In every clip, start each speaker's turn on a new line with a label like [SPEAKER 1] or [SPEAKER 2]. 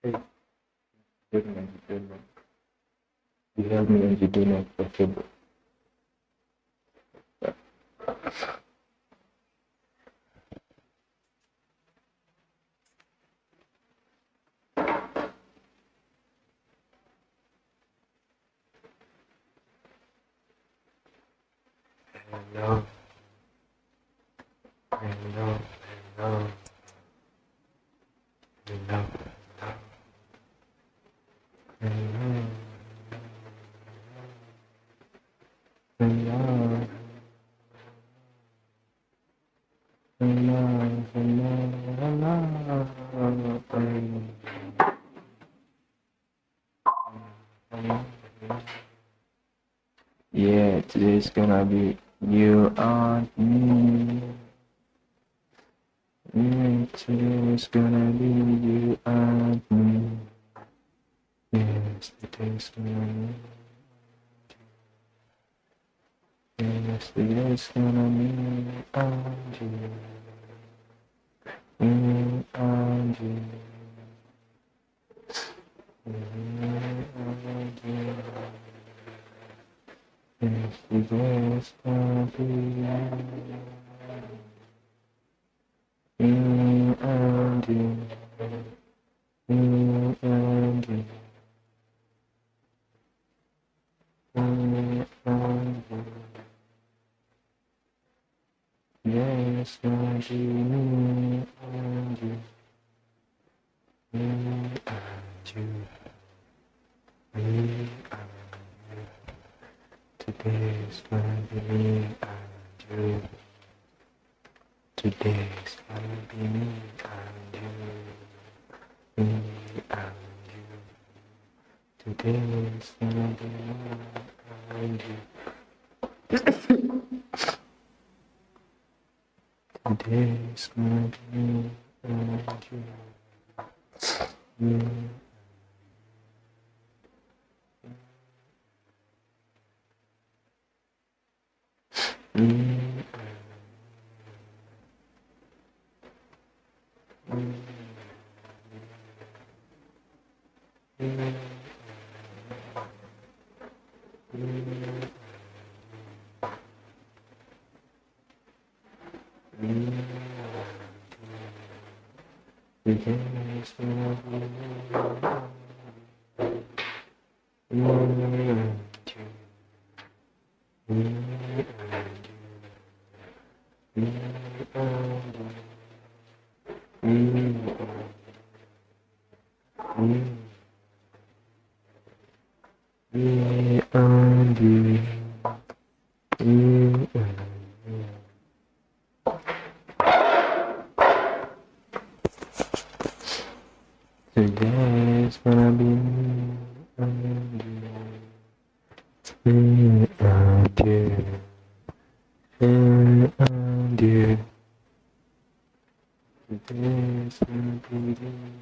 [SPEAKER 1] Hey, good man, good man. You help me and you do not possible. Hello, hello, hello, hello, hello, hello, hello, hello, hello, hello. Yeah, today's gonna be you and me. Yeah, today's gonna be you and me. Yes, today's gonna be. Yes, today's gonna be me and you. Me and you. Me and you. Yes, today's gonna be me and you. Me and you. Me and you. Yes, gonna be me and you. Me and you. Me and you. Today's gonna be me and you. Today's gonna be me and you. Me and you. Today's gonna be me and you. Today's gonna be me and you. Me, me, me, me, me, today's gonna be me and you. Me and you. Me and you. Me and you. Me and you. Today's gonna be me and you. Me and you. Me and you. Today's gonna be me and you. Me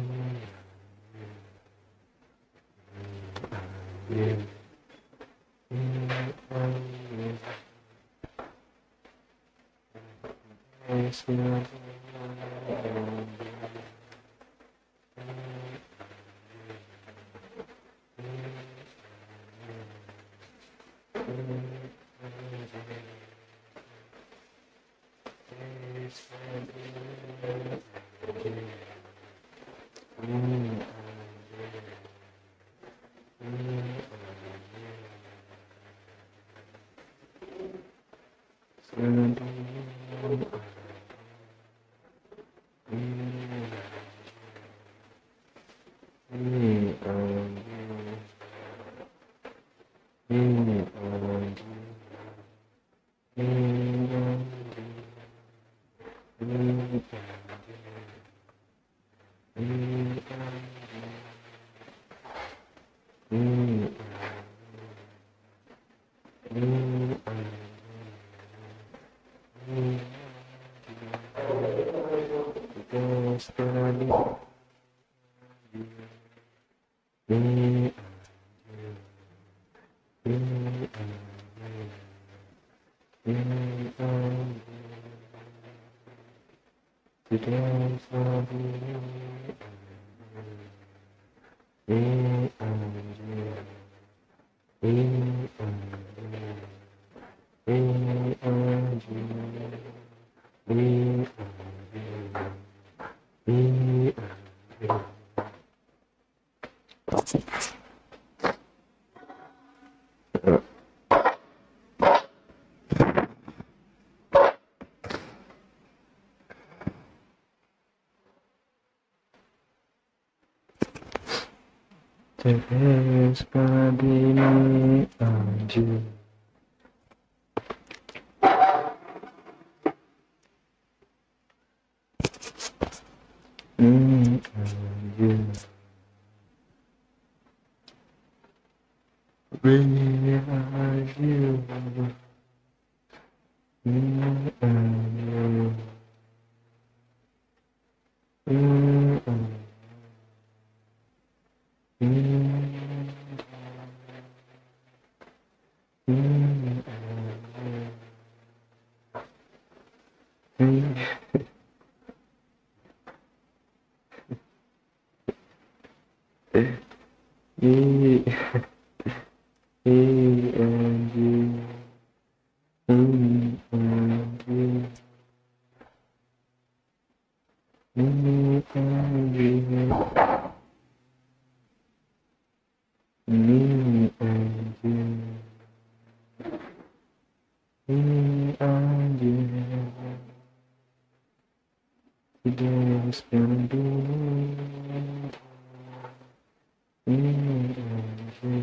[SPEAKER 1] and you. Today's gonna be Today's gonna be me and you. Me and you. Me and you. Me and you. Me and you. Today's gonna be me and you. Me and you. Me and you. Me and you. Me and Today's gonna be me and you.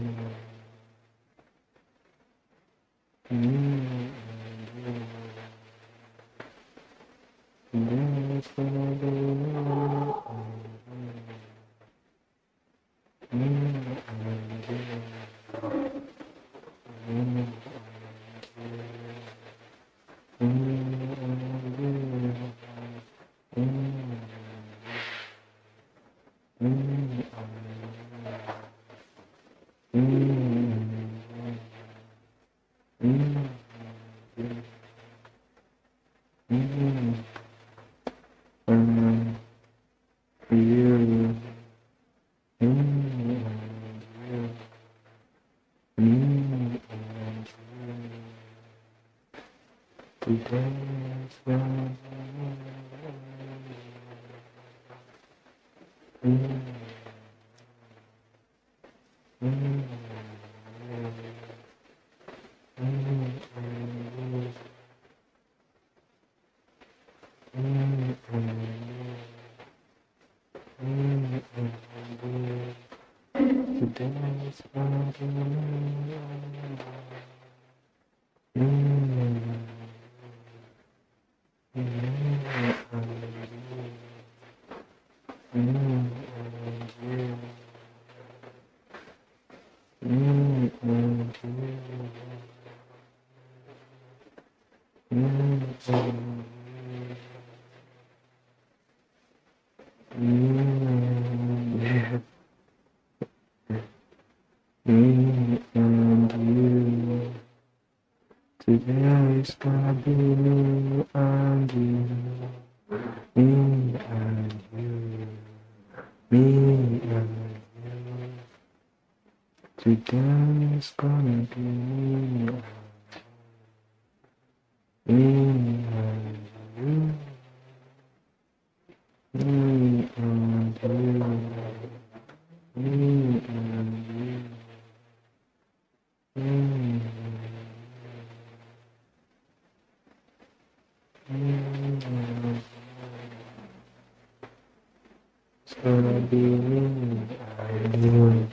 [SPEAKER 1] Today's gonna be me and you. Today's gonna be me and you, me and you, me and you. Today's gonna be me and you, me and you, me and you, me. It's gonna be me and you.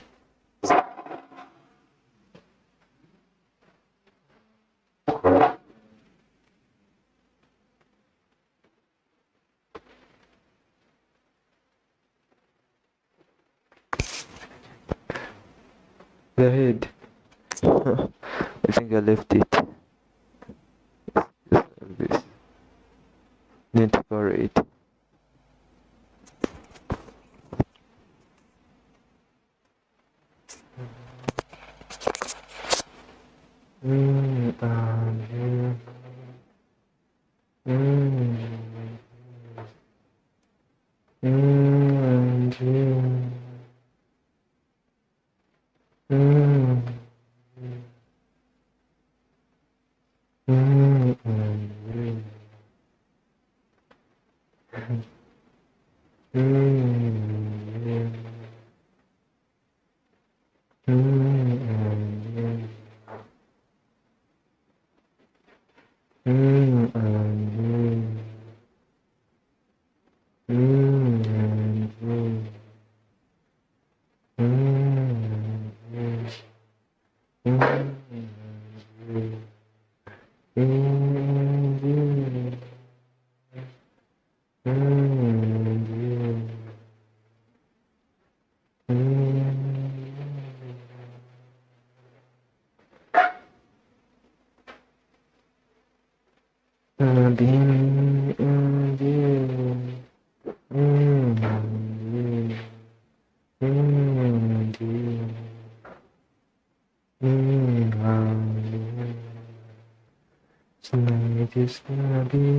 [SPEAKER 1] Go ahead. I think I left it. Just like this. Need to cover it. And you. and you. Mm, mm, mm, mm, mm, mm, mm, mm, Tonight is gonna be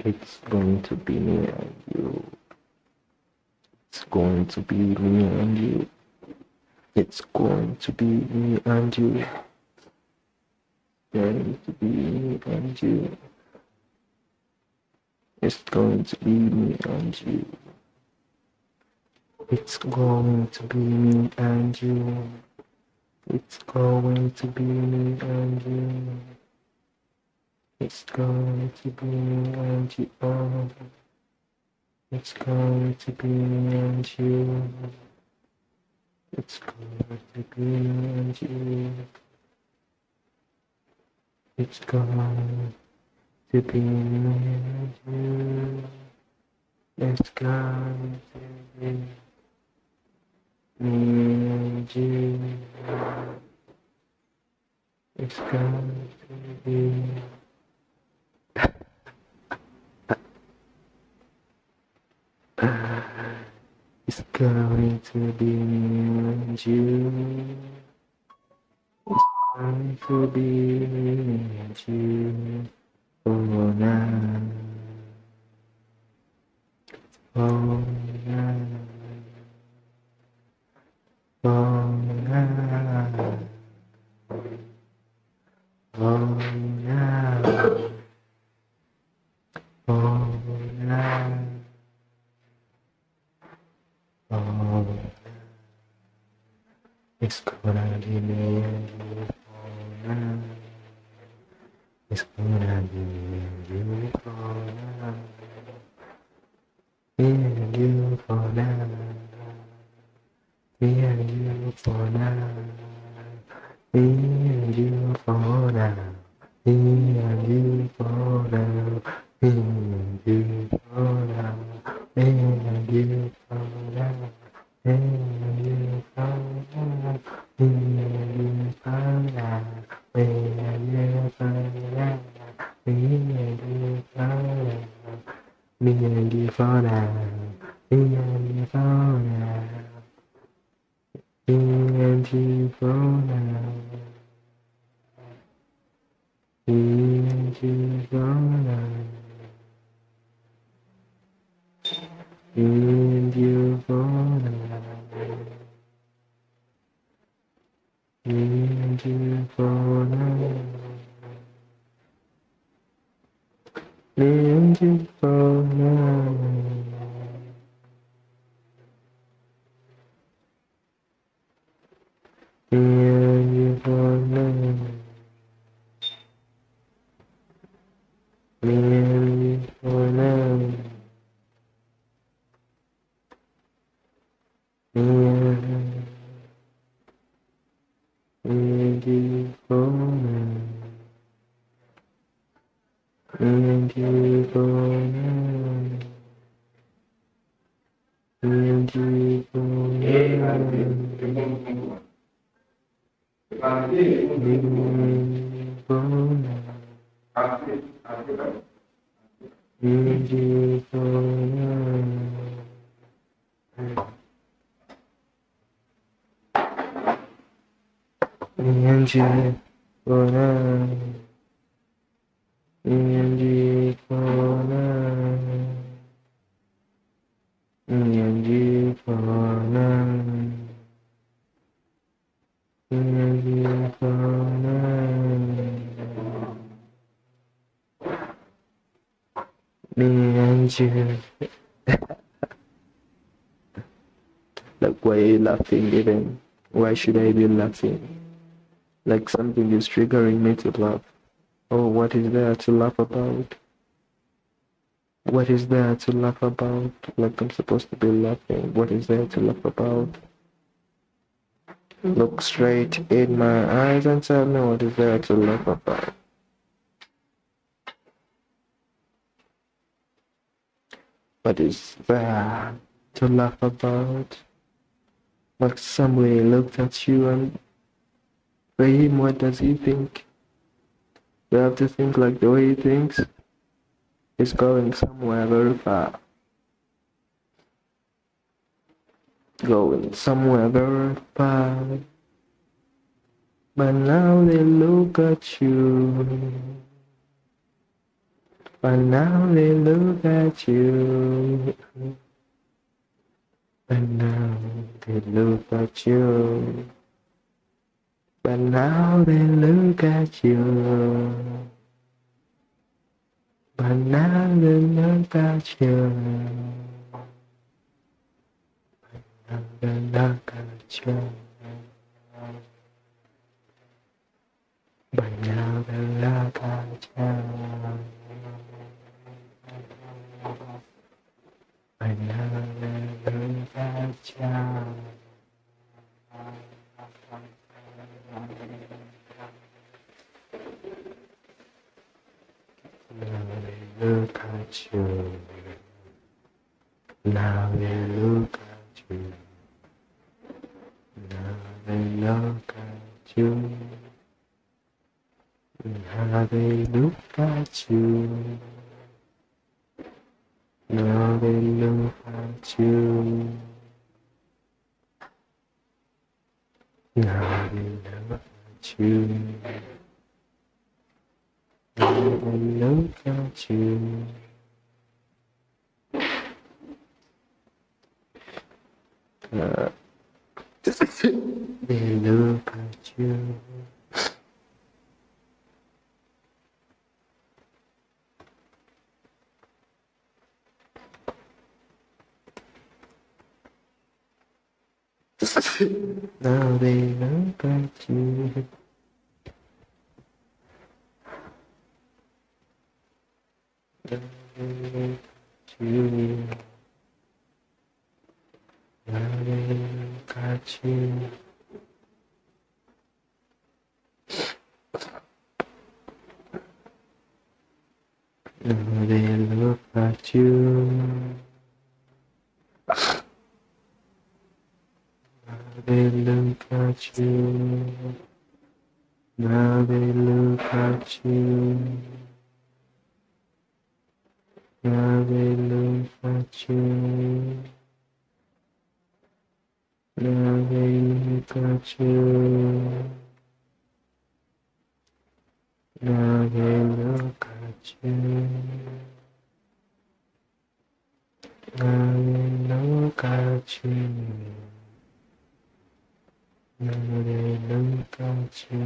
[SPEAKER 1] It's going to be me and you. It's going to be me and you. It's going to be me and you. Going to be me and you. It's going to be me and you. It's going to be me and you. It's going to be me and you. It's going to be me and you. Oh. It's going to be me and you. It's going to be me and you. It's going to be me and you. It's going to be me and you. It's going to be. It's going to be me and you. It's going to be me and you. Oh now. Oh now. Oh now. Oh now. Oh now. Oh, it's gonna be me and you for now. It's gonna be me and you for now. Me and you for now. Me and you for now. Me and you for now. Me and you for now. Me and you for now. Me and you for now. Me and you for now. Me and you for now. Me and you for now. Me and you for now. Me and you for now. Me and you for now. Me and you for now. Me and you for now. Me and you for now. Me and you for now. me and you for now. Me and you for now. Me and you for now. Me and you for now. Me and you for now. Me and you for now. Me and you for now. Me and you for now. Me and you for now. Me and you for now. Me and you for now. Me and you for now. Me and you. Like, why are you laughing even? Why should I be laughing? Like something is triggering me to laugh. Oh, what is there to laugh about? What is there to laugh about? Like I'm supposed to be laughing. What is there to laugh about? Look straight in my eyes and tell me what is there to laugh about. What is there to laugh about? Like somebody looked at you and for him, what does he think? You have to think like the way he thinks. He's going somewhere very far. Going somewhere very far. But now they look at you. But now they look at you. But now they look at you. But now they look at you. But now they look at you. Now they look at you. But now they look at you. But now they look at you. Now they look at you. Now they look at you. Now they look at you. Now they look at you. Now they look at you. Now they look at you. Now they look at you. They look at you. Now they look at you. Now they look at you. Now they look at you. Now they look at you. Now they look at you. Now they look at you. Now they look at you. Now they look at you. Now they look at you. Now they look at you. Now they look at you.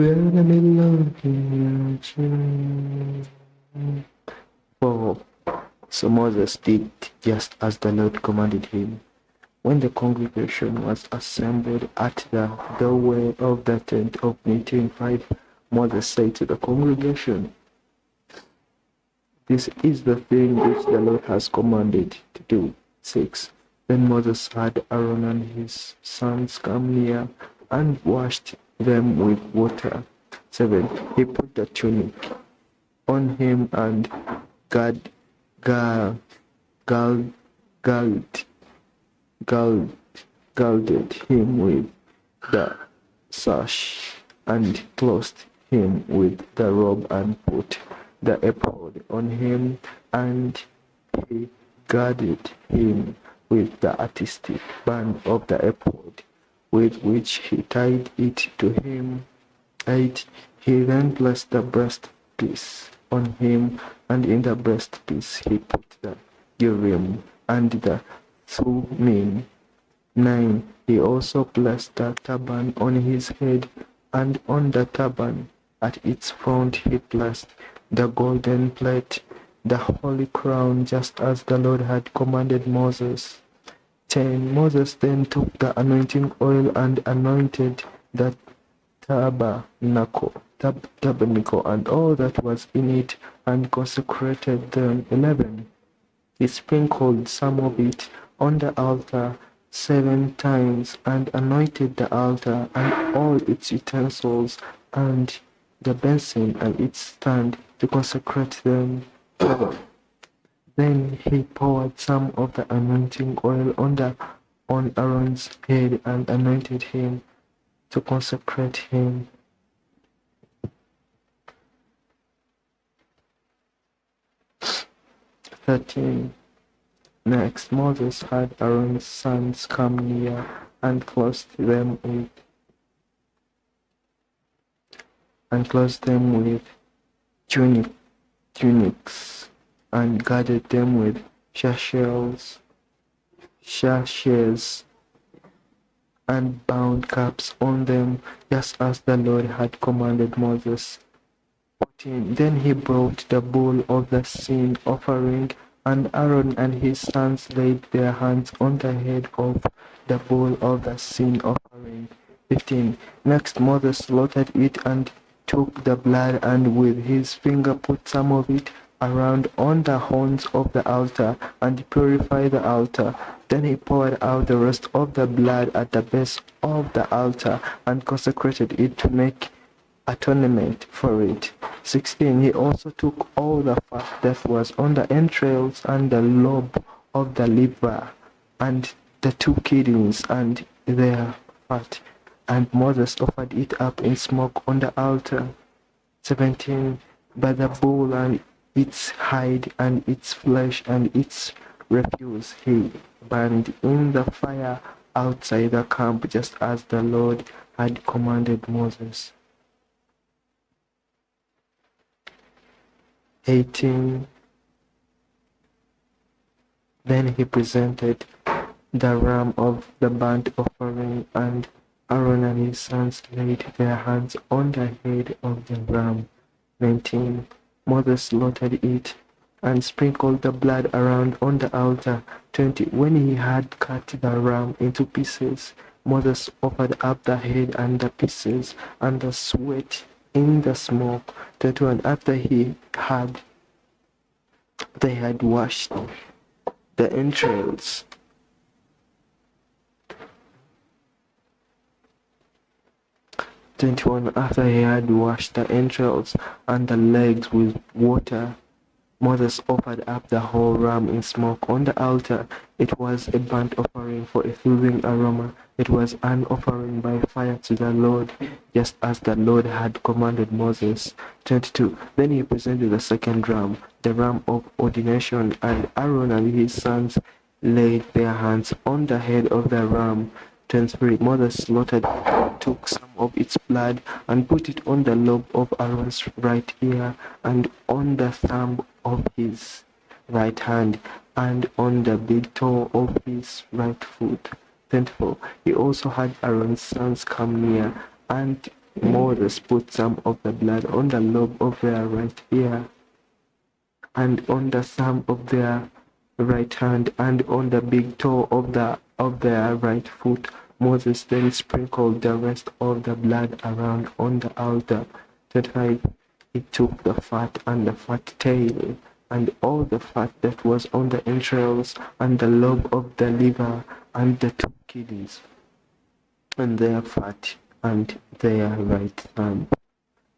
[SPEAKER 1] we're in the middle of the 4. So Moses did just as the Lord commanded him. When the congregation was assembled at the doorway of the tent of meeting, 5, Moses said to the congregation, "This is the thing which the Lord has commanded to do." 6. Then Moses had Aaron and his sons come near and washed them with water. 7. He put the tunic on him and galled him with the sash and clothed him with the robe and put the ephod on him, and he girded him with the artistic band of the ephod, with which he tied it to him. 8. He then placed the breastpiece on him, and in the breastpiece he put the Urim and the Thummim. 9. He also placed the turban on his head, and on the turban at its front he placed the golden plate, the holy crown, just as the Lord had commanded Moses. 10. Moses then took the anointing oil and anointed the tabernacle and all that was in it, and consecrated them. 11. He sprinkled some of it on the altar 7 times, and anointed the altar and all its utensils, and the basin and its stand, to consecrate them. 12. Then he poured some of the anointing oil on Aaron's head and anointed him, to consecrate him. 13. Next, Moses had Aaron's sons come near and clothed them with tunics, and girded them with sashes, and bound caps on them, just as the Lord had commanded Moses. 14. Then he brought the bull of the sin offering, and Aaron and his sons laid their hands on the head of the bull of the sin offering. 15. Next Moses slaughtered it and took the blood, and with his finger put some of it around on the horns of the altar, and purified the altar. Then he poured out the rest of the blood at the base of the altar, and consecrated it to make atonement for it. 16. He also took all the fat that was on the entrails, and the lobe of the liver, and the 2 kidneys and their fat, and Moses offered it up in smoke on the altar. 17. But the bull and its hide and its flesh and its refuse he burned in the fire outside the camp, just as the Lord had commanded Moses. 18. Then he presented the ram of the burnt offering, and Aaron and his sons laid their hands on the head of the ram. 19. Moses slaughtered it and sprinkled the blood around on the altar. 20. When he had cut the ram into pieces, Moses offered up the head and the pieces and the sweat in the smoke. 21. After they had washed the entrails, after he had washed the entrails and the legs with water, Moses offered up the whole ram in smoke on the altar. It was a burnt offering for a soothing aroma. It was an offering by fire to the Lord, just as the Lord had commanded Moses. 22. Then he presented the second ram, the ram of ordination, and Aaron and his sons laid their hands on the head of the ram. 23. Moses slaughtered, took some of its blood, and put it on the lobe of Aaron's right ear, and on the thumb of his right hand, and on the big toe of his right foot. 24. He also had Aaron's sons come near, and Moses put some of the blood on the lobe of their right ear, and on the thumb of their right hand, and on the big toe of their right foot. Moses then sprinkled the rest of the blood around on the altar. 25. He took the fat and the fat tail, and all the fat that was on the entrails, and the lobe of the liver, and the two kidneys, and their fat, and their right thumb.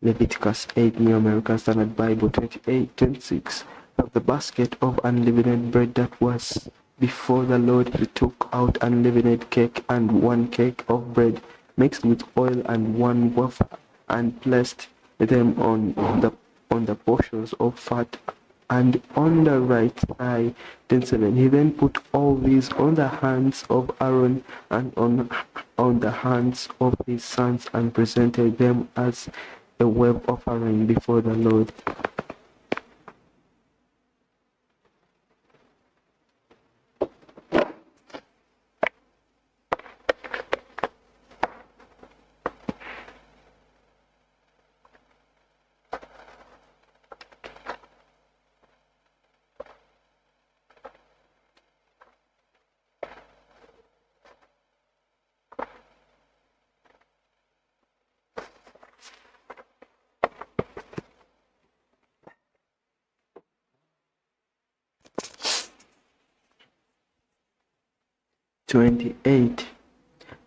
[SPEAKER 1] Leviticus 8, New American Standard Bible 28:26. Of the basket of unleavened bread that was before the Lord, he took out unleavened cake and one cake of bread mixed with oil and one wafer, and placed them on the portions of fat and on the right thigh. 7. He then put all these on the hands of Aaron and on the hands of his sons, and presented them as a wave offering before the Lord.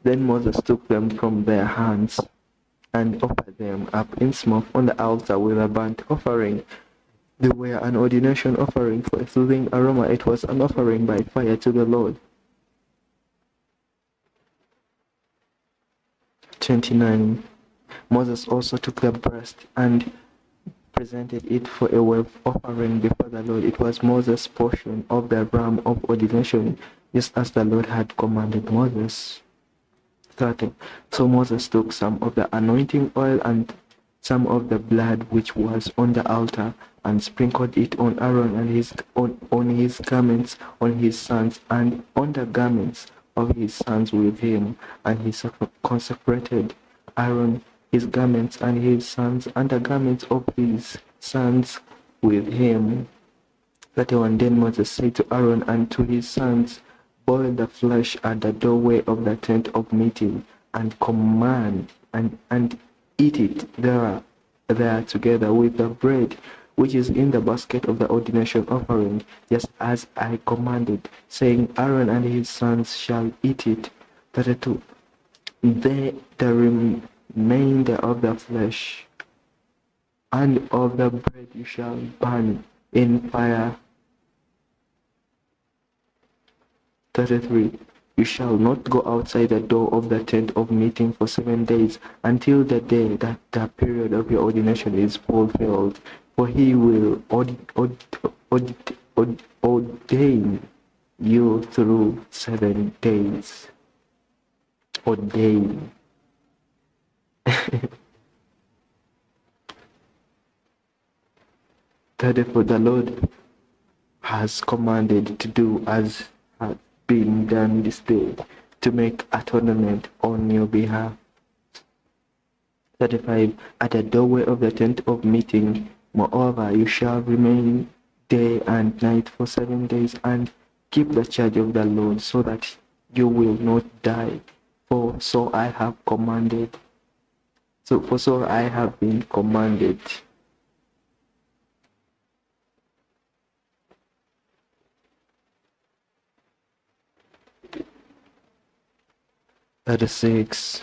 [SPEAKER 1] Then Moses took them from their hands and offered them up in smoke on the altar with a burnt offering. They were an ordination offering for a soothing aroma. It was an offering by fire to the Lord. 29. Moses also took the breast and presented it for a wave offering before the Lord. It was Moses' portion of the ram of ordination, just as the Lord had commanded Moses. 30. So Moses took some of the anointing oil and some of the blood which was on the altar, and sprinkled it on Aaron and on his garments, on his sons, and on the garments of his sons with him. And he consecrated Aaron, his garments, and his sons, and the garments of his sons with him. 31. Then Moses said to Aaron and to his sons, boil the flesh at the doorway of the tent of meeting, and command and eat it there together with the bread which is in the basket of the ordination offering, just as I commanded, saying, Aaron and his sons shall eat it. 32. The remainder of the flesh and of the bread you shall burn in fire. 33. You shall not go outside the door of the tent of meeting for 7 days, until the day that the period of your ordination is fulfilled. For he will ordain you through 7 days. Ordain. 34. The Lord has commanded to do as has been done this day, to make atonement on your behalf. 35. At the doorway of the tent of meeting, moreover, you shall remain day and night for 7 days, and keep the charge of the Lord, so that you will not die. For so I have commanded. So I have been commanded. 36.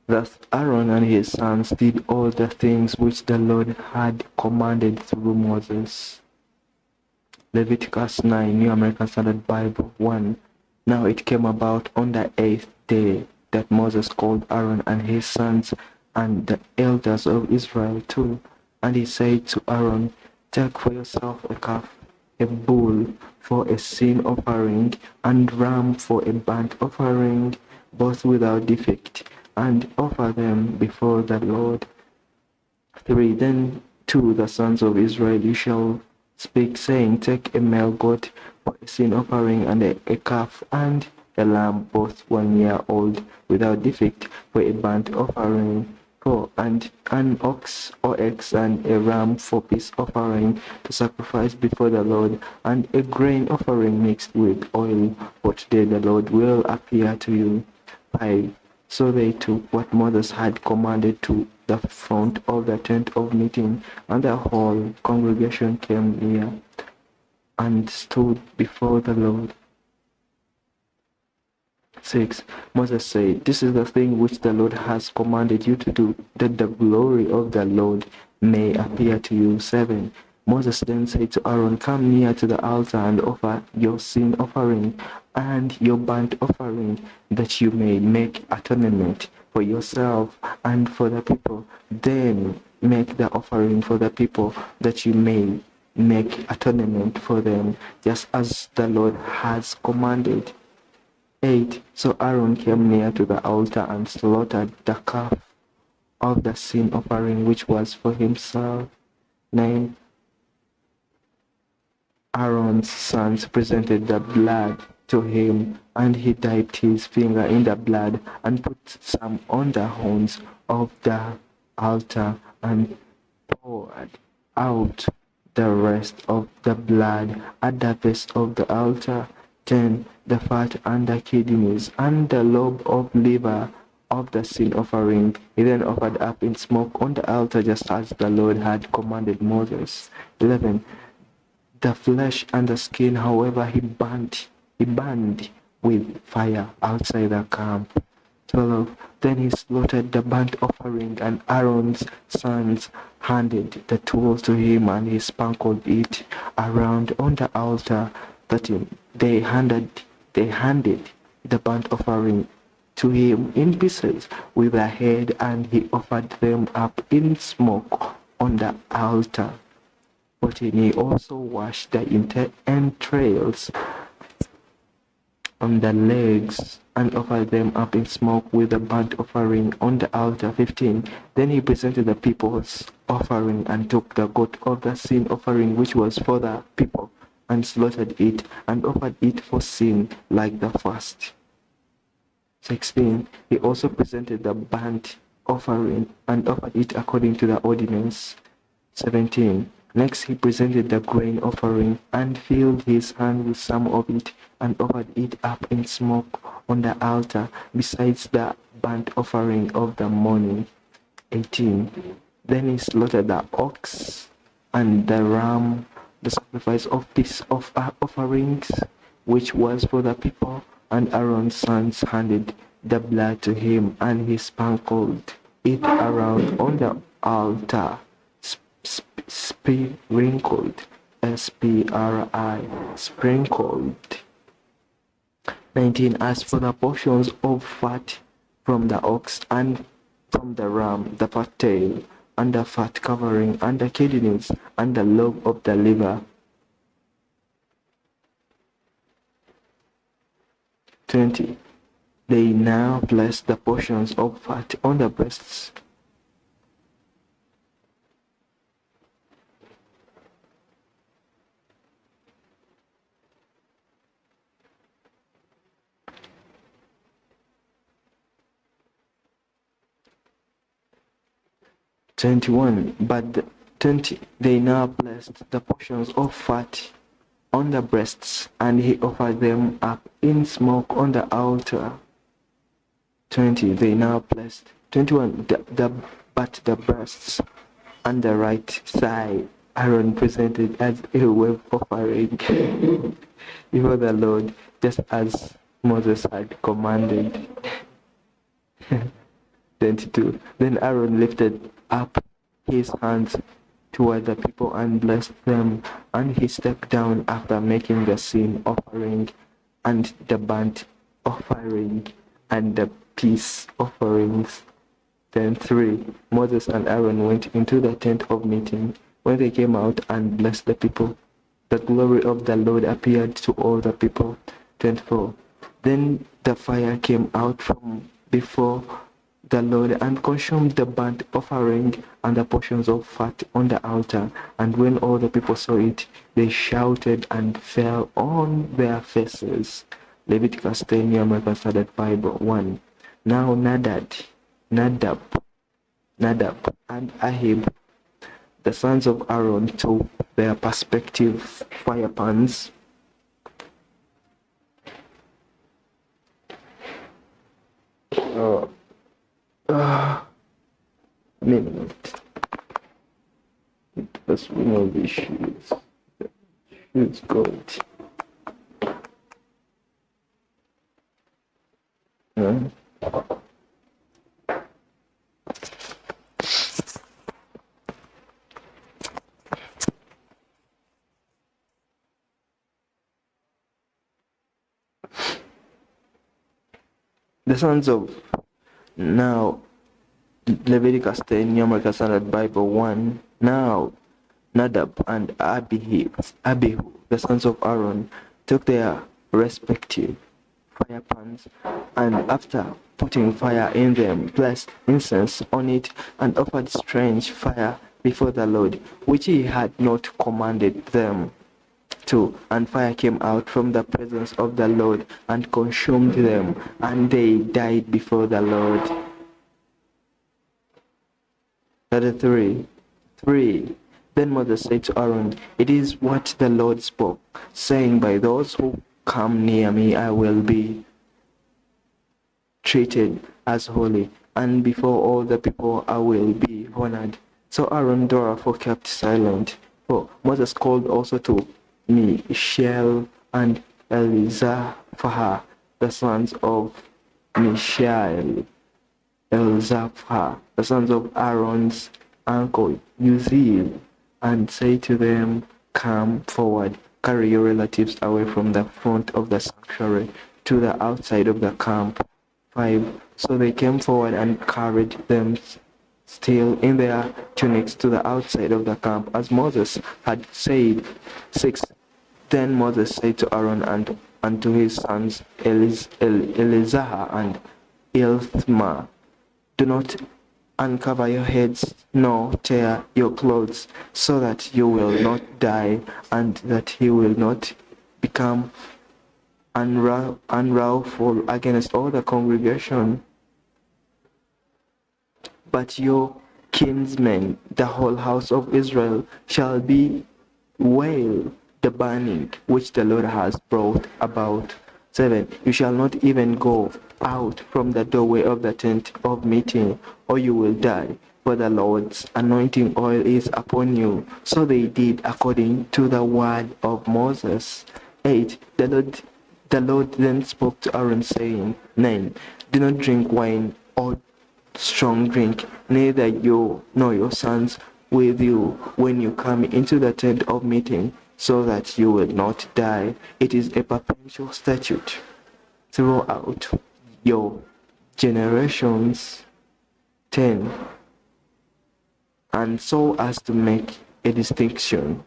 [SPEAKER 1] Thus Aaron and his sons did all the things which the Lord had commanded through Moses. Leviticus 9, New American Standard Bible 1. Now it came about on the 8th day that Moses called Aaron and his sons and the elders of Israel too. And he said to Aaron, take for yourself a calf, a bull for a sin offering, and ram for a burnt offering, both without defect, and offer them before the Lord. 3. Then to the sons of Israel you shall speak, saying, take a male goat for a sin offering, and a calf and a lamb, both 1 year old, without defect, for a burnt offering. 4. And an ox or eggs and a ram for peace offering to sacrifice before the Lord, and a grain offering mixed with oil, for today the Lord will appear to you. 5. So they took what Moses had commanded to the front of the tent of meeting, and the whole congregation came near and stood before the Lord. 6. Moses said, this is the thing which the Lord has commanded you to do, that the glory of the Lord may appear to you. 7. Moses then said to Aaron, come near to the altar and offer your sin offering and your burnt offering, that you may make atonement for yourself and for the people. Then make the offering for the people, that you may make atonement for them, just as the Lord has commanded. 8. So Aaron came near to the altar and slaughtered the calf of the sin offering, which was for himself. 9. Aaron's sons presented the blood to him, and he dipped his finger in the blood and put some on the horns of the altar and poured out the rest of the blood at the base of the altar. 10. The fat and the kidneys and the lobe of liver of the sin offering he then offered up in smoke on the altar, just as the Lord had commanded Moses. 11. The flesh and the skin, however, he burned with fire outside the camp. 12. Then he slaughtered the burnt offering, and Aaron's sons handed the tools to him, and he sprinkled it around on the altar. 13. They handed the burnt offering to him in pieces with the head, and he offered them up in smoke on the altar. 14. He also washed the entrails on the legs and offered them up in smoke with the burnt offering on the altar. 15. Then he presented the people's offering and took the goat of the sin offering, which was for the people, and slaughtered it and offered it for sin like the first. 16. He also presented the burnt offering and offered it according to the ordinance. 17. Next he presented the grain offering and filled his hand with some of it and offered it up in smoke on the altar, besides the burnt offering of the morning. 18. Then he slaughtered the ox and the ram, the sacrifice of peace offerings, which was for the people, and Aaron's sons handed the blood to him, and he sprinkled it around on the altar. Sprinkled, sprinkled. 19. As for the portions of fat from the ox and from the ram, the fat tail, and the fat covering, and the kidneys, and the lobe of the liver. 20. They now placed the portions of fat on the breasts. 21. But 20. They now placed the portions of fat on the breasts, and he offered them up in smoke on the altar. 20. They now placed 21. But the breasts and the right thigh Aaron presented as a wave offering before the Lord, just as Moses had commanded. 22. Then Aaron lifted up his hands toward the people and blessed them, and he stepped down after making the sin offering and the burnt offering and the peace offerings. Then 3. Moses and Aaron went into the tent of meeting. When they came out and blessed the people, The glory of the Lord appeared to all the people. 24. Then the fire came out from before the Lord and consumed the burnt offering and the portions of fat on the altar. And when all the people saw it, they shouted and fell on their faces. Leviticus 10, New American Standard Bible 1. Now Nadab, and Ahib, the sons of Aaron, took their respective fire pans minute. Let's remove these shoes. Shoes gold. The sons of now Leviticus 10, New American Standard Bible 1. Now Nadab and Abihu, the sons of Aaron, took their respective fire pans, and after putting fire in them, placed incense on it, and offered strange fire before the Lord, which he had not commanded them to. And fire came out from the presence of the Lord and consumed them, and they died before the Lord. 33. Then Moses said to Aaron, "It is what the Lord spoke, saying, by those who come near me I will be treated as holy, and before all the people I will be honored." So Aaron therefore kept silent. For Moses called also to Mishael and Elizaphan, the sons of Mishael, Elizaphan, the sons of Aaron's uncle Uzziel, and say to them, "Come forward, carry your relatives away from the front of the sanctuary to the outside of the camp." 5. So they came forward and carried them still in their tunics to the outside of the camp, as Moses had said. 6. Then Moses said to Aaron and to his sons Eleazar and Ithamar, "Do not uncover your heads, nor tear your clothes, so that you will not die, and that he will not become unlawful against all the congregation. But your kinsmen, the whole house of Israel, shall bewail the burning which the Lord has brought about." 7. You shall not even go out from the doorway of the tent of meeting, or you will die, for the Lord's anointing oil is upon you. So they did according to the word of Moses. 8. The Lord then spoke to Aaron, saying, 9. Do not drink wine or strong drink, neither you nor your sons with you, when you come into the tent of meeting, so that you will not die. It is a perpetual statute throughout your generations. 10. And so as to make a distinction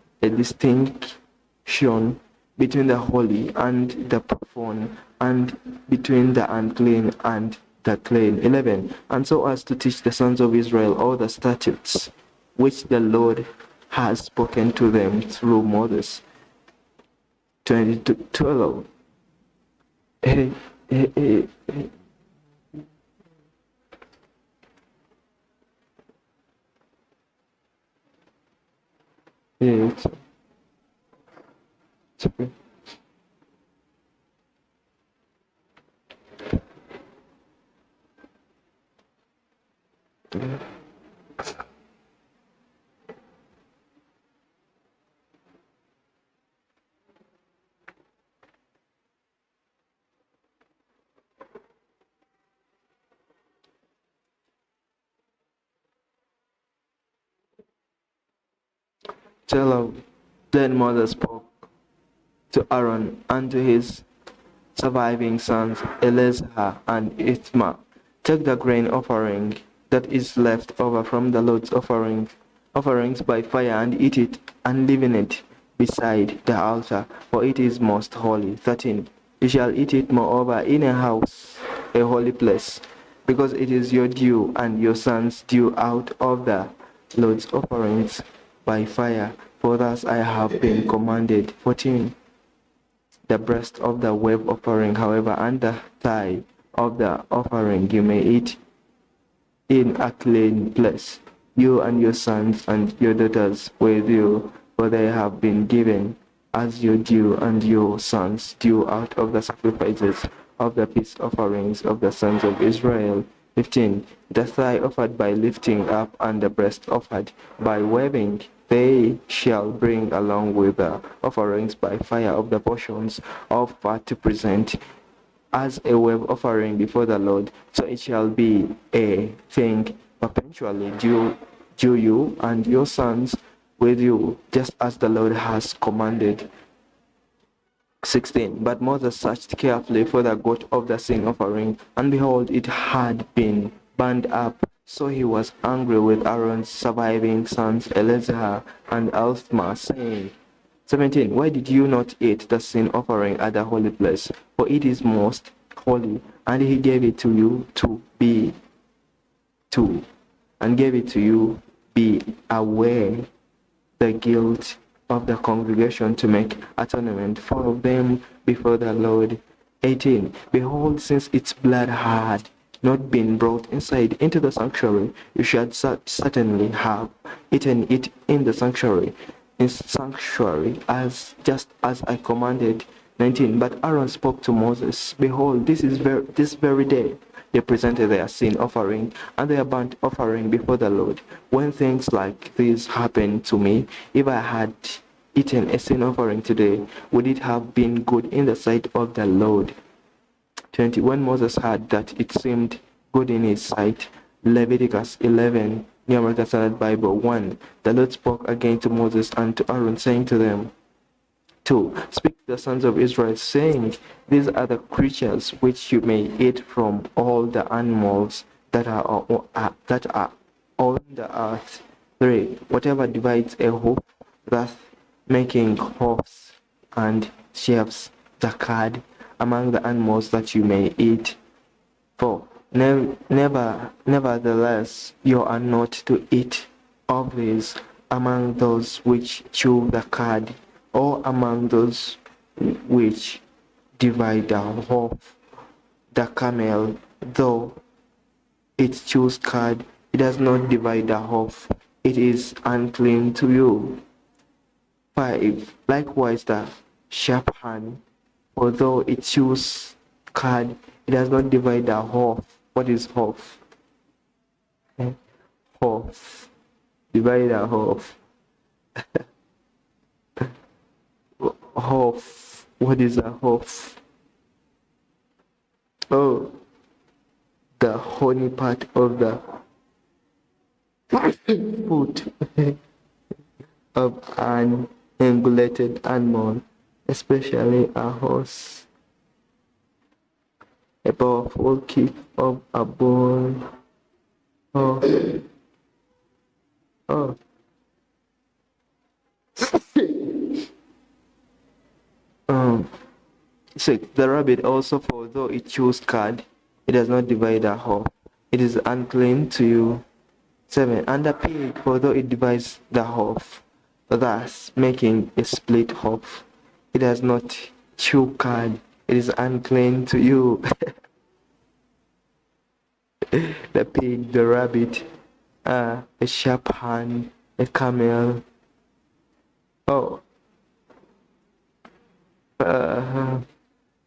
[SPEAKER 1] between the holy and the profane, and between the unclean and the clean. 11. And so as to teach the sons of Israel all the statutes which the Lord has spoken to them through Moses. 12. Hey. Yeah, it's okay. Yeah. 12. Then Moses spoke to Aaron and to his surviving sons Eleazar and Ithamar, "Take the grain offering that is left over from the Lord's offerings by fire, and eat it, and leaven it beside the altar, for it is most holy. 13. You shall eat it moreover in a house, a holy place, because it is your due and your son's due out of the Lord's offerings by fire, for thus I have been commanded. 14. The breast of the wave offering, however, and the thigh of the offering you may eat in a clean place, you and your sons and your daughters with you, for they have been given as your due and your sons due out of the sacrifices of the peace offerings of the sons of Israel. 15. The thigh offered by lifting up and the breast offered by waving, they shall bring along with the offerings by fire of the portions of fat to present as a wave offering before the Lord. So it shall be a thing perpetually due you and your sons with you, just as the Lord has commanded. 16. But Moses searched carefully for the goat of the sin offering, and behold, it had been burned up. So he was angry with Aaron's surviving sons Eleazar and Elthma, saying, 17. Why did you not eat the sin offering at the holy place? For it is most holy, and he gave it to you be aware the guilt of the congregation to make atonement for them before the Lord. 18. Behold, since its blood had not been brought inside into the sanctuary, you should certainly have eaten it in the sanctuary, as just as I commanded. 19. But Aaron spoke to Moses, behold, this very day they presented their sin offering and their burnt offering before the Lord. When things like this happened to me, if I had eaten a sin offering today, would it have been good in the sight of the Lord? 20. When Moses heard that it seemed good in his sight, Leviticus 11, New American Standard Bible 1, the Lord spoke again to Moses and to Aaron, saying to them, 2. Speak to the sons of Israel, saying, these are the creatures which you may eat from all the animals that are on the earth. 3. Whatever divides a hoof, thus making hoofs and shapes the card among the animals that you may eat. 4. Nevertheless, you are not to eat of these among those which chew the cud, or among those which divide the hoof. The camel, though it chews cud, it does not divide the hoof. It is unclean to you. 5. Likewise the shepherd, although it chews cud, it does not divide the hoof. What is hoof? Hoof. Divide the hoof. Hoof. What is a hoof? Oh, the horny part of the foot of an ungulated animal, especially a horse. A powerful kick of a bull. Oh. 6. The rabbit also, for though it chews cud, it does not divide a hoof. It is unclean to you. 7. And the pig, for though it divides the hoof, thus making a split hoof, it does not chew cud. It is unclean to you. The pig, the rabbit, a shepherd, a camel.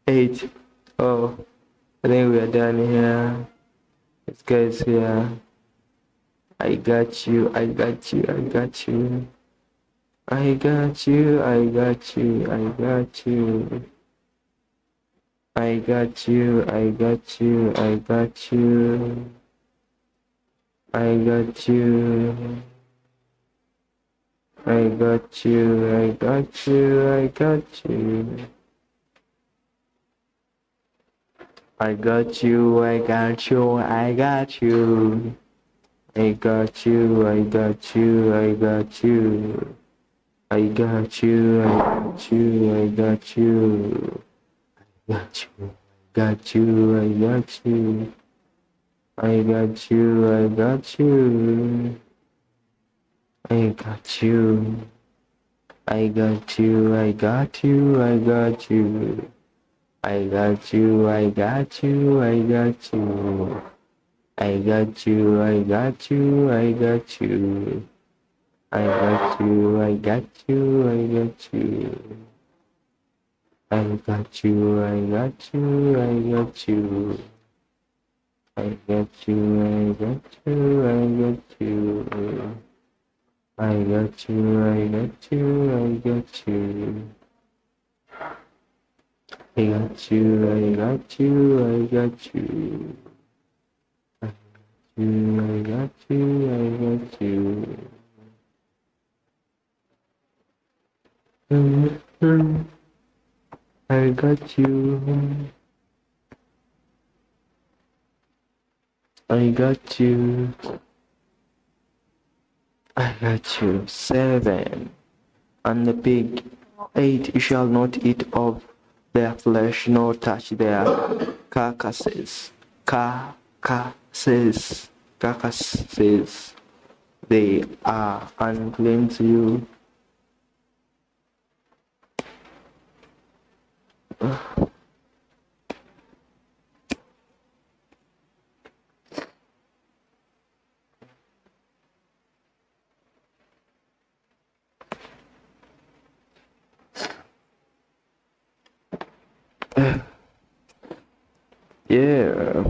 [SPEAKER 1] 8. Oh, I think we are done here. This guy is here. I got you. I got you. I got you. I got you. I got you. I got you. I got you. I got you. I got you. I got you. I got you. I got you. I got you. I got you, I got you, I got you. I got you, I got you, I got you. I got you, I got you, I got you. Got you, got you, I got you. I got you, I got you. I got you. I got you, I got you, I got you. I got you, I got you, I got you. I got you, I got you, I got you. I got you, I got you, I got you. I got you, I got you, I got you. I got you, I got you, I got you. I got you, I got you, I got you. I got you, I got you, I got you. I got you, I got you. I got you. I got you. I got you. 7. And the pig. 8. You shall not eat of their flesh, nor touch their carcasses. Carcasses. Carcasses. They are unclean to you. Yeah.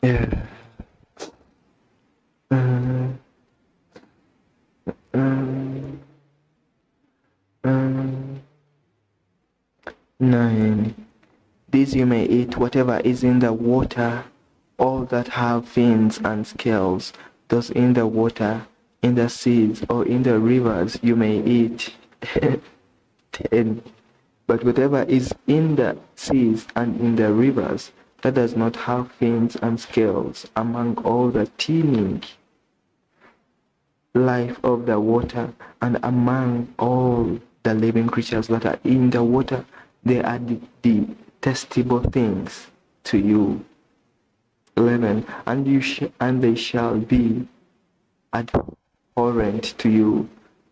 [SPEAKER 1] Yeah. Um, um, 9. These you may eat whatever is in the water, all that have fins and scales, those in the water, in the seas, or in the rivers you may eat. 10. But whatever is in the seas and in the rivers that does not have fins and scales, among all the teeming life of the water, and among all the living creatures that are in the water, they are detestable things to you. 11. And they shall be abhorrent to you.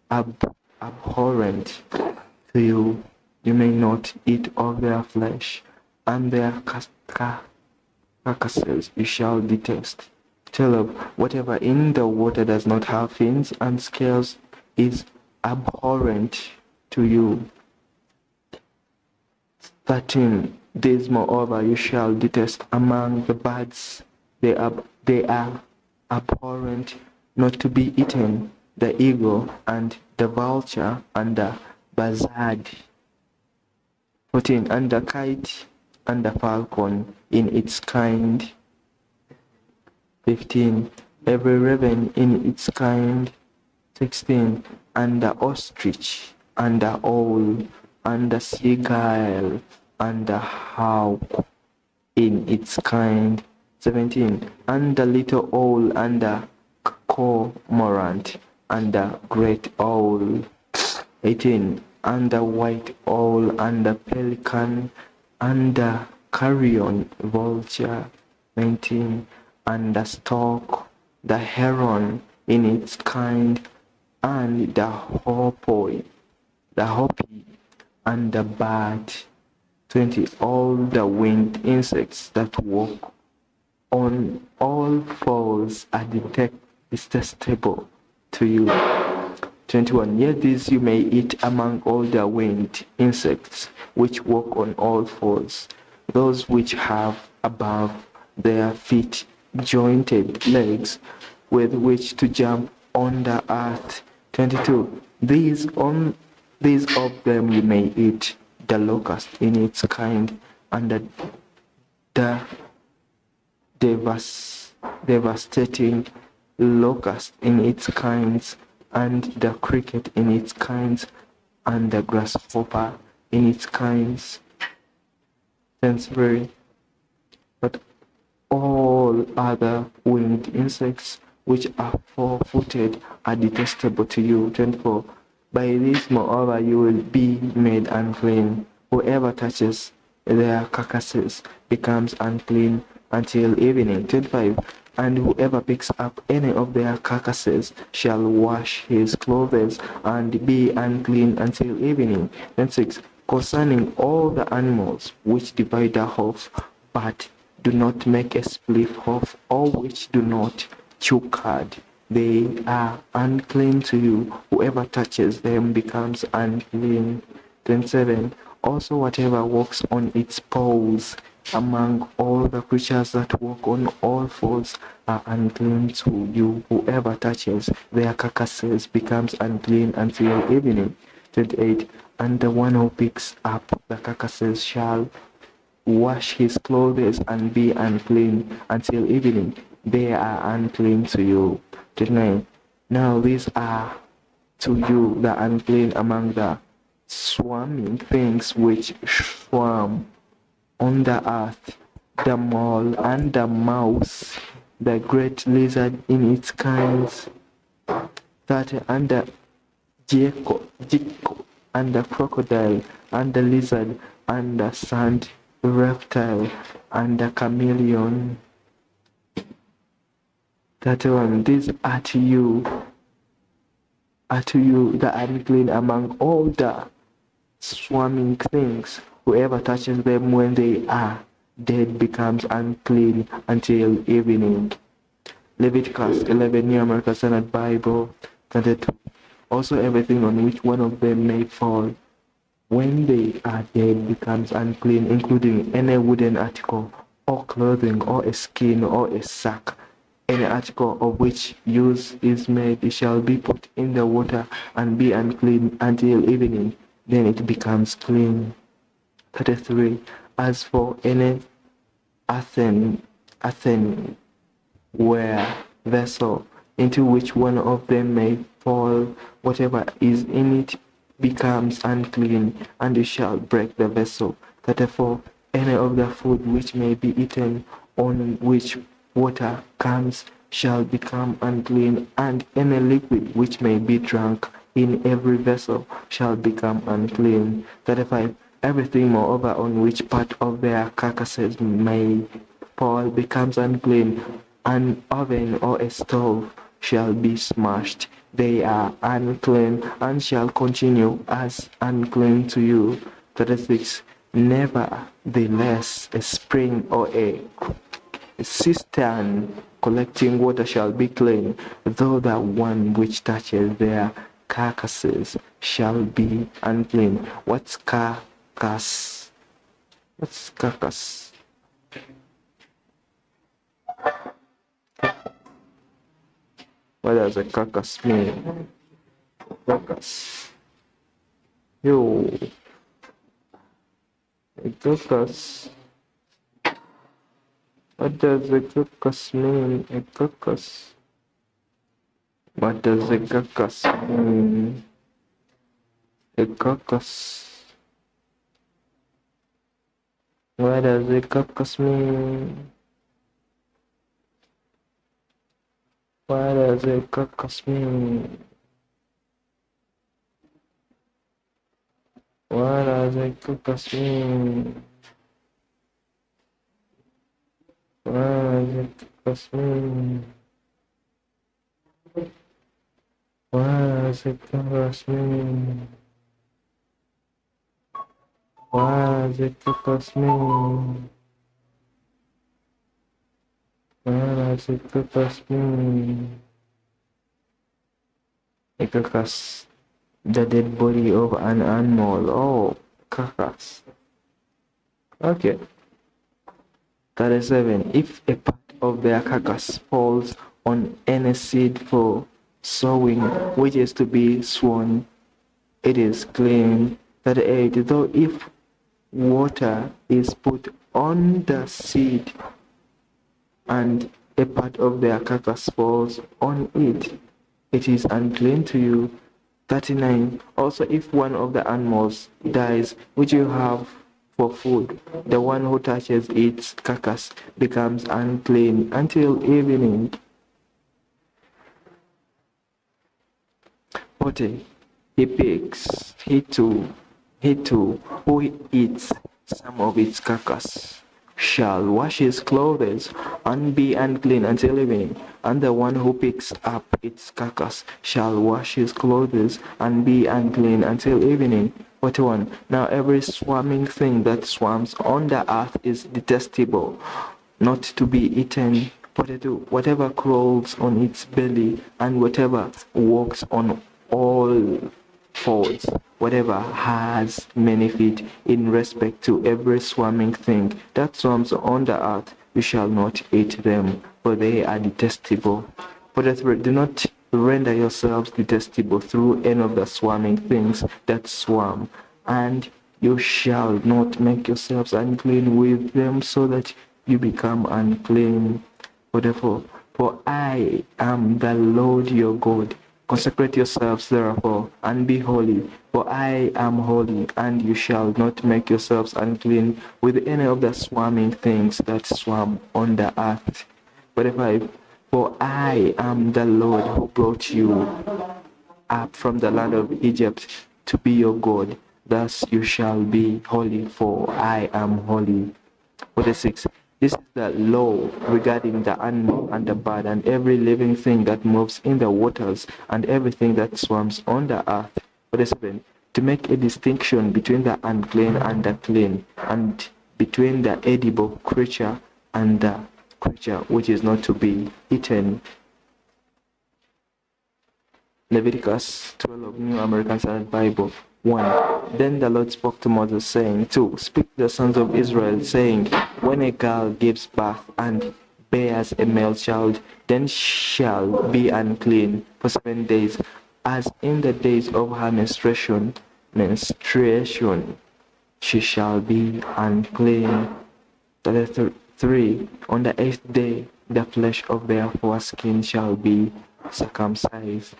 [SPEAKER 1] Abhorrent to you. You may not eat of their flesh, and their carcasses you shall detest. 12. Whatever in the water does not have fins and scales is abhorrent to you. 13. These moreover you shall detest among the birds. They are abhorrent, not to be eaten, the eagle and the vulture and the buzzard. 14. And the kite and the falcon in its kind. 15. Every raven in its kind. 16. And the ostrich and the owl and the seagull and the hawk in its kind. 17. And the little owl and the cormorant and the great owl. 18. And the white owl and the pelican and the carrion vulture. 19. And the stork, the heron in its kind, and the hoppy, and the bird. 20. All the winged insects that walk on all fours are detestable to you. 21. Yet these you may eat among all the winged insects which walk on all fours, those which have above their feet jointed legs with which to jump on the earth. 22. These of them you may eat, the locust in its kind, and the devastating locust in its kinds, and the cricket in its kinds, and the grasshopper in its kinds. Sensory. But all other winged insects which are four-footed are detestable to you. 24. By this, moreover, you will be made unclean. Whoever touches their carcasses becomes unclean until evening. 25. And whoever picks up any of their carcasses shall wash his clothes and be unclean until evening. 26. Concerning all the animals which divide the hoof, but do not make a split hoof, or which do not chew cud, they are unclean to you. Whoever touches them becomes unclean. 27. Also whatever walks on its paws among all the creatures that walk on all fours are unclean to you. Whoever touches their carcasses becomes unclean until evening. 28. And the one who picks up the carcasses shall wash his clothes and be unclean until evening. They are unclean to you. 29. Now these are to you the unclean among the swarming things which swarm on the earth, the mole and the mouse, the great lizard in its kinds, 30. And the gecko, and the crocodile, and the lizard, and the sand reptile, and the chameleon. 31. These are to you the unclean among all the swarming things. Whoever touches them when they are dead becomes unclean until evening. Leviticus 11, New American Standard Bible, 32. Also everything on which one of them may fall when they are dead becomes unclean, including any wooden article, or clothing, or a skin, or a sack. Any article of which use is made, it shall be put in the water and be unclean until evening, then it becomes clean. 33. As for any earthenware vessel into which one of them may fall, whatever is in it becomes unclean, and you shall break the vessel. 34. Any of the food which may be eaten on which water comes shall become unclean, and any liquid which may be drunk in every vessel shall become unclean. 35. Everything moreover on which part of their carcasses may fall becomes unclean. An oven or a stove shall be smashed. They are unclean and shall continue as unclean to you. 36. Nevertheless, a spring or a cistern collecting water shall be clean, though the one which touches their carcasses shall be unclean. What's carcass? What's carcass? What does a carcass mean? Carcass. Yo. A carcass. What does a carcass mean? A carcass. What does a carcass mean? A carcass. What does a carcass mean? What does a carcass mean? What does a carcass mean? What does a carcass mean? What does a carcass mean? What does a carcass mean? What does a carcass mean? A carcass, the dead body of an animal. Oh, carcass. Okay. 37. If a part of their carcass falls on any seed for sowing, which is to be sown, it is clean. 38. Though if water is put on the seed and a part of their carcass falls on it, it is unclean to you. 39. Also if one of the animals dies which you have for food, the one who touches its carcass becomes unclean until evening. 40. He too, who eats some of its carcass shall wash his clothes and be unclean until evening, and the one who picks up its carcass shall wash his clothes and be unclean until evening. 41. Now every swarming thing that swarms on the earth is detestable, not to be eaten. 42. Whatever crawls on its belly, and whatever walks on all fours, whatever has many feet, in respect to every swarming thing that swarms on the earth, you shall not eat them, for they are detestable. 43. Do not render yourselves detestable through any of the swarming things that swarm, and you shall not make yourselves unclean with them, so that you become unclean. 44. For I am the Lord your God. Consecrate yourselves therefore, and be holy, for I am holy, and you shall not make yourselves unclean with any of the swarming things that swarm on the earth. 45. For I am the Lord who brought you up from the land of Egypt to be your God. Thus you shall be holy, for I am holy. 46. This is the law regarding the animal and the bird and every living thing that moves in the waters and everything that swarms on the earth. 47. To make a distinction between the unclean and the clean, and between the edible creature and the creature which is not to be eaten. Leviticus 12, New American Standard Bible. 1. Then the Lord spoke to Moses, saying, 2. Speak to the sons of Israel, saying, when a girl gives birth and bears a male child, then shall be unclean for 7 days, as in the days of her menstruation, she shall be unclean. 3. On the 8th day, the flesh of their foreskin shall be circumcised.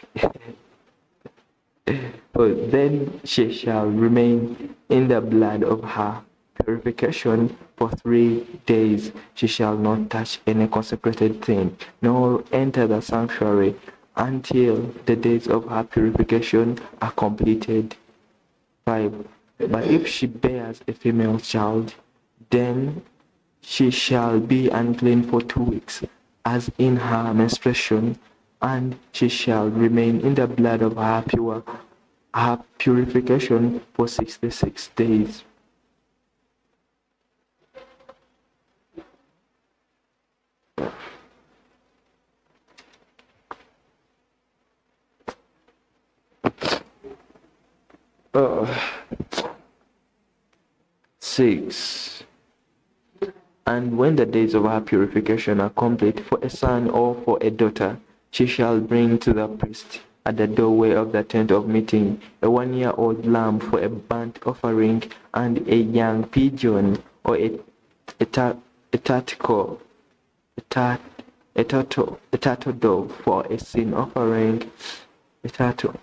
[SPEAKER 1] But then she shall remain in the blood of her purification for 3 days. She shall not touch any consecrated thing, nor enter the sanctuary until the days of her purification are completed. 5. But if she bears a female child, then she shall be unclean for 2 weeks, as in her menstruation, and she shall remain in the blood of her purification for 66 days. Uh, 6. And when the days of her purification are complete, for a son or for a daughter, she shall bring to the priest at the doorway of the tent of meeting a 1-year-old lamb for a burnt offering, and a young pigeon or a turtle dove for a sin offering. A turtle.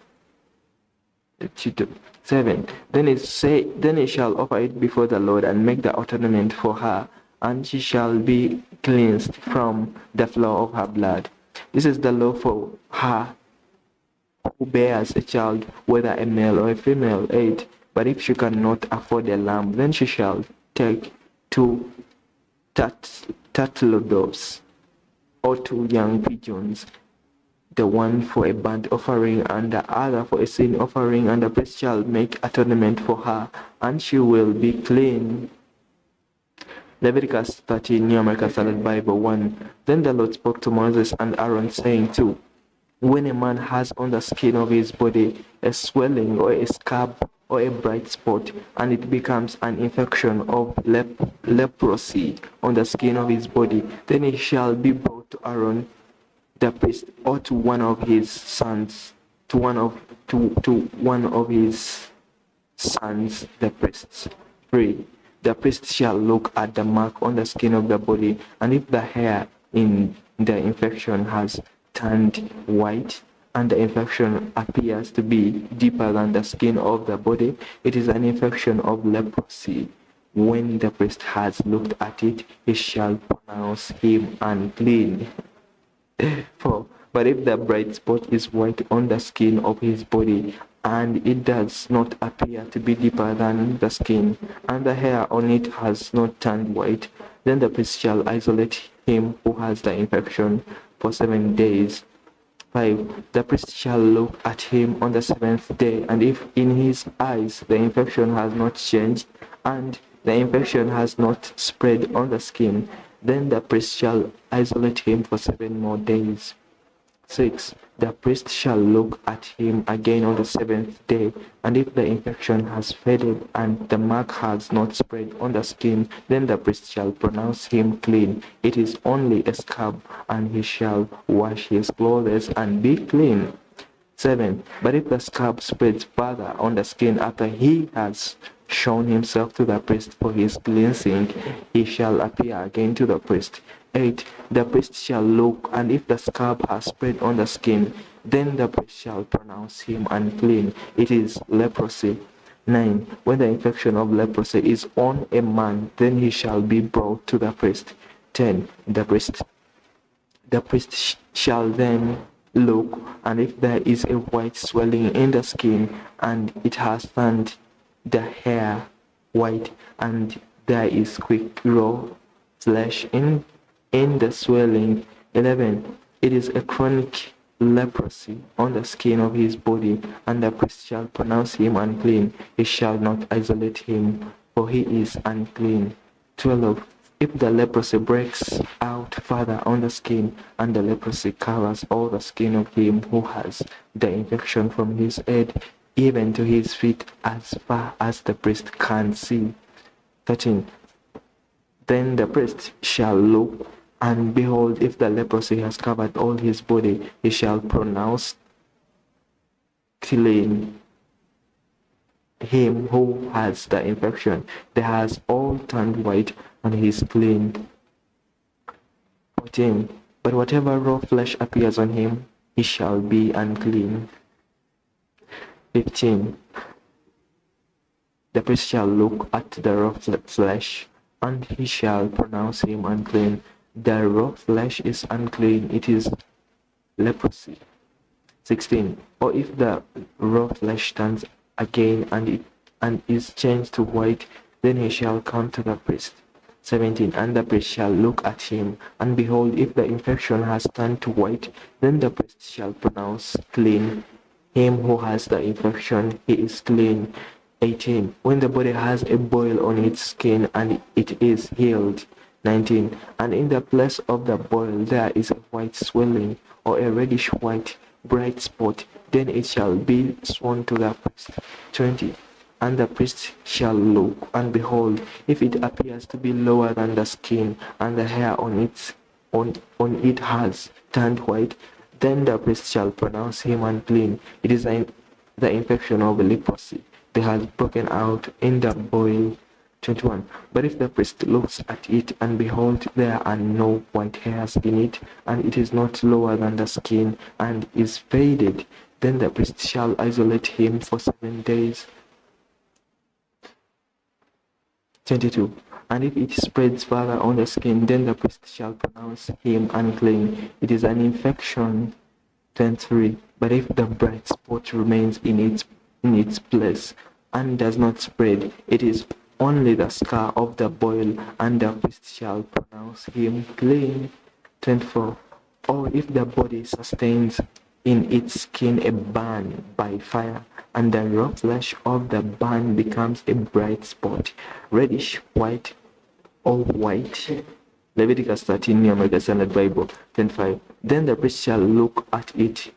[SPEAKER 1] 7. Then it shall offer it before the Lord and make the atonement for her, and she shall be cleansed from the flow of her blood. This is the law for her who bears a child, whether a male or a female. 8. But if she cannot afford a lamb, then she shall take 2 turtle doves or 2 young pigeons, the one for a burnt offering and the other for a sin offering, and the priest shall make atonement for her, and she will be clean. Leviticus 13, New American Standard Bible. 1. Then the Lord spoke to Moses and Aaron, saying, 2. When a man has on the skin of his body a swelling or a scab or a bright spot, and it becomes an infection of leprosy on the skin of his body, then he shall be brought to Aaron the priest, or to one of his sons, to one of his sons, the priests. 3. The priest shall look at the mark on the skin of the body, and if the hair in the infection has turned white, and the infection appears to be deeper than the skin of the body, it is an infection of leprosy. When the priest has looked at it, he shall pronounce him unclean. 4. But if the bright spot is white on the skin of his body, and it does not appear to be deeper than the skin, and the hair on it has not turned white, then the priest shall isolate him who has the infection for 7 days. 5. The priest shall look at him on the 7th day, and if in his eyes the infection has not changed, and the infection has not spread on the skin, then the priest shall isolate him for 7 more days. 6. The priest shall look at him again on the 7th day, and if the infection has faded and the mark has not spread on the skin, then the priest shall pronounce him clean. It is only a scab, and he shall wash his clothes and be clean. 7. But if the scab spreads further on the skin after he has shown himself to the priest for his cleansing, he shall appear again to the priest. 8. The priest shall look, and if the scab has spread on the skin, then the priest shall pronounce him unclean. It is leprosy. 9. When the infection of leprosy is on a man, then he shall be brought to the priest. 10. The priest shall then look, and if there is a white swelling in the skin, and it has turned the hair white, and there is quick raw flesh in the swelling. 11. It is a chronic leprosy on the skin of his body, and the priest shall pronounce him unclean. He shall not isolate him, for he is unclean. 12. If the leprosy breaks out further on the skin, and the leprosy covers all the skin of him who has the infection from his head even to his feet, as far as the priest can see. 13. Then the priest shall look, and behold, if the leprosy has covered all his body, he shall pronounce clean him who has the infection. They has all turned white, and he is clean. 14. But whatever raw flesh appears on him, he shall be unclean. 15. The priest shall look at the raw flesh, and he shall pronounce him unclean. The raw flesh is unclean, it is leprosy. 16. Or if the raw flesh turns again and is changed to white, then he shall come to the priest. 17. And the priest shall look at him, and behold, if the infection has turned to white, then the priest shall pronounce clean him who has the infection. He is clean. 18. When the body has a boil on its skin and it is healed. 19. And in the place of the boil there is a white swelling, or a reddish white bright spot, then it shall be sworn to the priest. 20. And the priest shall look, and behold, if it appears to be lower than the skin, and the hair on it has turned white, then the priest shall pronounce him unclean. It is the infection of leprosy that has broken out in the boil. 21. But if the priest looks at it, and behold, there are no white hairs in it, and it is not lower than the skin, and is faded, then the priest shall isolate him for 7 days. 22. And if it spreads further on the skin, then the priest shall pronounce him unclean. It is an infection. 23. But if the bright spot remains in its place and does not spread, it is only the scar of the boil, and the priest shall pronounce him clean. 24. Or if the body sustains in its skin a burn by fire, and the raw flesh of the burn becomes a bright spot, reddish white or white. Leviticus 13, New American Standard Bible. 25. Then the priest shall look at it,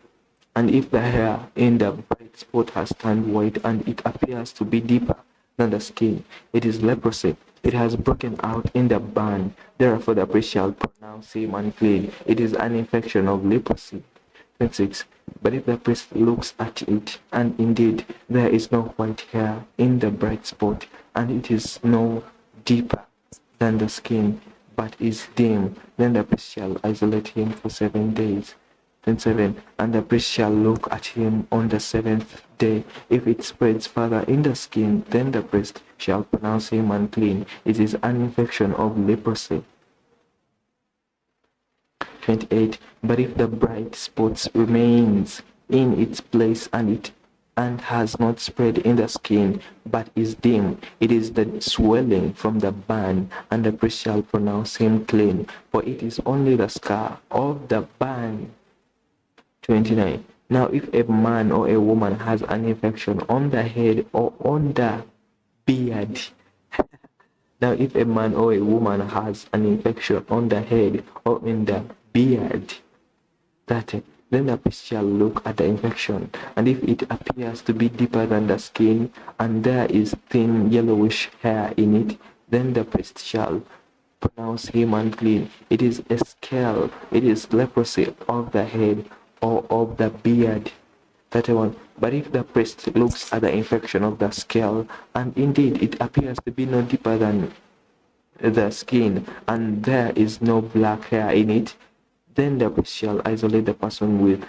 [SPEAKER 1] and if the hair in the bright spot has turned white, and it appears to be deeper than the skin, it is leprosy. It has broken out in the burn. Therefore the priest shall pronounce him unclean. It is an infection of leprosy. 26. But if the priest looks at it, and indeed there is no white hair in the bright spot, and it is no deeper than the skin, but is dim, then the priest shall isolate him for 7 days. 27. And the priest shall look at him on the 7th day. If it spreads further in the skin, then the priest shall pronounce him unclean. It is an infection of leprosy. 28. But if the bright spot remains in its place and has not spread in the skin, but is dim, it is the swelling from the burn, and the priest shall pronounce him clean, for it is only the scar of the burn. 29. Now if a man or a woman has an infection on the head or on the beard, now if a man or a woman has an infection on the head or in the beard, then the priest shall look at the infection, and if it appears to be deeper than the skin, and there is thin yellowish hair in it, then the priest shall pronounce him unclean. It is a scale, it is leprosy of the head or of the beard. 31. But if the priest looks at the infection of the scale, and indeed it appears to be no deeper than the skin, and there is no black hair in it, then the priest shall isolate the person with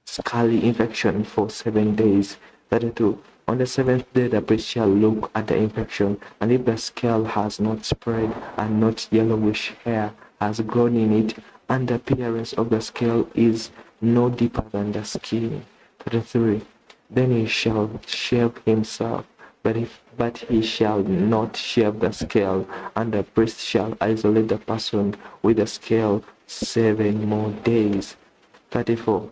[SPEAKER 1] scaly infection for 7 days. 32. On the 7th day the priest shall look at the infection, and if the scale has not spread and not yellowish hair has grown in it, and the appearance of the scale is no deeper than the skin. 33. Then he shall shave himself, but he shall not shave the scale, and the priest shall isolate the person with the scale 7 more days. 34.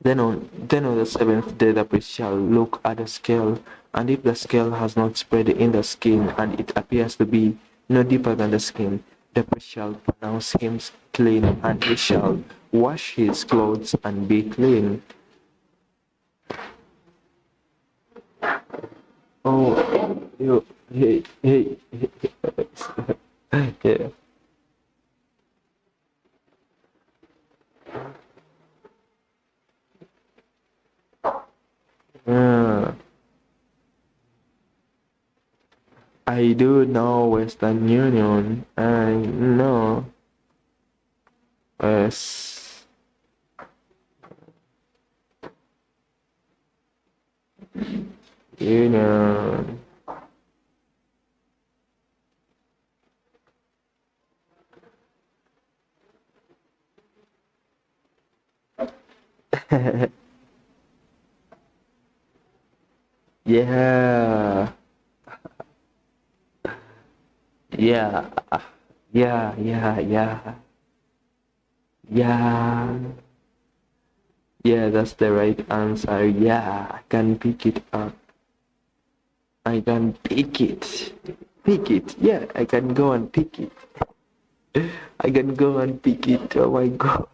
[SPEAKER 1] Then on the 7th day the priest shall look at the scale, and if the scale has not spread in the skin, and it appears to be no deeper than the skin, the priest shall pronounce him clean, and he shall wash his clothes and be clean. Oh, hey, yeah. I do know Western Union. I know West Union. Yeah. Yeah. Yeah, that's the right answer. Yeah, I can pick it up. I can pick it. Pick it. Yeah, I can go and pick it. I can go and pick it. Oh my god.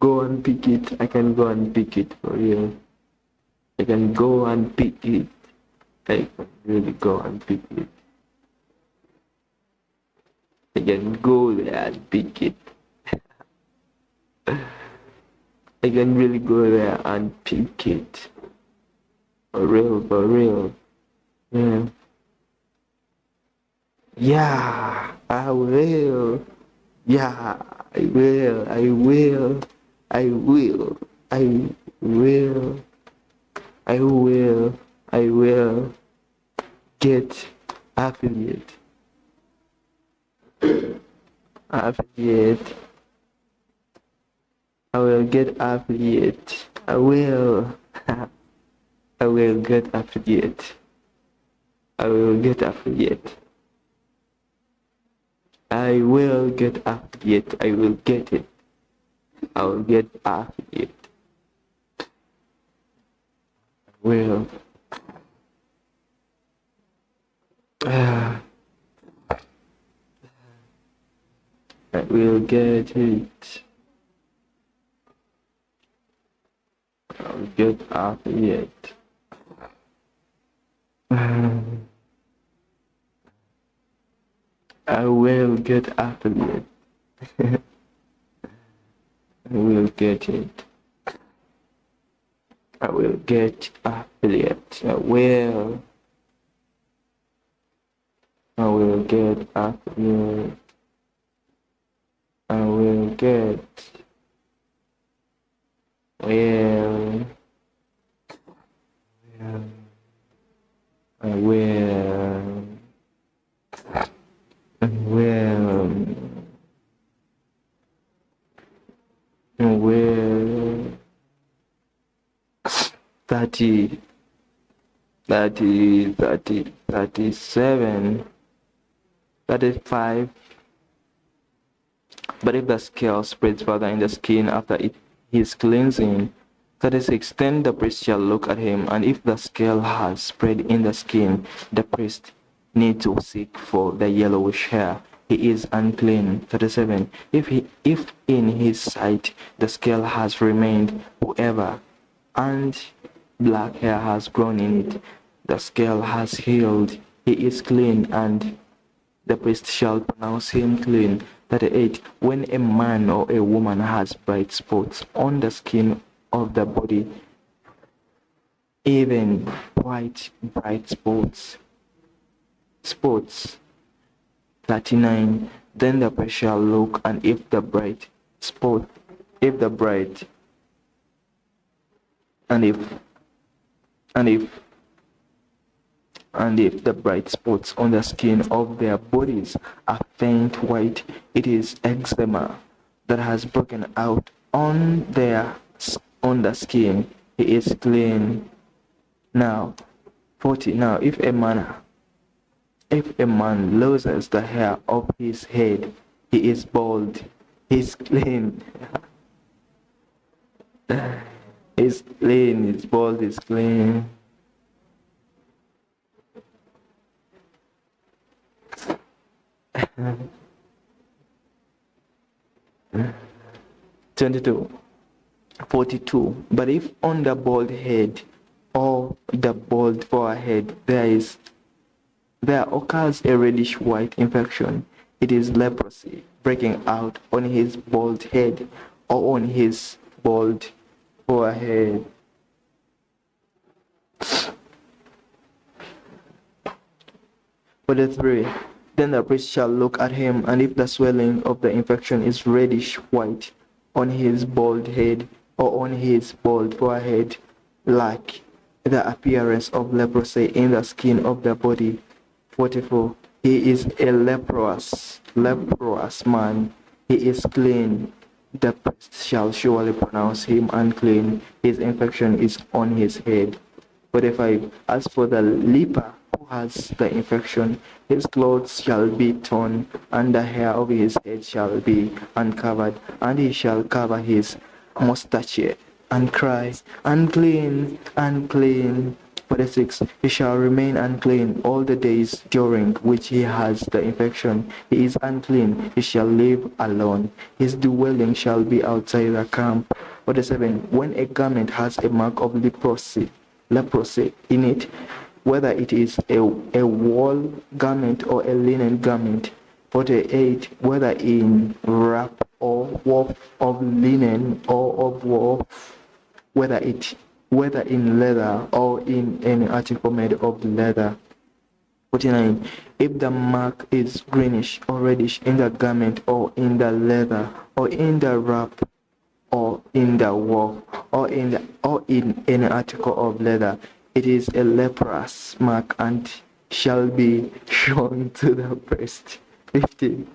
[SPEAKER 1] Go and pick it. I can go and pick it for real. I can go and pick it. I can really go and pick it. I can go there and pick it. I can really go there and pick it. For real. Yeah. Yeah, I will. Yeah, I will. I will get affiliate. Affiliate. I will get affiliate. I will. I will get affiliate. I will get affiliate. I will get affiliate. I will get it. I will get affiliate. I will. I will get it. I'll get affiliate. I will get affiliate. I will get it. I will get affiliate. I will get affiliate. I will get. Well. I will. 30, 30, 30, 37, 35. But if the scale spreads further in the skin after his cleansing, 36. Then the priest shall look at him, and if the scale has spread in the skin, the priest need to seek for the yellowish hair. He is unclean. 37. If in his sight the scale has remained, whoever, and black hair has grown in it, the scale has healed. He is clean, and the priest shall pronounce him clean. 38. When a man or a woman has bright spots on the skin of the body, even white bright spots. 39. Then the priest shall look, and if the bright spot, if the bright, and if the bright spots on the skin of their bodies are faint white, it is eczema that has broken out on the skin. He is clean. Now, 40. Now, if a man loses the hair of his head, he is bald. He is clean. He's clean. He's bald. He's clean. (22) 42. But if on the bald head or the bald forehead there occurs a reddish white infection, it is leprosy breaking out on his bald head or on his bald forehead. For the 3. Then the priest shall look at him, and if the swelling of the infection is reddish white on his bald head or on his bald forehead, like the appearance of leprosy in the skin of the body. 44. He is a leprous man. He is clean. The priest shall surely pronounce him unclean. His infection is on his head. 45. As for the leper who has the infection, his clothes shall be torn, and the hair of his head shall be uncovered, and he shall cover his mustache and cry, unclean, unclean. 46. He shall remain unclean all the days during which he has the infection. He is unclean. He shall live alone. His dwelling shall be outside the camp. 47. When a garment has a mark of leprosy in it, whether it is a wool garment or a linen garment. 48. Whether in wrap or woof of linen or of woof, whether in leather or in any article made of leather. 49. If the mark is greenish or reddish in the garment or in the leather or in the wrap or in the woof or in any article of leather, it is a leprous mark and shall be shown to the priest. 50.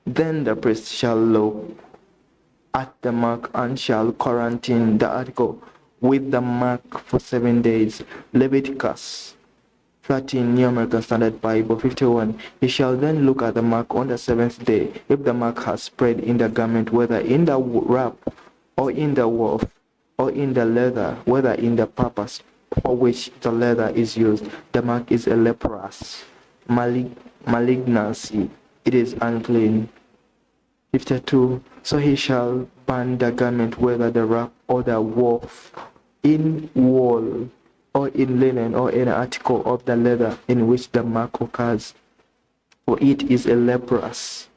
[SPEAKER 1] Then the priest shall look at the mark and shall quarantine the article with the mark for 7 days. Leviticus 13, New American Standard Bible. 51. He shall then look at the mark on the 7th day. If the mark has spread in the garment, whether in the wrap or in the woof or in the leather, whether in the purpose for which the leather is used, the mark is a leprous malignancy. It is unclean. 52. So he shall burn the garment, whether the wrap or the woof, in wool or in linen or any article of the leather in which the mark occurs, for it is a leprous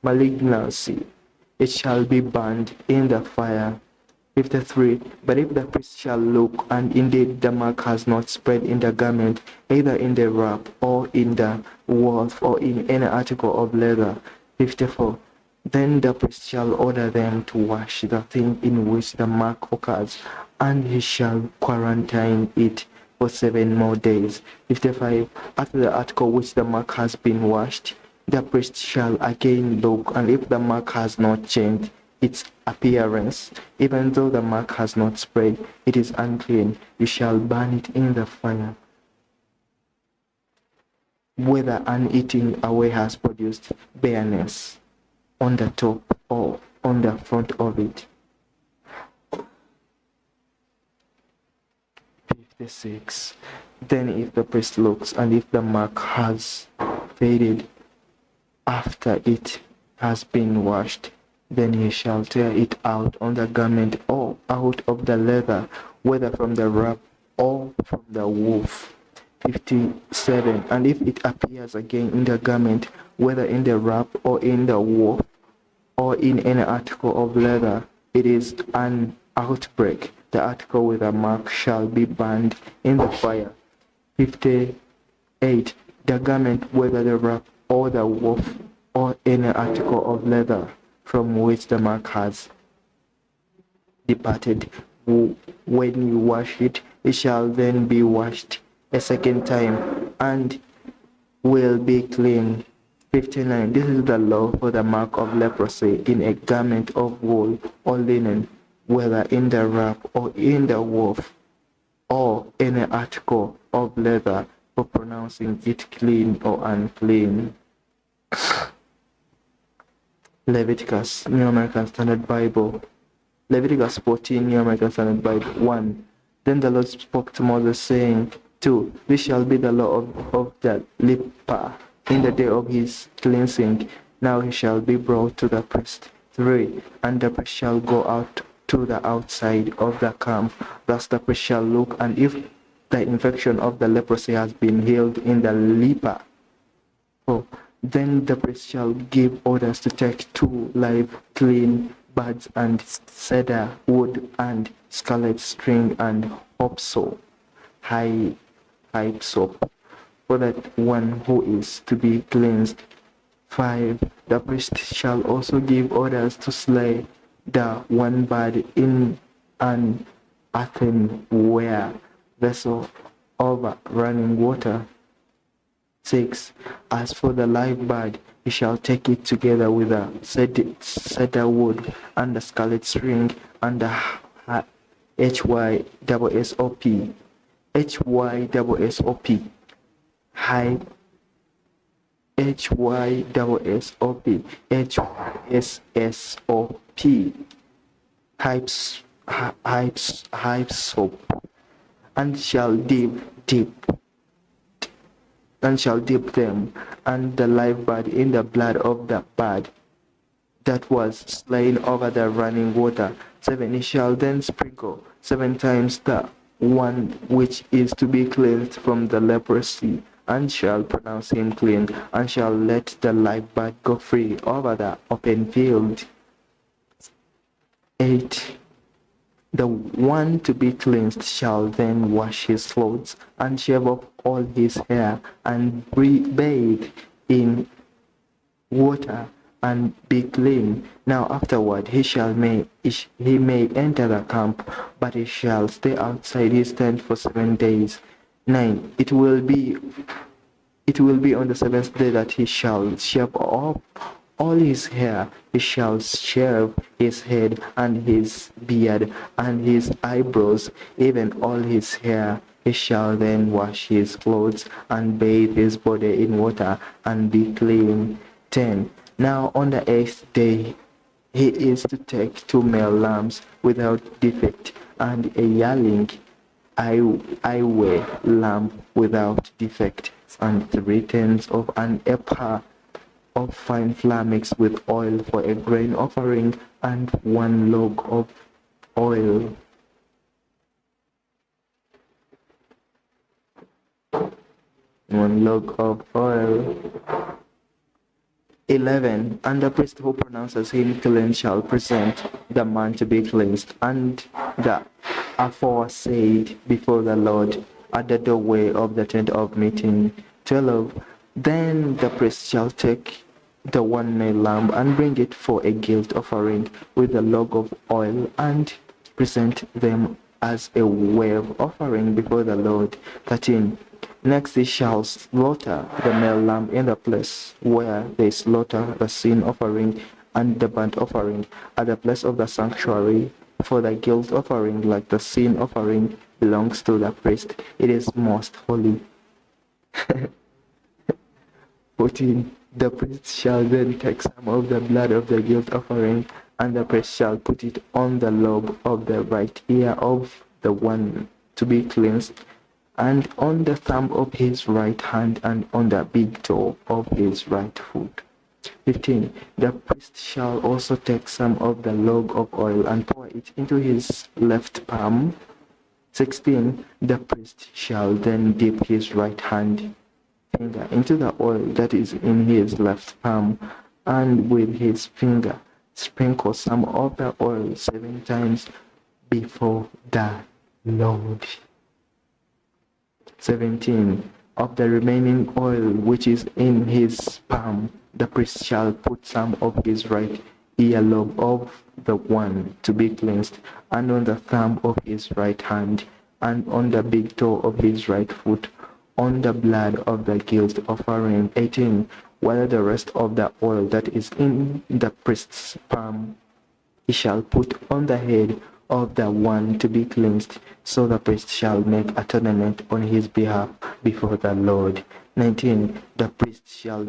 [SPEAKER 1] malignancy. It shall be burned in the fire. 53. But if the priest shall look, and indeed the mark has not spread in the garment, either in the wrap or in the woof or in any article of leather. 54. Then the priest shall order them to wash the thing in which the mark occurs, and he shall quarantine it for 7 more days. 55. After the article which the mark has been washed, the priest shall again look, and if the mark has not changed its appearance, even though the mark has not spread, it is unclean. You shall burn it in the fire. Whether an eating away has produced bareness on the top or on the front of it. 56. Then if the priest looks, and if the mark has faded after it has been washed, then he shall tear it out on the garment or out of the leather, whether from the wrap or from the woof. 57. And if it appears again in the garment, whether in the wrap or in the woof, or in any article of leather, it is an outbreak. The article with a mark shall be burned in the fire. 58. The garment, whether the wrap or the woof, or any article of leather from which the mark has departed, when you wash it, it shall then be washed a second time and will be clean. 59. This is the law for the mark of leprosy in a garment of wool or linen, whether in the wrap or in the woof, or any article of leather, for pronouncing it clean or unclean. Leviticus, New American Standard Bible. Leviticus 14, New American Standard Bible. 1. Then the Lord spoke to Moses, saying, 2. This shall be the law of the leper in the day of his cleansing. Now he shall be brought to the priest. 3. And the priest shall go out to the outside of the camp. Thus the priest shall look, and if the infection of the leprosy has been healed in the leper, 4. Then the priest shall give orders to take 2 live clean birds and cedar wood and scarlet string and hyssop, for that one who is to be cleansed. 5. The priest shall also give orders to slay the one bird in an earthenware vessel over running water. 6. As for the live bird, he shall take it together with the cedar wood and the scarlet string and the HYSSOP, hyssop, and shall dip them and the live bird in the blood of the bird that was slain over the running water. 7. He shall then sprinkle 7 times the one which is to be cleansed from the leprosy, and shall pronounce him clean, and shall let the live bird go free over the open field. 8. The one to be cleansed shall then wash his clothes, and shave off all his hair, and bathe in water, and be clean. Now afterward he may enter the camp, but he shall stay outside his tent for 7 days. 9. It will be on the 7th day that he shall shave off all his hair. He shall shave his head and his beard and his eyebrows, even all his hair. He shall then wash his clothes and bathe his body in water and be clean. 10. Now on the 8th day he is to take 2 male lambs without defect, and a yearling ewe lamb without defect, and 3 tenths of an ephah of fine flour mixed with oil for a grain offering, and 1 log of oil. 1 log of oil. 11. And the priest who pronounces him clean shall present the man to be cleansed, and the aforesaid before the Lord at the doorway of the tent of meeting. 12. Then the priest shall take the one male lamb and bring it for a guilt offering with a log of oil and present them as a wave offering before the Lord. 13. Next he shall slaughter the male lamb in the place where they slaughter the sin offering and the burnt offering at the place of the sanctuary, for the guilt offering, like the sin offering, belongs to the priest. It is most holy. 14. The priest shall then take some of the blood of the guilt offering, and the priest shall put it on the lobe of the right ear of the one to be cleansed, and on the thumb of his right hand, and on the big toe of his right foot. 15. The priest shall also take some of the log of oil and pour it into his left palm. 16. The priest shall then dip his right hand finger into the oil that is in his left palm, and with his finger sprinkle some of the oil 7 times before the Lord. 17. Of the remaining oil which is in his palm, the priest shall put some of his right earlobe of the one to be cleansed, and on the thumb of his right hand, and on the big toe of his right foot, on the blood of the guilt offering. 18. Whether the rest of the oil that is in the priest's palm he shall put on the head of the one to be cleansed, so the priest shall make atonement on his behalf before the Lord. 19. The priest shall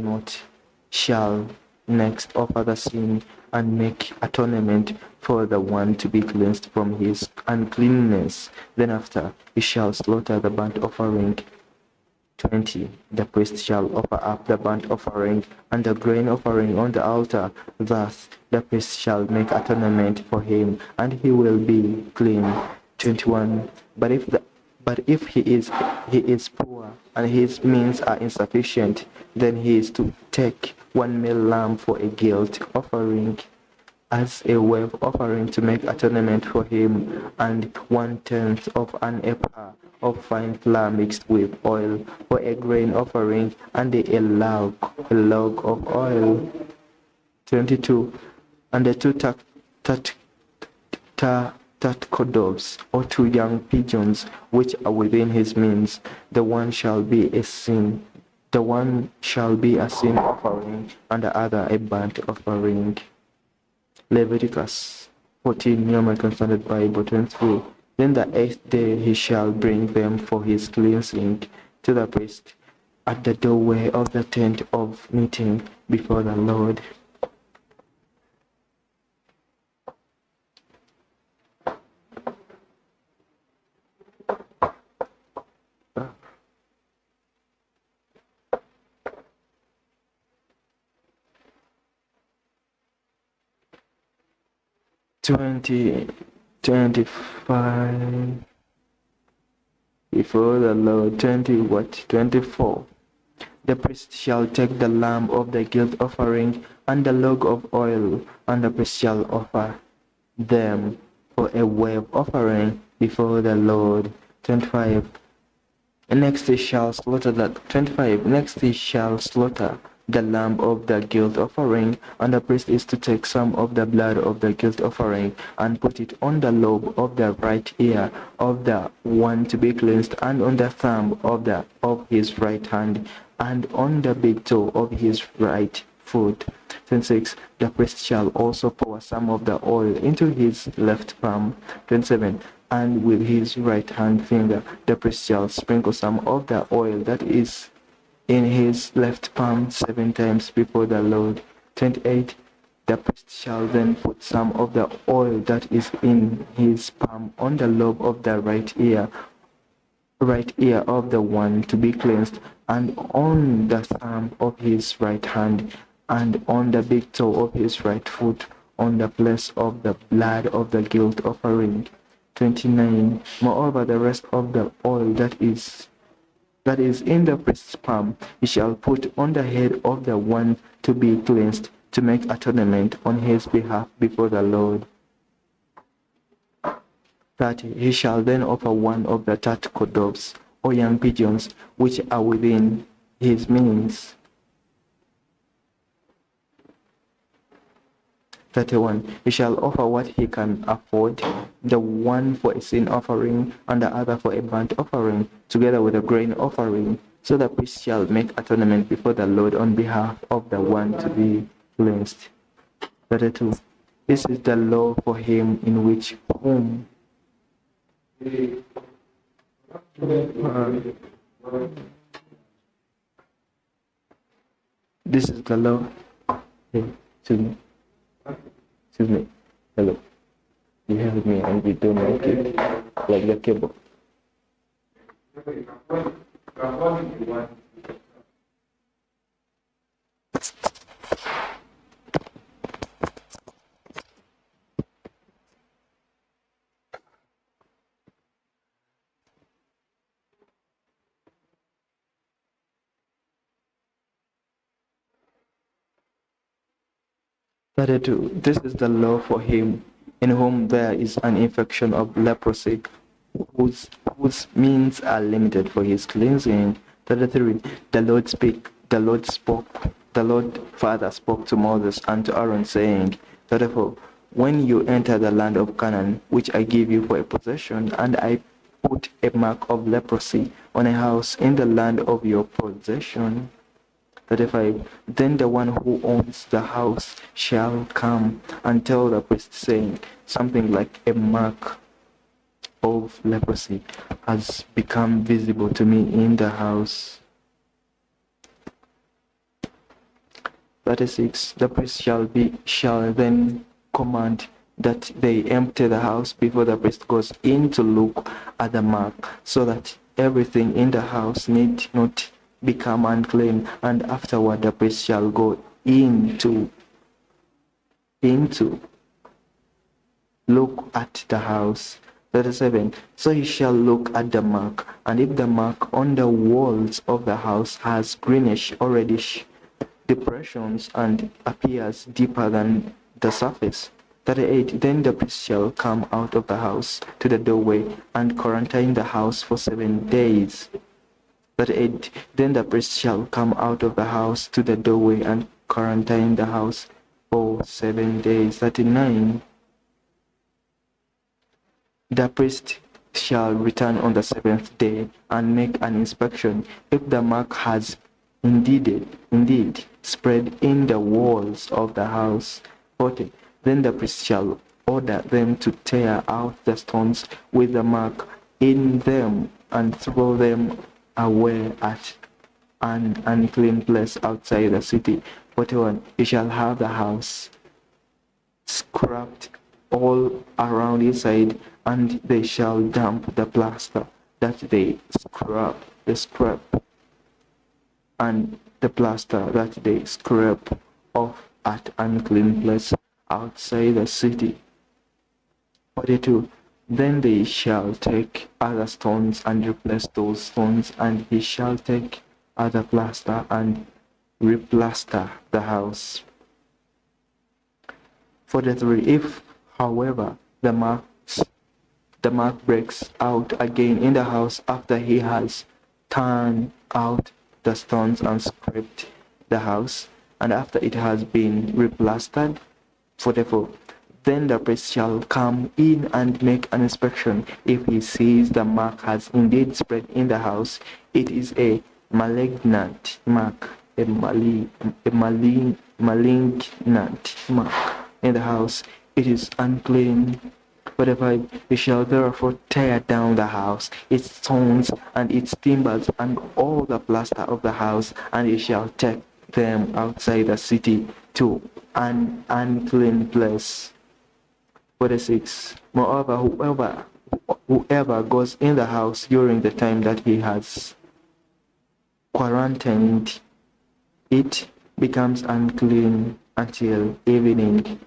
[SPEAKER 1] next offer the sin and make atonement for the one to be cleansed from his uncleanness. Then after he shall slaughter the burnt offering. 20. The priest shall offer up the burnt offering and the grain offering on the altar. Thus the priest shall make atonement for him, and he will be clean. 21. But if he is poor and his means are insufficient, then he is to take one male lamb for a guilt offering as a wave offering to make atonement for him, and 1/10 of an ephah of fine flour mixed with oil for a grain offering, and a log of oil. 22. And the 2 doves or 2 young pigeons which are within his means, the one shall be a sin offering, and the other a burnt offering. Leviticus 14, New American Standard Bible. 23. Then the 8th day he shall bring them for his cleansing to the priest at the doorway of the tent of meeting before the Lord. (20) 25 before the Lord. 24. The priest shall take the lamb of the guilt offering and the log of oil, and the priest shall offer them for a wave offering before the Lord. 25. Next he shall slaughter the lamb of the guilt offering, and the priest is to take some of the blood of the guilt offering and put it on the lobe of the right ear of the one to be cleansed, and on the thumb of his right hand, and on the big toe of his right foot. 26. The priest shall also pour some of the oil into his left palm. 27. And with his right hand finger the priest shall sprinkle some of the oil that is in his left palm 7 times before the Lord. 28. The priest shall then put some of the oil that is in his palm on the lobe of the right ear of the one to be cleansed, and on the thumb of his right hand, and on the big toe of his right foot, on the place of the blood of the guilt offering. 29. Moreover, the rest of the oil that is in the priest's palm he shall put on the head of the one to be cleansed, to make atonement on his behalf before the Lord. 30. He shall then offer one of the turtle doves or young pigeons which are within his means. 31. He shall offer what he can afford, the one for a sin offering and the other for a burnt offering, together with a grain offering. So the priest shall make atonement before the Lord on behalf of the one to be cleansed. 32. This is the law for him in which whom this is the law. Hey, excuse me. Hello. You have me and we don't like it. Like the cable. 32. This is the law for him in whom there is an infection of leprosy, whose means are limited for his cleansing. 33. The Lord Father spoke to Moses and to Aaron, saying, 34. When you enter the land of Canaan, which I give you for a possession, and I put a mark of leprosy on a house in the land of your possession. 35. Then the one who owns the house shall come and tell the priest, saying, something like a mark of leprosy has become visible to me in the house. 36. The priest shall then command that they empty the house before the priest goes in to look at the mark, so that everything in the house need not become unclean, and afterward the priest shall go into look at the house. 37. So he shall look at the mark, and if the mark on the walls of the house has greenish or reddish depressions and appears deeper than the surface. 38. Then the priest shall come out of the house to the doorway and quarantine the house for 7 days. 38. Then the priest shall come out of the house to the doorway and quarantine the house for 7 days. 39. The priest shall return on the 7th day and make an inspection. If the mark has indeed spread in the walls of the house. 40. Then the priest shall order them to tear out the stones with the mark in them and throw them away at an unclean place outside the city. 41. You shall have the house scrubbed all around inside, and they shall damp the plaster that they scrub, and the plaster that they scrape off at unclean place outside the city. 42. Then they shall take other stones and replace those stones, and he shall take other plaster and replaster the house. 43. If, however, the mark breaks out again in the house after he has turned out the stones and scraped the house, and after it has been replastered. 44. Then the priest shall come in and make an inspection. If he sees the mark has indeed spread in the house, it is a malignant mark, a malignant mark in the house. It is unclean. 45. He shall therefore tear down the house, its stones and its timbers, and all the plaster of the house, and he shall take them outside the city to an unclean place. 46. Moreover, whoever goes in the house during the time that he has quarantined it becomes unclean until evening.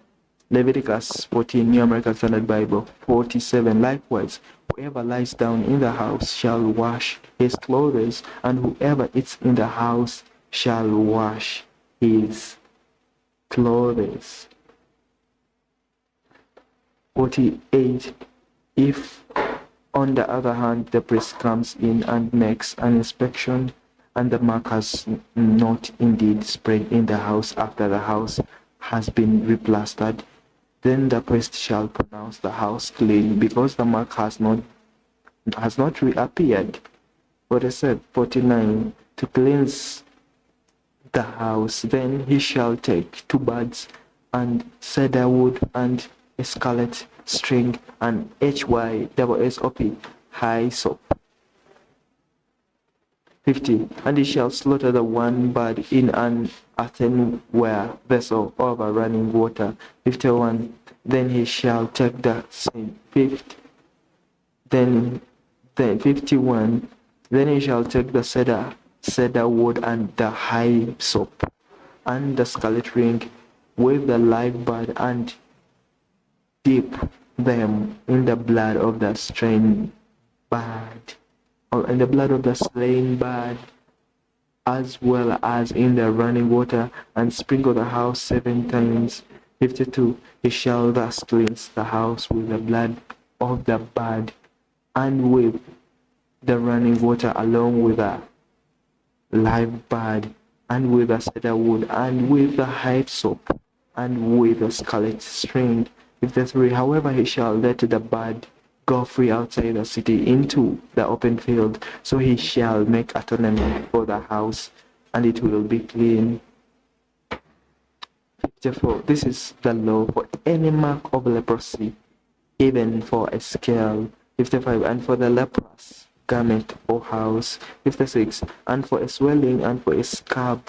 [SPEAKER 1] Leviticus 14, New American Standard Bible. 47. Likewise, whoever lies down in the house shall wash his clothes, and whoever eats in the house shall wash his clothes. 48. If, on the other hand, the priest comes in and makes an inspection, and the mark has not indeed spread in the house after the house has been replastered, Then the priest shall pronounce the house clean, because the mark has not reappeared. What I said, 49, to cleanse the house. Then he shall take 2 buds and cedar wood and a scarlet string and HYSSOP hyssop. 50. And he shall slaughter the 1 bud in an earthenware vessel over running water. 51. Then he shall take the same. Then 51. Then he shall take the cedar wood and the hyssop and the scarlet ring with the live bud, and dip them in the blood of the slain bird, or in the blood of the slain bird, as well as in the running water, and sprinkle the house 7 times. 52. He shall thus cleanse the house with the blood of the bird, and with the running water, along with the live bird, and with the cedar wood, and with the hyssop, and with the scarlet string. 53. However, he shall let the bird go free outside the city into the open field. So he shall make atonement for the house, and it will be clean. 54. This is the law for any mark of leprosy, even for a scale. 55. And for the leprous garment or house. 56. And for a swelling, and for a scab,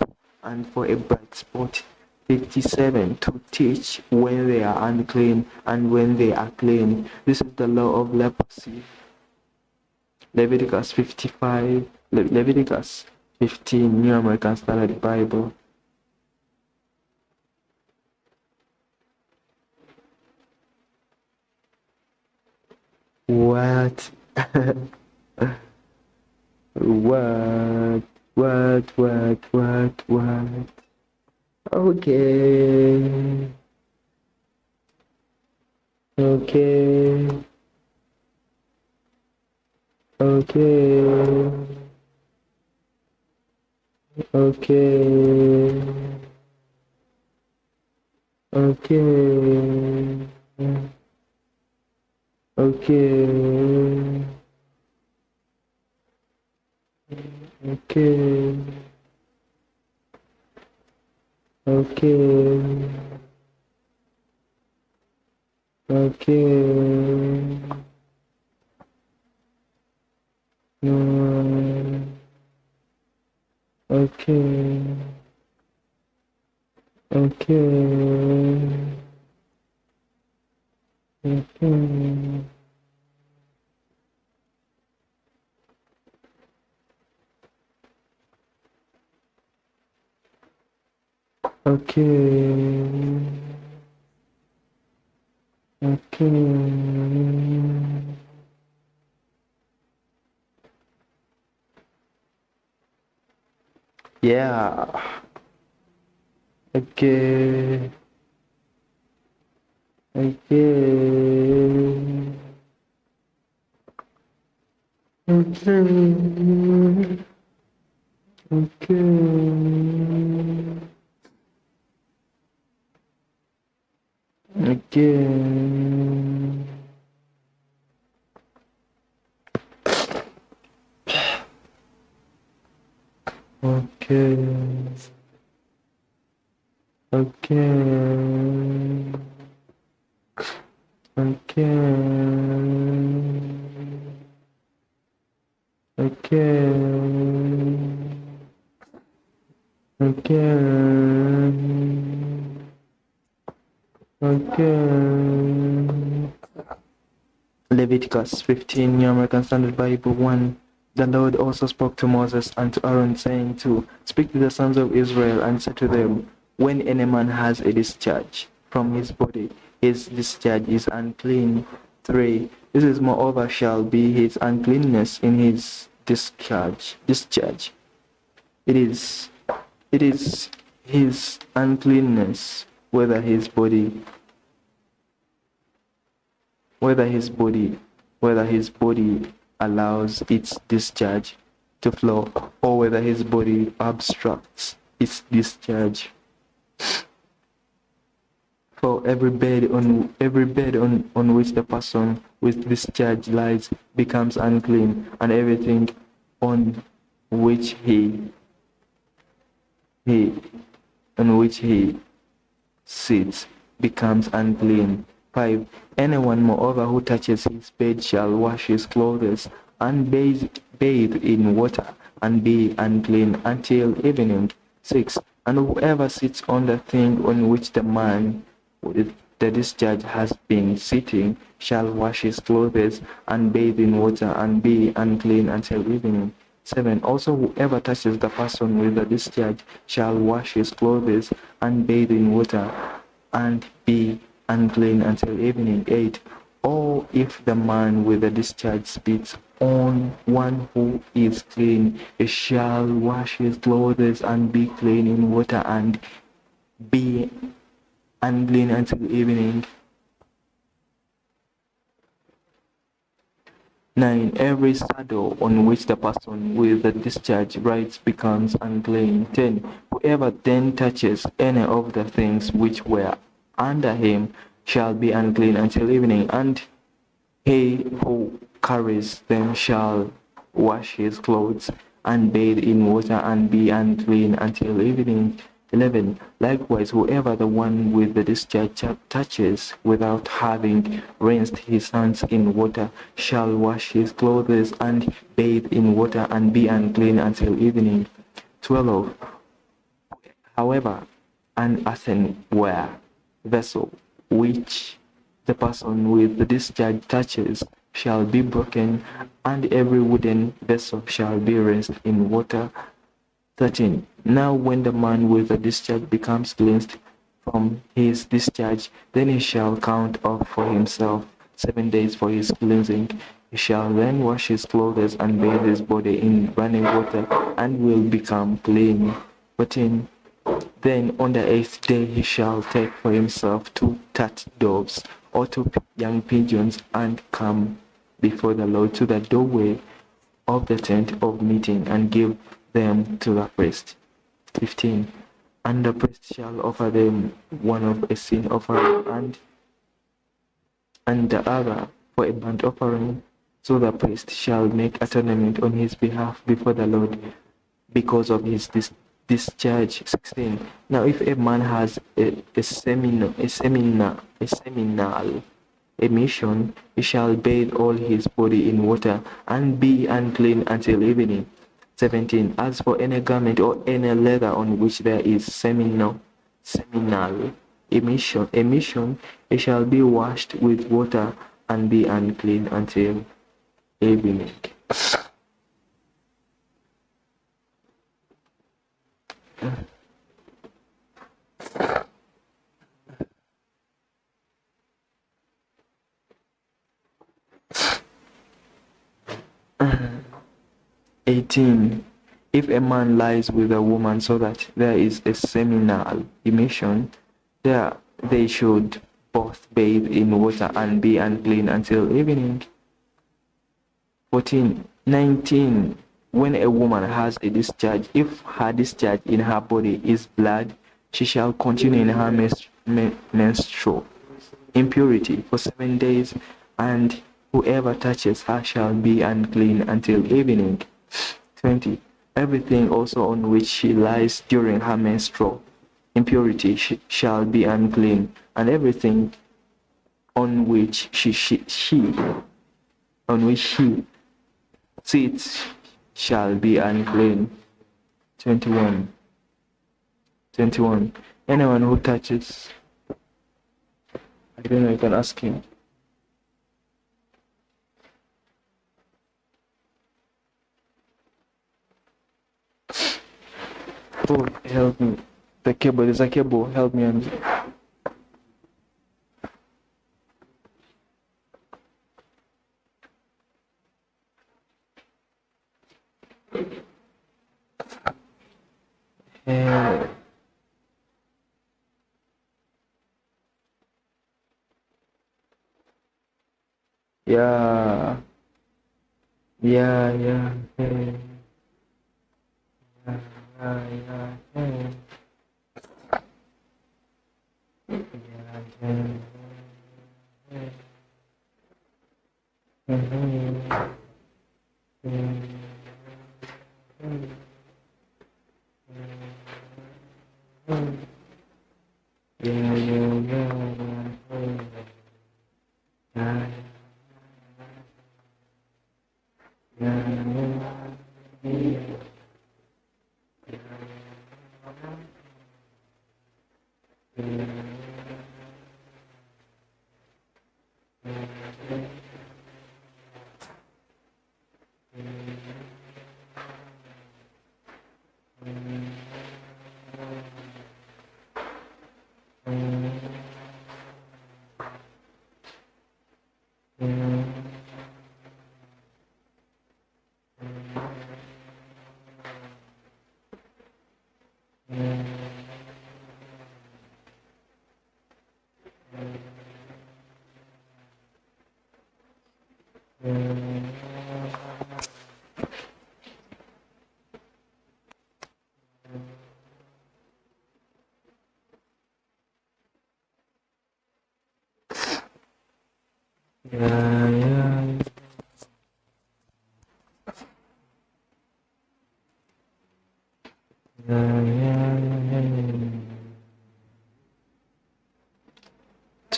[SPEAKER 1] and for a bright spot. 57. To teach when they are unclean and when they are clean. This is the law of leprosy. Leviticus 15, New American Standard Bible. What? What? Okay. Okay. Okay. Okay. Okay. Okay. Okay. Okay. Okay. No. Okay. Okay. Okay. Okay. Okay. Yeah. Okay. Okay. Okay. Okay. Again. Okay. Okay. Okay. Okay. Okay. Okay. Leviticus 15, New American Standard Bible 1. The Lord also spoke to Moses and to Aaron, saying to speak to the sons of Israel and say to them, when any man has a discharge from his body, his discharge is unclean. 3. This is moreover shall be his uncleanness in his discharge. It is his uncleanness, whether his body allows its discharge to flow, or whether his body obstructs its discharge. For every bed on which the person with discharge lies becomes unclean, and everything on which he he sits becomes unclean. 5. Anyone, moreover, who touches his bed shall wash his clothes and bathe in water and be unclean until evening. 6. And whoever sits on the thing on which the man with the discharge has been sitting shall wash his clothes and bathe in water and be unclean until evening. 7. Also whoever touches the person with the discharge shall wash his clothes and bathe in water and be unclean until evening. 8. Or if the man with the discharge spits on one who is clean, he shall wash his clothes and be clean in water and be unclean until evening. 9. Every saddle on which the person with the discharge rides becomes unclean. 10. Whoever then touches any of the things which were under him shall be unclean until evening, and he who carries them shall wash his clothes and bathe in water and be unclean until evening. 11. Likewise, whoever the one with the discharge touches without having rinsed his hands in water shall wash his clothes and bathe in water and be unclean until evening. 12. However, an earthenware vessel which the person with the discharge touches shall be broken, and every wooden vessel shall be rinsed in water. 13. Now when the man with the discharge becomes cleansed from his discharge, then he shall count off for himself 7 days for his cleansing. He shall then wash his clothes and bathe his body in running water, and will become clean. 14. Then on the 8th day he shall take for himself 2 turtle-doves or 2 young pigeons, and come before the Lord to the doorway of the tent of meeting, and give them to the priest. 15. And the priest shall offer them one of a sin offering and the other for a burnt offering. So the priest shall make atonement on his behalf before the Lord because of his discharge. 16. Now if a man has a seminal emission, he shall bathe all his body in water and be unclean until evening. 17. As for any garment or any leather on which there is seminal emission, it shall be washed with water and be unclean until evening. If a man lies with a woman so that there is a seminal emission, they should both bathe in water and be unclean until evening. 19. When a woman has a discharge, if her discharge in her body is blood, she shall continue in her menstrual impurity for 7 days, and whoever touches her shall be unclean until evening. 20. Everything also on which she lies during her menstrual impurity shall be unclean, and everything on which she sits shall be unclean. 21. Anyone who touches, I don't know, you can ask him. Oh, help me. The cable, there's a cable, help me on. Yeah. Yeah.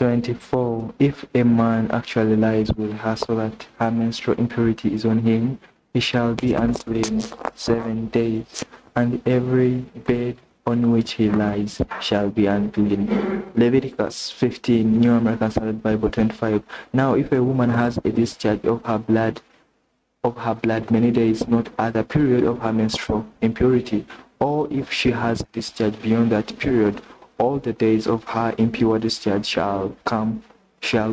[SPEAKER 1] 24. If a man actually lies with her so that her menstrual impurity is on him, he shall be unclean 7 days, and every bed on which he lies shall be unclean. Leviticus 15, New American Standard Bible 25. Now if a woman has a discharge of her blood many days, not at the period of her menstrual impurity, or if she has discharge beyond that period, all the days of her impure discharge shall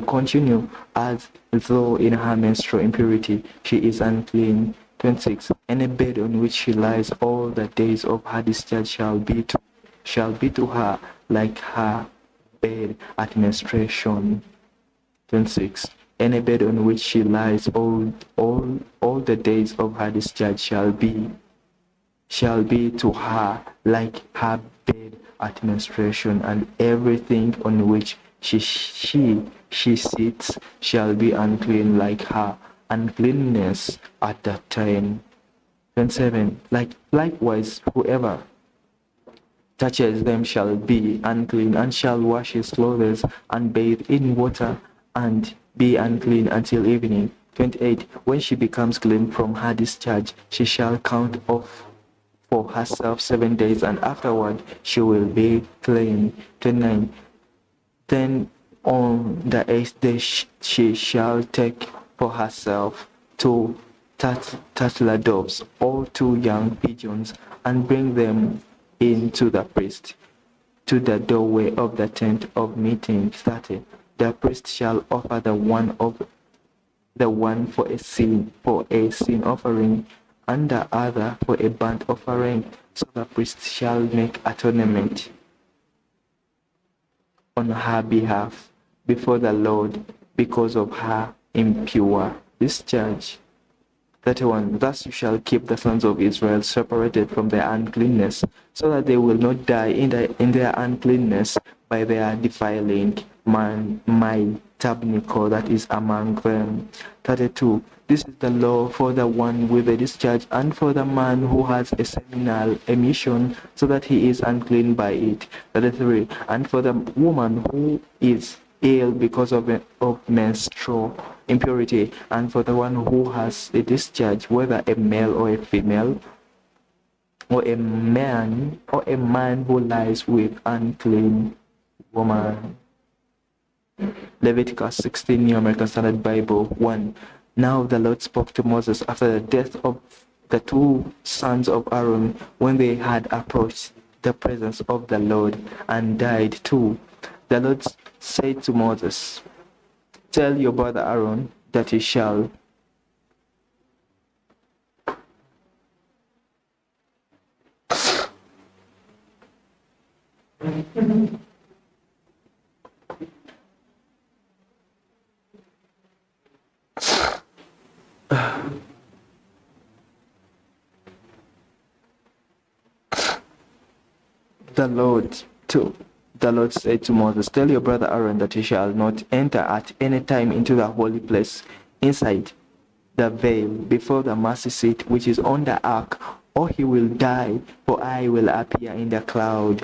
[SPEAKER 1] continue as though in her menstrual impurity she is unclean. 26. Any bed on which she lies all the days of her discharge shall be to her like her bed at menstruation. 26. Any bed on which she lies all the days of her discharge shall be to her like her bed at menstruation, and everything on which she sits shall be unclean like her uncleanness at that time. 27. Likewise, whoever touches them shall be unclean, and shall wash his clothes and bathe in water and be unclean until evening. 28. When she becomes clean from her discharge, she shall count off for herself 7 days, and afterward she will be clean. 29. Then on the 8th day she shall take for herself 2 turtle doves or 2 young pigeons, and bring them in to the priest, to the doorway of the tent of meeting. 30. The priest shall offer the one for a sin offering, and the other for a burnt offering. So the priest shall make atonement on her behalf before the Lord because of her impure discharge. 31. Thus you shall keep the sons of Israel separated from their uncleanness, so that they will not die in their uncleanness by their defiling my tabernacle that is among them. 32. This is the law for the one with a discharge, and for the man who has a seminal emission, so that he is unclean by it. 33. And for the woman who is ill because of menstrual impurity, and for the one who has a discharge, whether a male or a female, or a man who lies with unclean woman. Leviticus 16, New American Standard Bible 1. Now the Lord spoke to Moses after the death of the 2 sons of Aaron, when they had approached the presence of the Lord and died too. The Lord said to Moses, tell your brother Aaron that he shall the Lord said to Moses, tell your brother Aaron that he shall not enter at any time into the holy place inside the veil before the mercy seat which is on the ark, or he will die, for I will appear in the cloud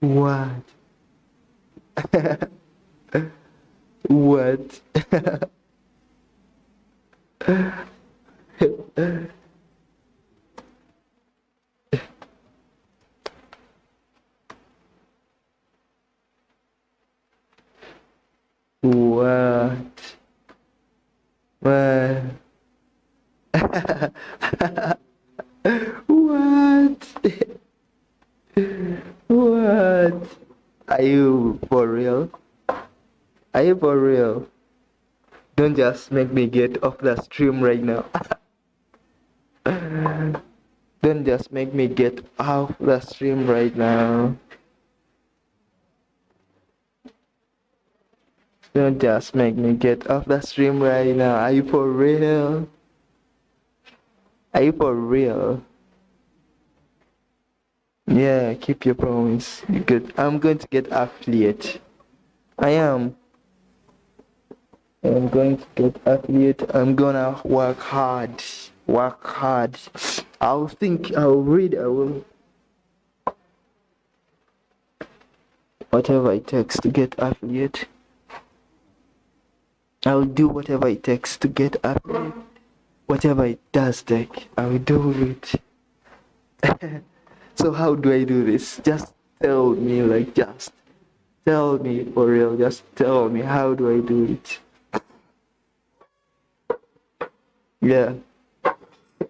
[SPEAKER 1] What? What? What? What? What? What? Are you for real? Are you for real? Don't just make me get off the stream right now. Don't just make me get off the stream right now. Don't just make me get off the stream right now. Are you for real? Are you for real? Yeah, keep your promise. You good. I'm going to get affiliate. I am. I'm going to get affiliate. I'm gonna work hard. Work hard. I'll think, I'll read, I will. Whatever it takes to get affiliate. I'll do whatever it takes to get affiliate. Whatever it does take, I will do it. So how do I do this? Just tell me, like, just tell me for real. Just tell me, how do I do it? Yeah.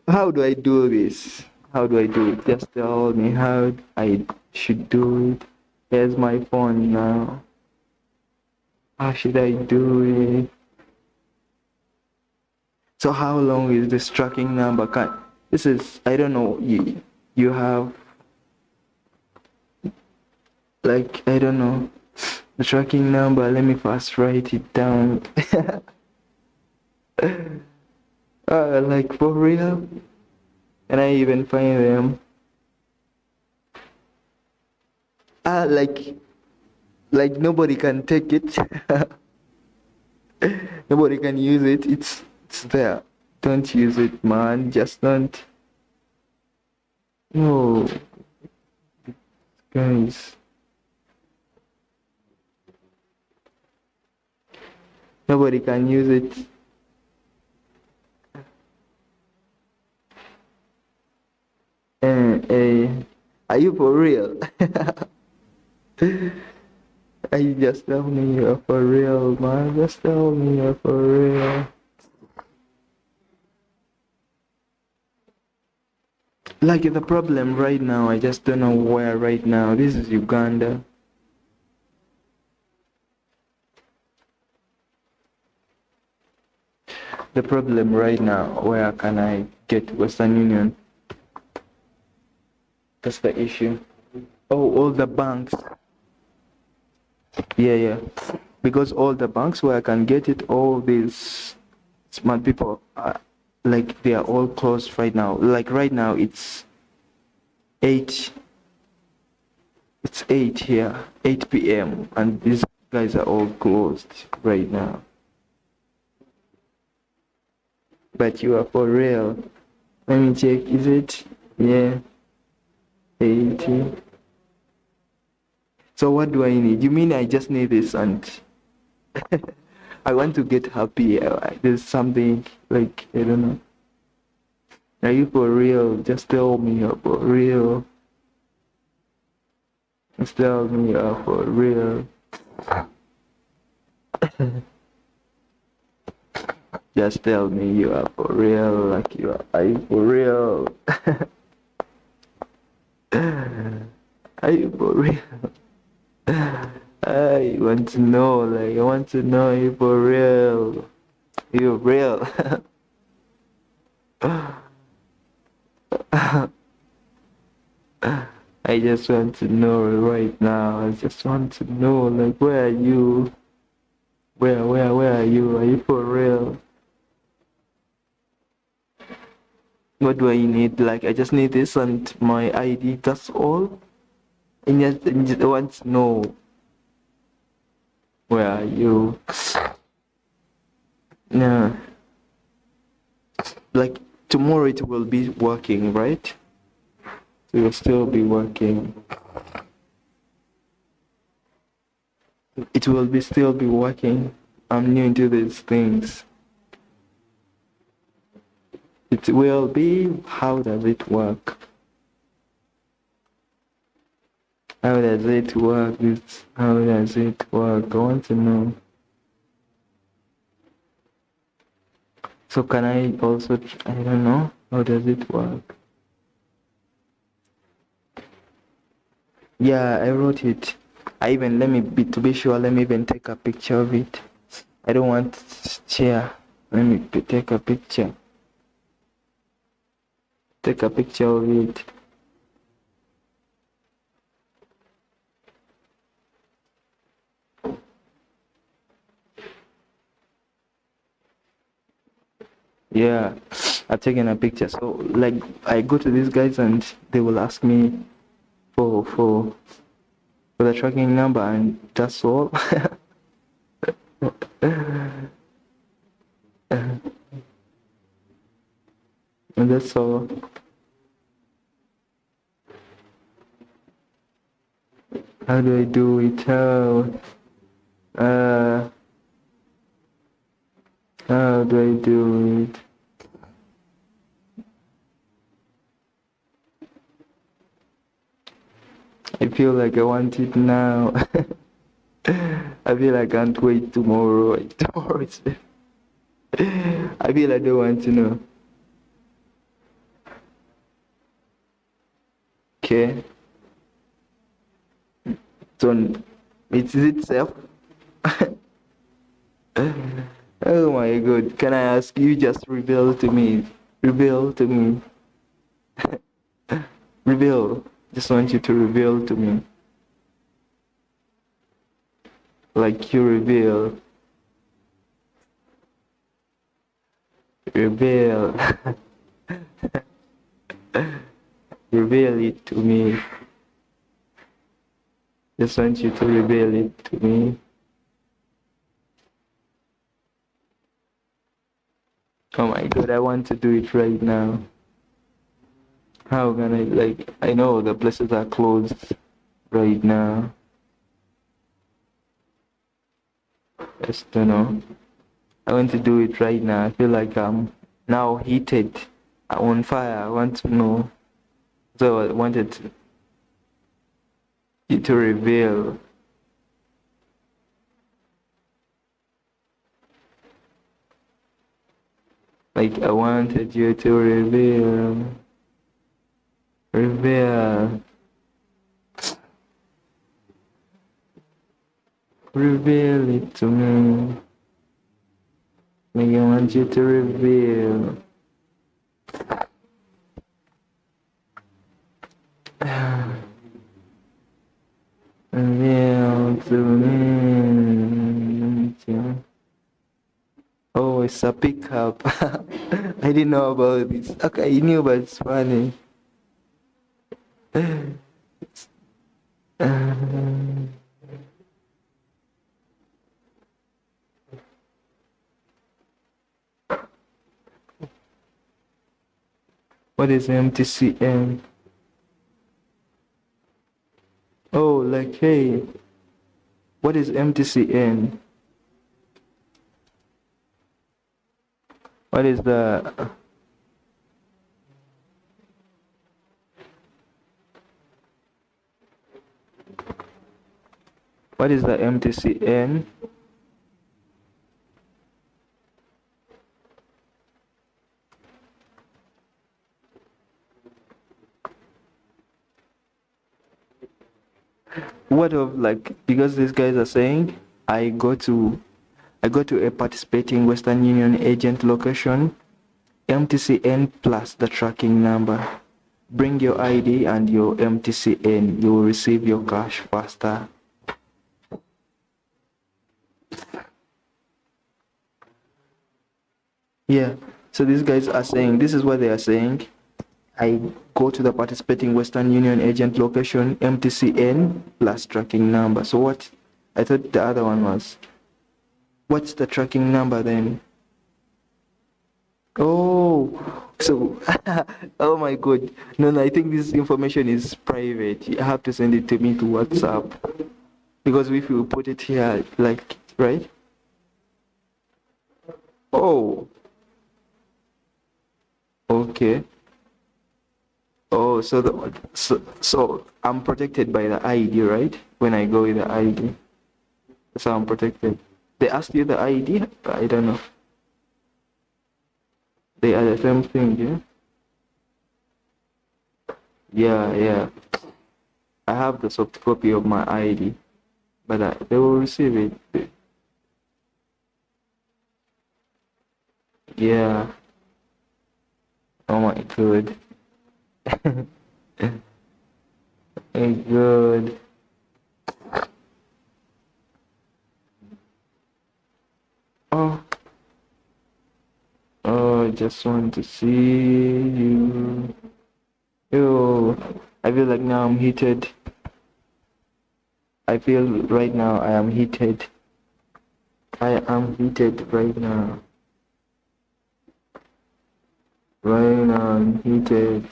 [SPEAKER 1] How do I do this? How do I do it? Just tell me how I should do it. Here's my phone now. How should I do it? So how long is this tracking number? This is, I don't know, you have, like, I don't know, the tracking number. Let me first write it down. Like, for real? Can I even find them? Like nobody can take it. Nobody can use it. It's there. Don't use it, man. Just don't. No, guys. Nobody can use it. Are you for real? You just tell me you're for real, man. Just tell me you're for real. Like, the problem right now, I just don't know where right now. This is Uganda. The problem right now, where can I get Western Union? That's the issue. Oh, all the banks. Yeah. Because all the banks where I can get it, all these smart people, like, they are all closed right now. Like, right now it's 8. It's 8 here, 8 p.m. and these guys are all closed right now. But you are for real. Let me check. Is it? Yeah. 80. So what do I need? You mean I just need this and I want to get happy. There's something, like, I don't know. Are you for real? Just tell me you're for real. Just tell me you're for real. Just tell me you are for real. Like, are you for real? Are you for real? I want to know, like, I want to know, you for real? You're real. I just want to know right now. I just want to know, like, where are you? Where are you? Are you for real? What do I need? Like, I just need this and my ID, that's all? I just want to know, where are you? Yeah. Like, tomorrow it will be working, right? It will still be working. it will be still be working. I'm new into these things. It will be. How does it work? How does it work? How does it work? I want to know. So can I also, I don't know, how does it work? Yeah, I wrote it. I even, to be sure, let me even take a picture of it. I don't want to share. Let me take a picture. Take a picture of it. Yeah, I've taken a picture. So like I go to these guys and they will ask me for the tracking number, and that's all. And that's all. How do I do it? How do I do it? I feel like I want it now. I feel I can't wait tomorrow. Tomorrow is. I feel I don't want to know. Okay. So is it safe? Oh my god. Can I ask you just reveal to me? Reveal to me. Reveal. Just want you to reveal to me. Like you reveal. Reveal. Reveal it to me. Just want you to reveal it to me. Oh my god, I want to do it right now. How can I, like, I know the places are closed right now. Just don't know. I want to do it right now. I feel like I'm now heated. I'm on fire. I want to know. So I wanted you to reveal. Like I wanted you to reveal. Reveal. Reveal it to me. Like I want you to reveal. Reveal to me. Oh, it's a pickup. I didn't know about this. Okay, you knew, but it's funny. What is MTCN? Oh, like, hey, what is MTCN? What is the... What is the MTCN? What of, like, because these guys are saying I go to a participating Western Union agent location, MTCN plus the tracking number. Bring your ID and your MTCN. You will receive your cash faster. Yeah, so these guys are saying, this is what they are saying. I go to the participating Western Union agent location, MTCN plus tracking number. So what? I thought the other one was. What's the tracking number then? Oh, so, oh my god. No, I think this information is private. You have to send it to me to WhatsApp. Because if you put it here, like, right? Oh, okay. Oh, so I'm protected by the ID, right? When I go with the ID, so I'm protected. They asked you the ID? I don't know. They are the same thing, yeah? Yeah, yeah. I have the soft copy of my ID, but they will receive it. Yeah. Oh my god. My god. Oh, oh, I just want to see you. Yo, I feel like now I'm heated. I feel right now I am heated. I am heated right now. Right now I'm heated.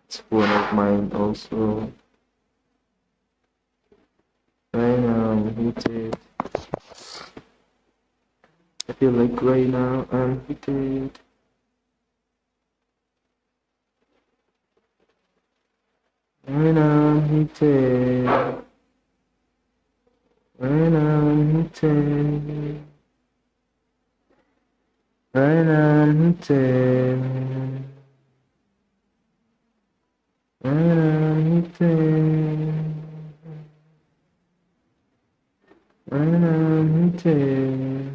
[SPEAKER 1] It's one of mine also. Right now I'm heated. I feel like right now I'm heated. Right now I'm heated. Right now I'm heated. Right now I'm heated. Right now I'm heated. Right now I'm heated.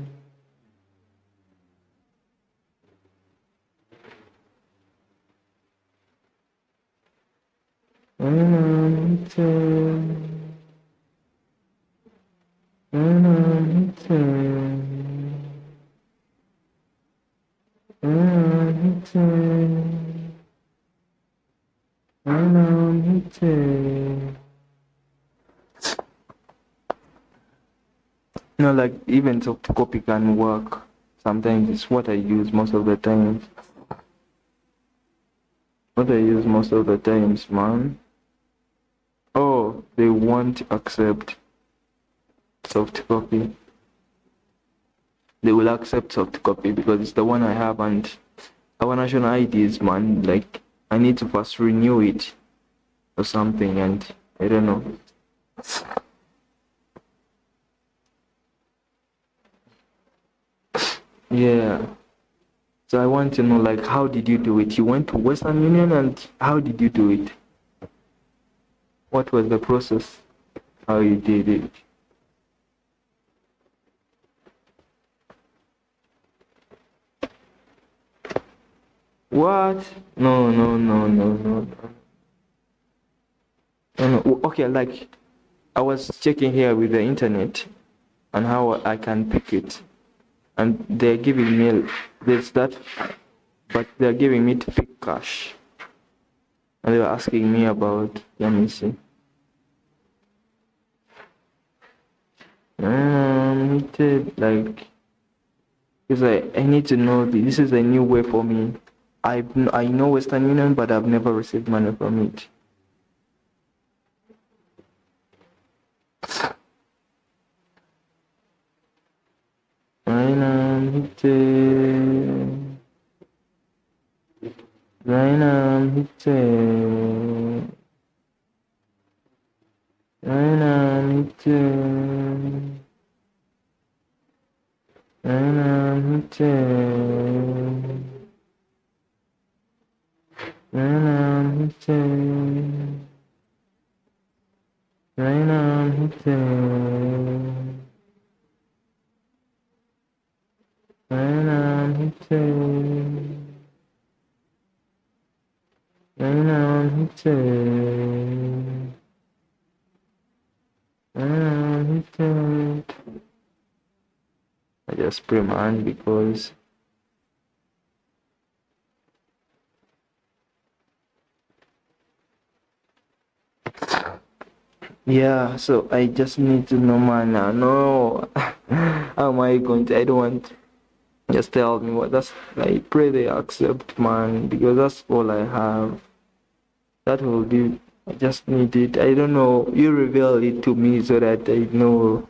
[SPEAKER 1] Right now I'm heated. Right now I'm heated. Right now I'm heated. Right now I'm heated. No, like even soft copy can work. Sometimes it's what I use most of the times. What I use most of the times, man. Oh, they won't accept soft copy. They will accept soft copy because it's the one I have, and our national IDs, man, like I need to first renew it or something, and I don't know. Yeah. So I want to know, like, how did you do it? You went to Western Union, and how did you do it? What was the process? How you did it? What? No, no, no, no, no, no. No, no. Okay, like I was checking here with the internet and how I can pick it, and they're giving me this that, but they're giving me to pick cash, and they were asking me about. Let me see. Like, because I need to know this is a new way for me. I know Western Union, but I've never received money from it. I just spray my hand because yeah, so I just need to know, man. No, how am I going to? I don't want. Just tell me what. That's. I pray they accept, man, because that's all I have. That will be I just need it. I don't know. You reveal it to me so that I know.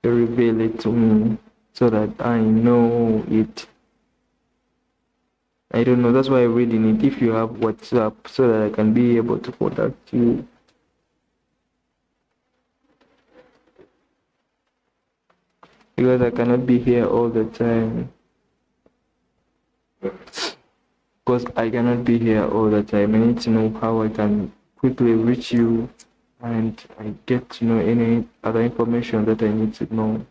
[SPEAKER 1] You reveal it to me so that I know it. I don't know. That's why I really need if you have WhatsApp so that I can be able to contact you. Because I cannot be here all the time. Because I cannot be here all the time. I need to know how I can quickly reach you and I get to know any other information that I need to know.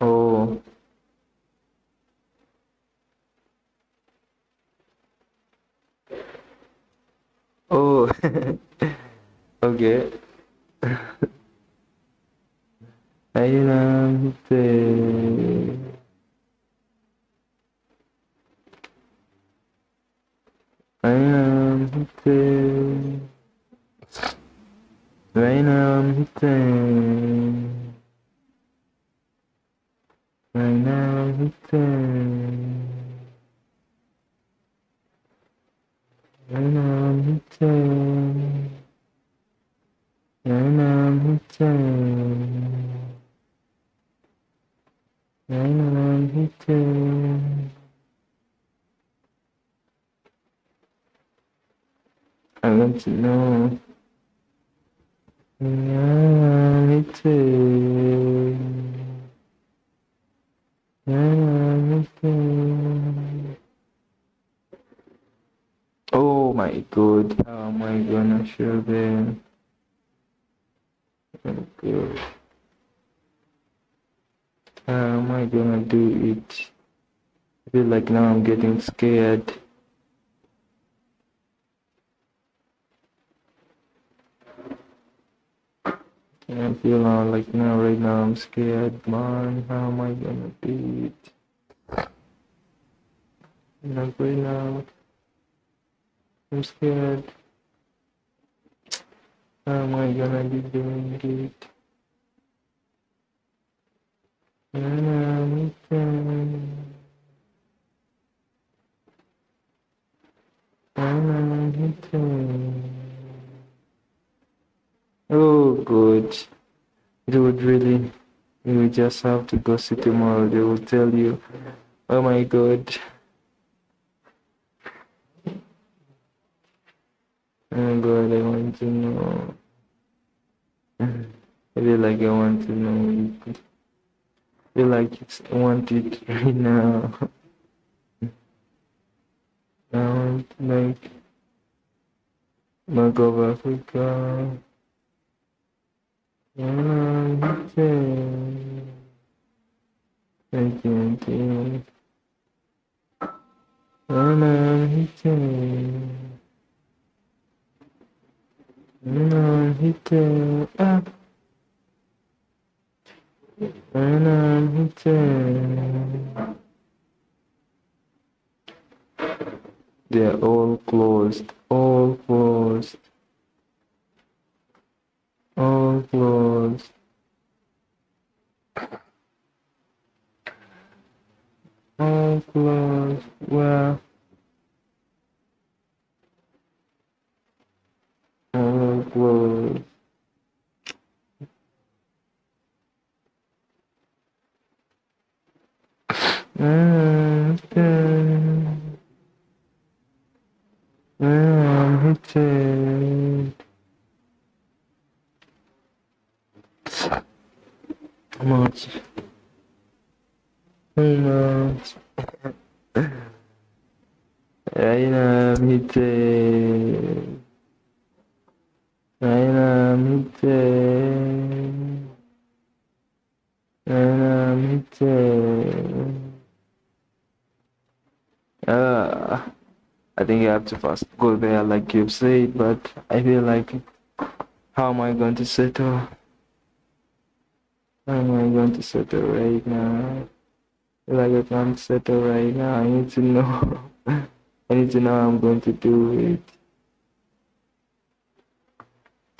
[SPEAKER 1] Oh. Oh. Okay. I am the I am the I am the I am the I am the I am the I am the I want to know. I am the I am the Oh my god, how am I gonna show them? Oh god. How am I gonna do it? I feel like now I'm getting scared. I feel like now right now I'm scared, man. How am I gonna do it? Like right now, I'm scared. How am I gonna be doing it? Oh, good. It would really, you would just have to go see tomorrow. They will tell you, oh my god. Oh my god, I want to know. I feel like I want to know. I feel like I want it right now. I want like Mark of Africa. Thank you. They're all closed, all closed, all closed, all closed. Well, all closed. Hitted. Much. Much. I'm hitted. I'm hitted. I'm hitted. I think I have to first go there like you've said, but I feel like how am I going to settle? How am I going to settle right now? I feel like I can't settle right now. I need to know. I need to know how I'm going to do it.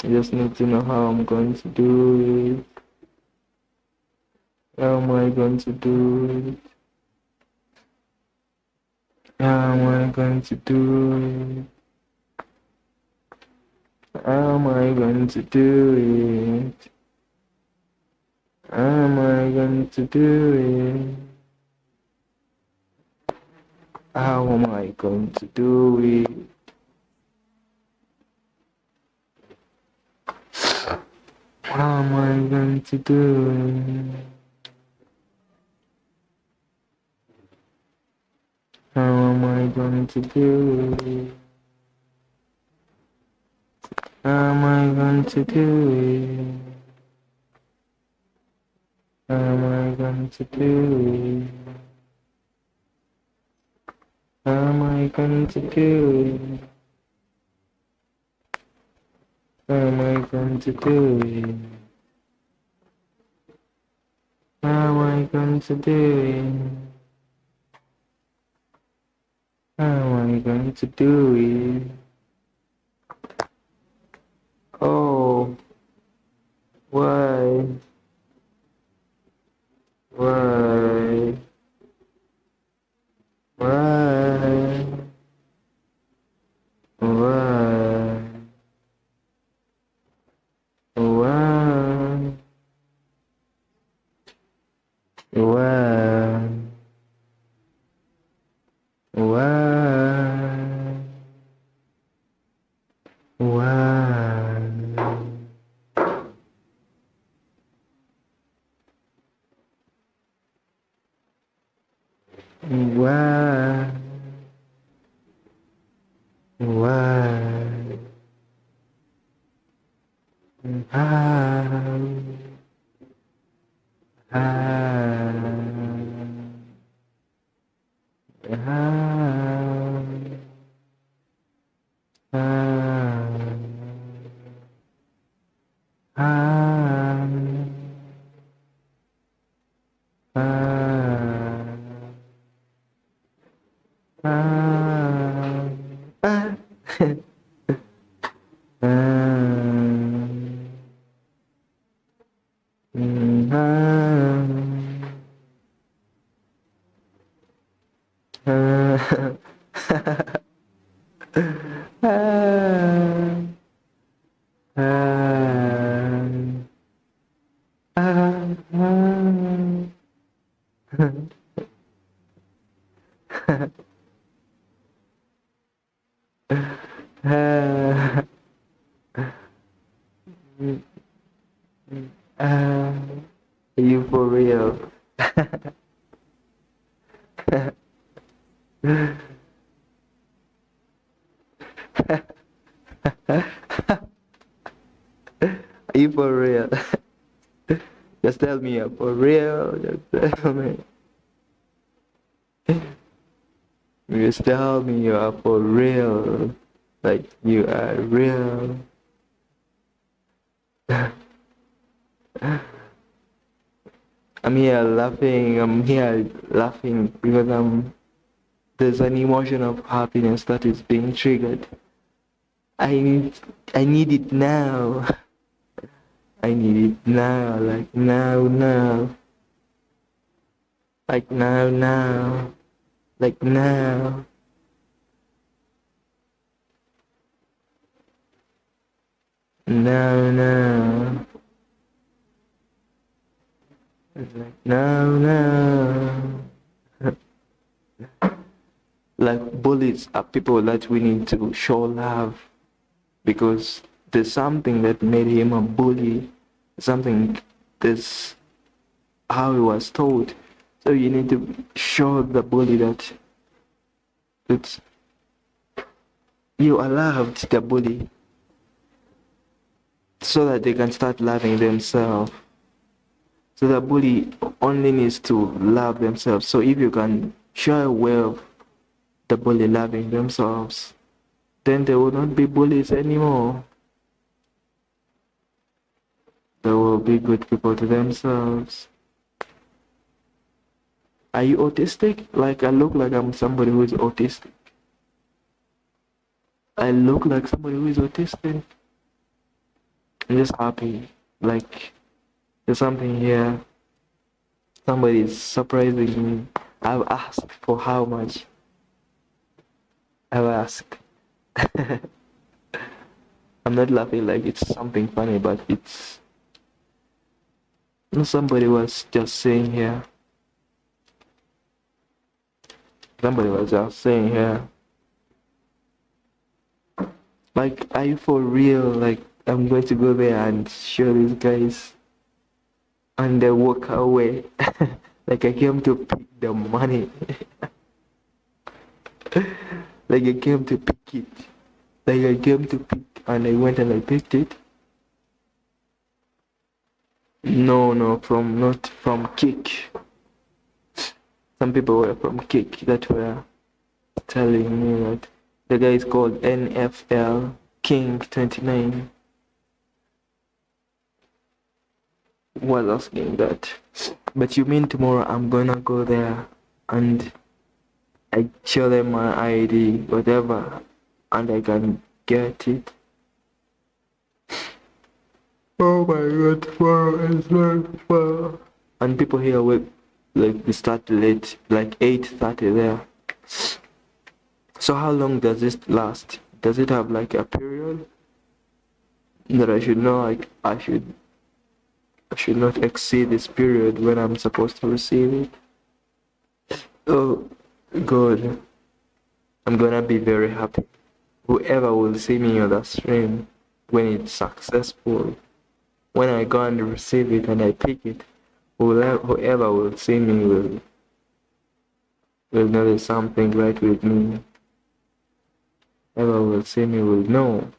[SPEAKER 1] I just need to know how I'm going to do it. How am I going to do it? How am I going to do it? How am I going to do it? How am I going to do it? How am I going to do it? How am I going to do it? How am I going to do it? How am I going to do it? How am I going to do it? How am I going to do it? How am I going to do it? How am I going to do it? How am I going to do it? Oh, why? Why? Why? Why? Why? Why? Why? Why? Why? Why? How? Are you for real? Are you for real? Just tell me you're for real. Just tell me. Just tell me you are for real. Like you are real. I'm here laughing because there's an emotion of happiness that is being triggered. I need it now. I need it now, like now. Like now. Like now. Now. Like now. Like bullies are people that we need to show love because there's something that made him a bully, this how he was told. So you need to show the bully that you allowed the bully so that they can start loving themselves. So the bully only needs to love themselves. So if you can show a way of the bully loving themselves, then they will not be bullies anymore. They will be good people to themselves. Are you autistic? Like I look like I'm somebody who is autistic. I look like somebody who is autistic. I'm just happy. Like there's something here. Somebody is surprising me. I've asked for how much. I've asked. I'm not laughing like it's something funny, but it's somebody was just saying here. Somebody was just saying here. Like, are you for real? Like, I'm going to go there and show these guys, and they walk away. Like I came to pick the money. Like I came to pick it. Like I came to pick, and I went and I picked it. No, not from Kick. Some people were from Kick that were telling me that the guy is called NFL King 29 was asking that. But you mean tomorrow I'm gonna go there and I show them my ID, whatever, and I can get it? Oh my god, tomorrow is not far. And people here work, like, we start late, like 8:30 there. So how long does this last? Does it have like a period that I should know? Like I should not exceed this period when I'm supposed to receive it. Oh God, I'm gonna be very happy. Whoever will see me on the stream when it's successful, when I go and receive it and I pick it, whoever will see me will know there's something right with me. Whoever will see me will know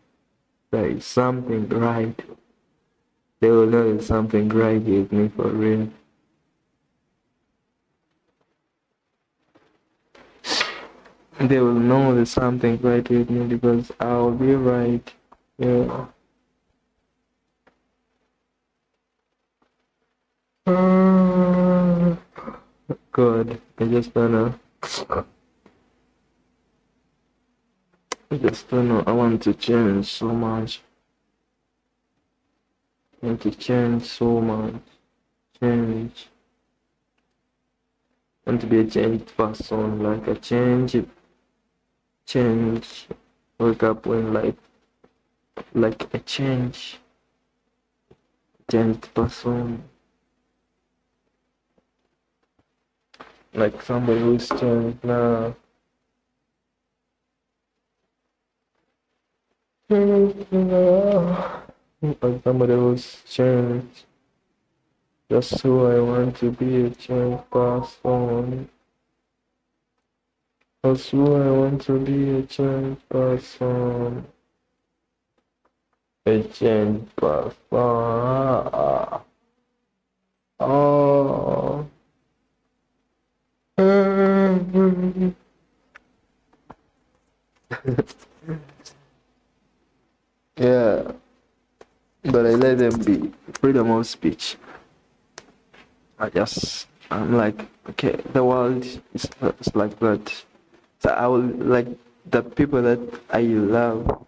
[SPEAKER 1] there is something right. They will know there's something right with me for real. They will know there's something right with me because I'll be right. Yeah. God, I just don't know. I want to change so much. I want to change so much. Change. I want to be a changed person, like a change. Wake up when like a changed person. Like somebody who's changed now. Like somebody who's changed. Just who I want to be, a changed person. That's who I want to be, a changed person. A changed person. Oh. Yeah, but I let them be. Freedom of speech. I'm like, okay, the world is like that. So I will, like, the people that I love.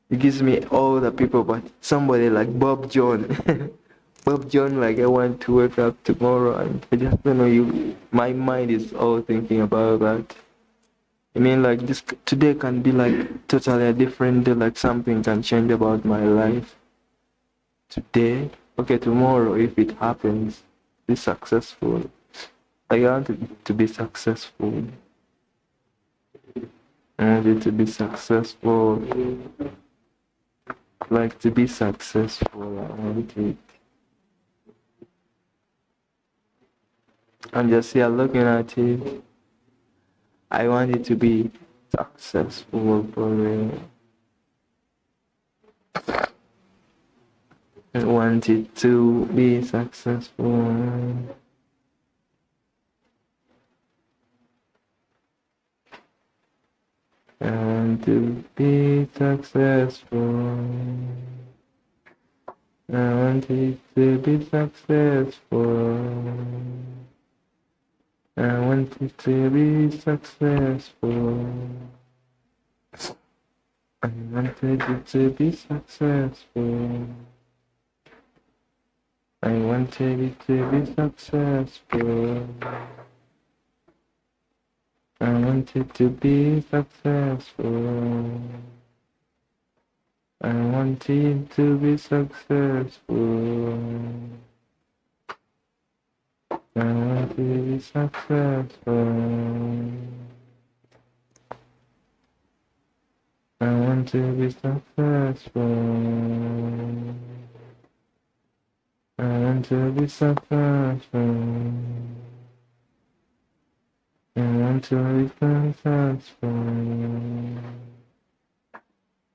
[SPEAKER 1] It gives me all the people, but somebody like Bob John. Bob John, like, I want to wake up tomorrow and I just don't know, my mind is all thinking about that. I mean, like, this today can be like totally a different day, like something can change about my life. Today, okay, tomorrow, if it happens, be successful. I want to be successful. I want it to be successful. Like, to be successful, I want it. And just here looking at it, I want it to be successful for me. I want it to be successful. I want to be successful. I want it to be successful. I want it to be successful. I wanted it to be successful. I wanted it to be successful. I wanted to be successful. I wanted to be successful. I want to be successful. I want to be successful. I want to be successful. I want to be successful.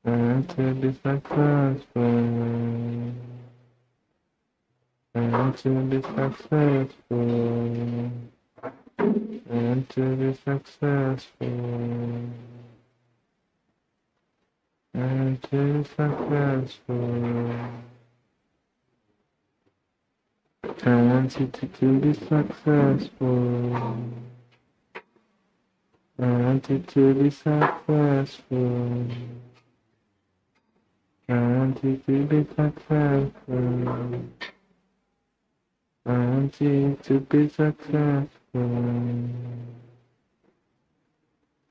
[SPEAKER 1] I want to be successful. I want to be successful. I want to be successful. I want to be successful. I want you to be successful. I want you to be successful. I want you to be successful. I want you to be successful.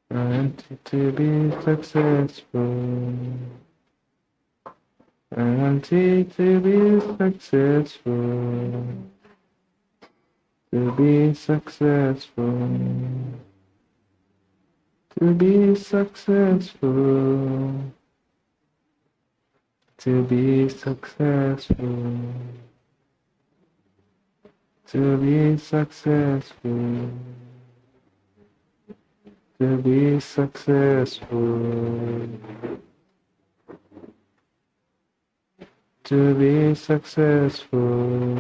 [SPEAKER 1] I want you to be successful. I want you to be successful. To be successful. To be successful. To be successful. To be successful. To be successful. To be successful.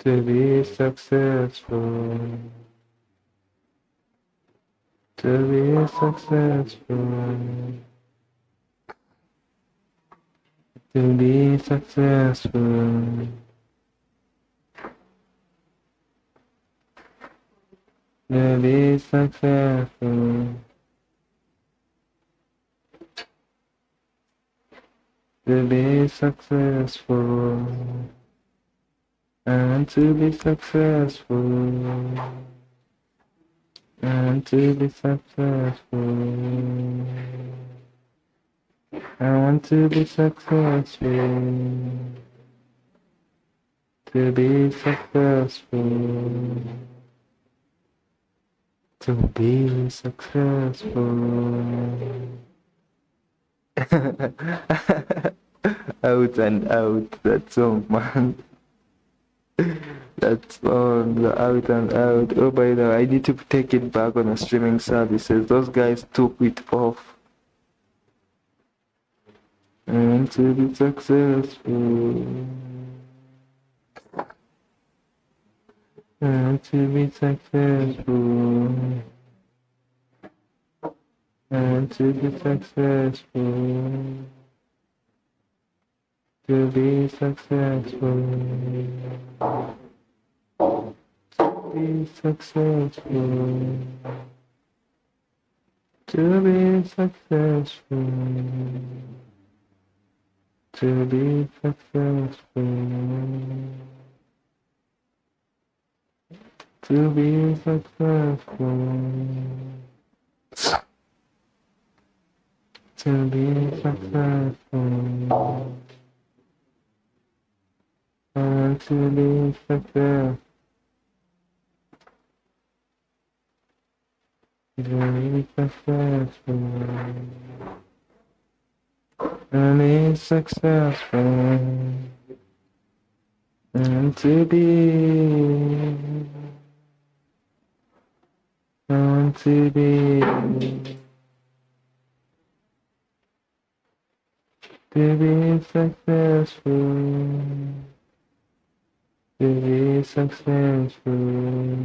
[SPEAKER 1] To be successful. To be successful. To be successful. To be successful. To be successful. I want to be successful. I want to be successful. I want to be successful. To be successful. To be successful. Out and out, that song, man. That song, the out and out. Oh, by the way, I need to take it back on the streaming services. Those guys took it off. I want to be successful. I want to be successful. I want to be successful. To be successful. To be successful. To be successful. To be successful. To be successful. To be successful. I want to be successful. To be successful. And be successful. And to be. I want to be. To be successful. To be successful.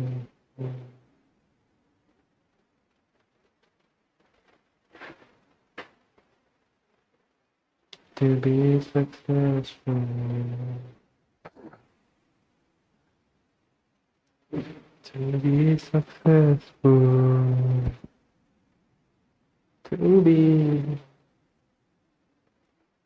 [SPEAKER 1] To be successful. To be successful. To be.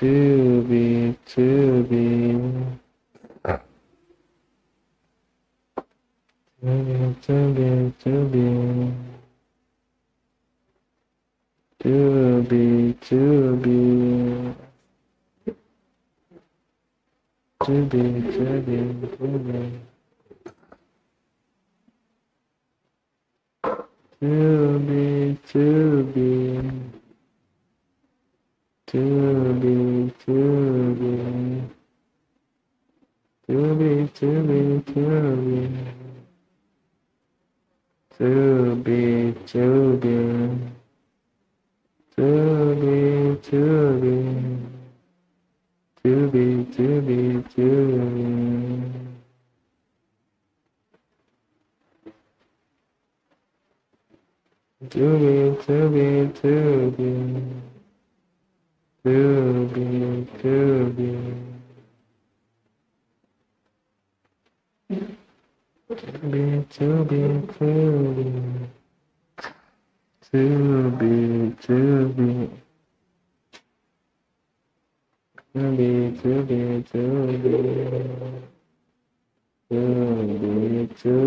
[SPEAKER 1] to be, to be, to be, to be, to be, to be, to be, to be, to be. To be, to be, to be, to be, to be, to be, to be, to be, to be, to be, to be, to be, to be, to be, to be. To be, to be, to be, to be, to be, to be, to be, to be, to be, to be, to be, to be,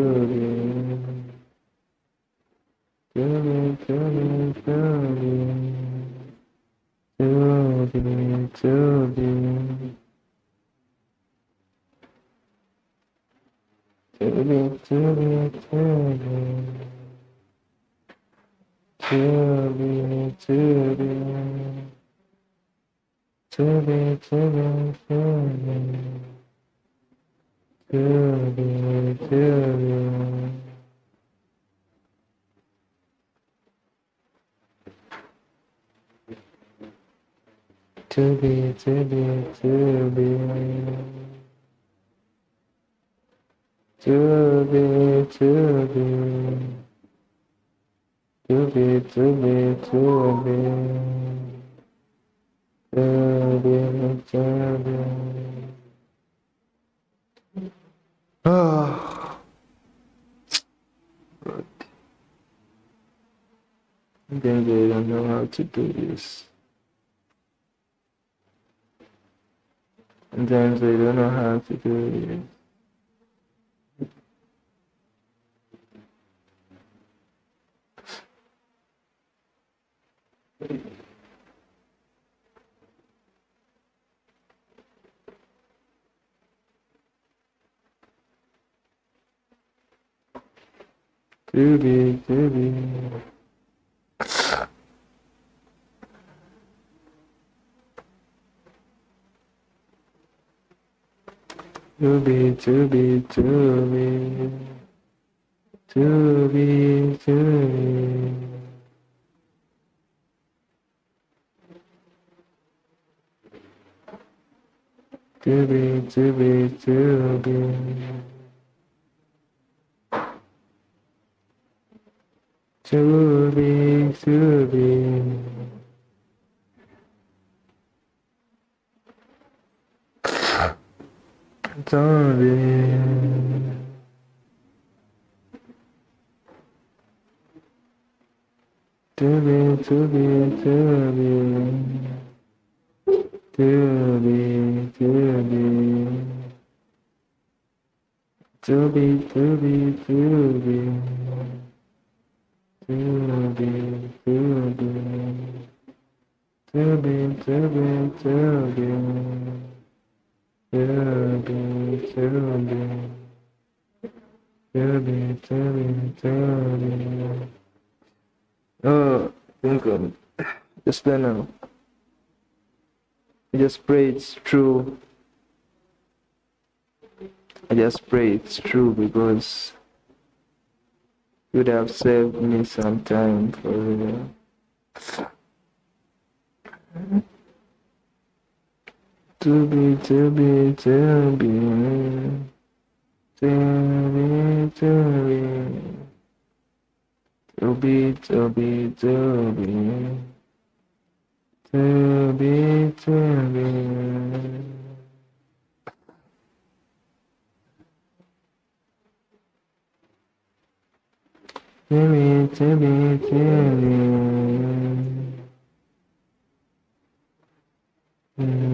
[SPEAKER 1] to be, to be, to be. To be, to be, to be, to be, to be, to be, to be, to be, to be, to be, to be. To be, to be, to be, to be, to be, to be, to be. Ah, but sometimes I don't know how to do this. Sometimes I don't know how to do this. To be, to be. To be, to be, to be, to be, to be. To be, to be, to be. To be, to be. To be. To be, to be, to be. To be, to be. To be, to be, to be. To be, to be. To be, to be, to be. To be, to be. To be, to be, to be. Oh, I think just then I just pray it's true. I just pray it's true because it would have saved me some time for real. To be, to be, to be, to be, to be. To be, to be, to be, to be, to be. To be, to be, to be.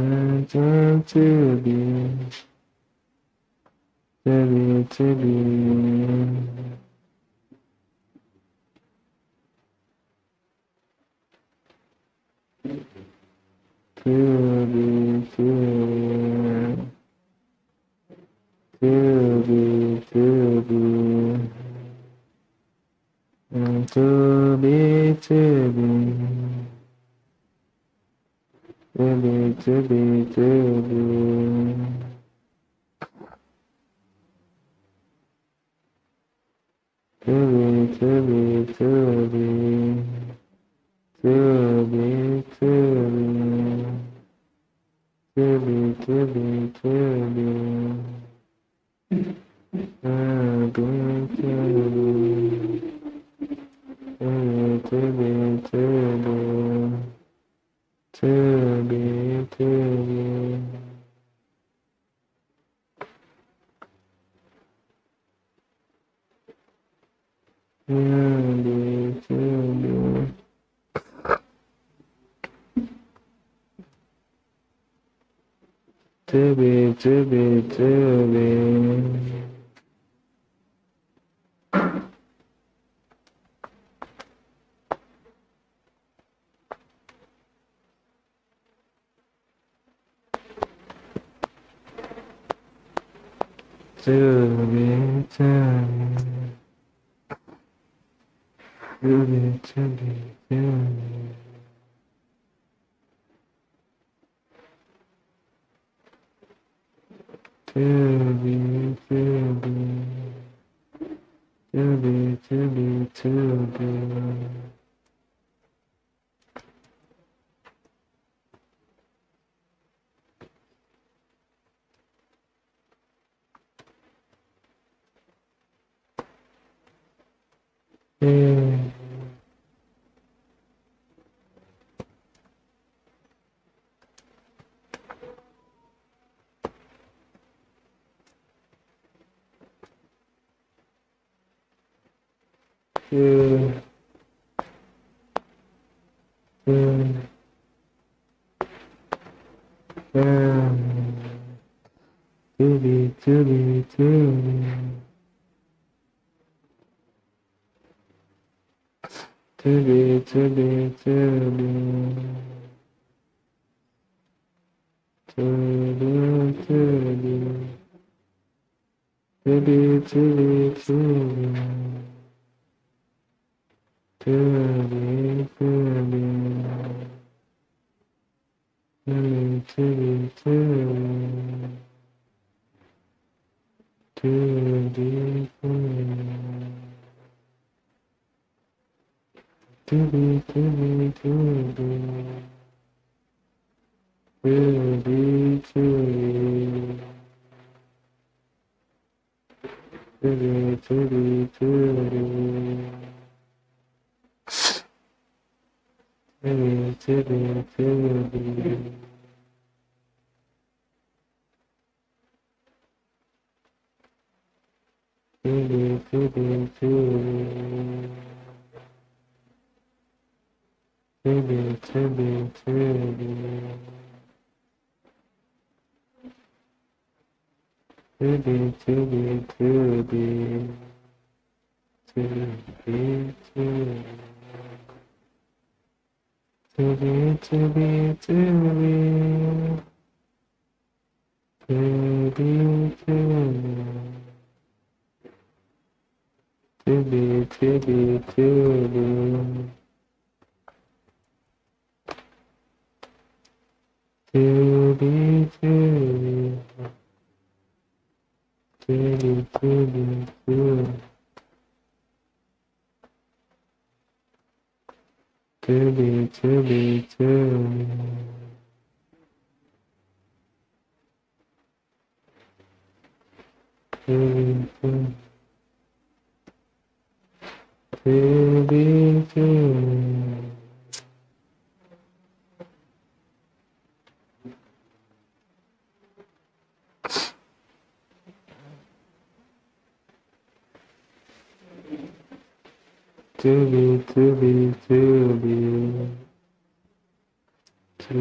[SPEAKER 1] I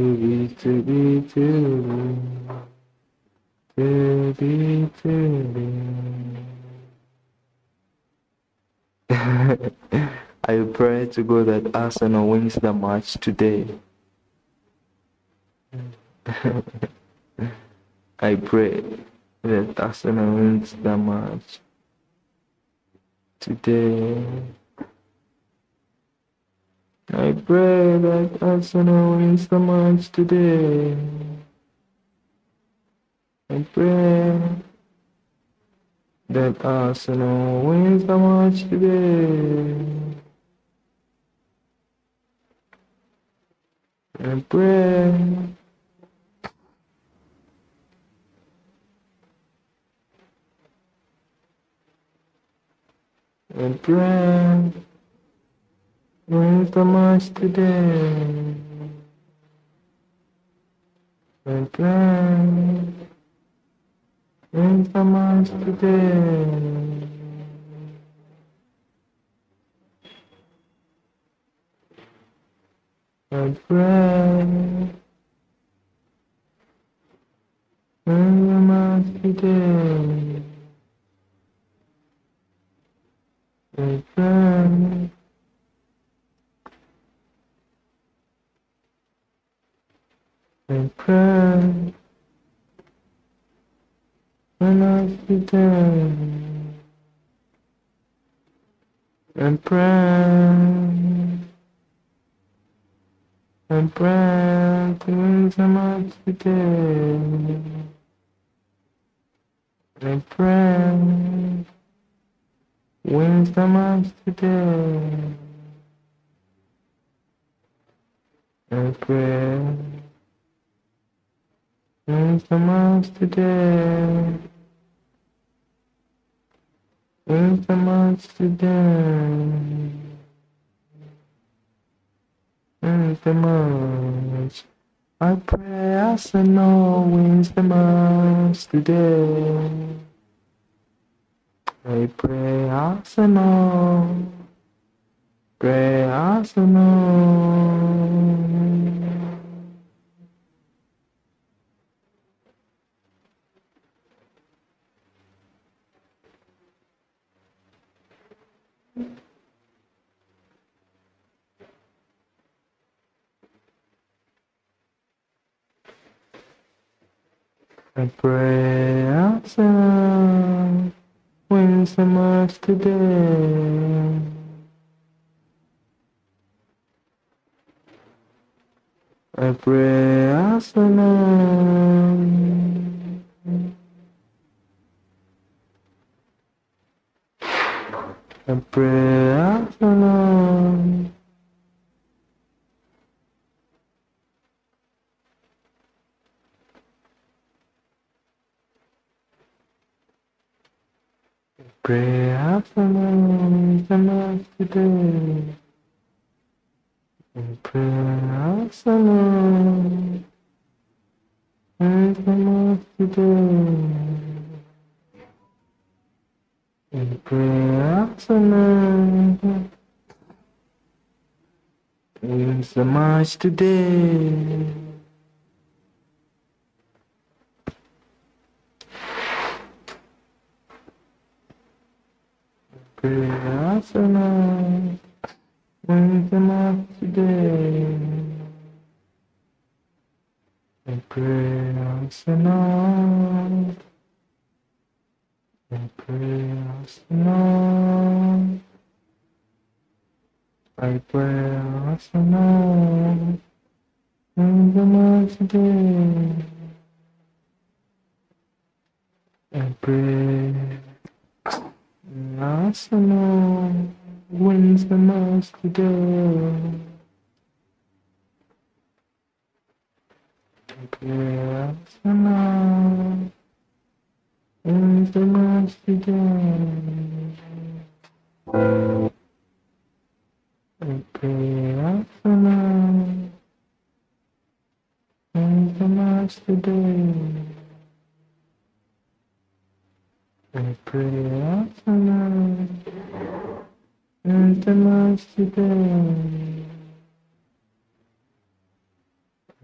[SPEAKER 1] pray to God that Arsenal wins the match today. I pray that Arsenal wins the match today. I pray that Arsenal wins the match today. I pray that Arsenal wins the match today. I pray wins the match today. I pray wins the match today. I pray wins the match today. I pray and pray when I sit down and pray to win so much today and pray win so much today and pray win so much today. Wins the match today. Wins the match. I pray Arsenal wins the match today. I pray Arsenal. Pray Arsenal. I pray Arsenal wins the match today. I pray Arsenal. I pray Arsenal. Pray Arsenal the match today. And pray Arsenal the match today. And pray Arsenal wins the match today. Pray Arsenal wins the match today. I pray Arsenal. I pray Arsenal. I pray Arsenal wins the match today. I pray Arsenal wins the match today. I pray Arsenal wins the match today. I pray Arsenal wins the match today. I pray Arsenal wins the match today.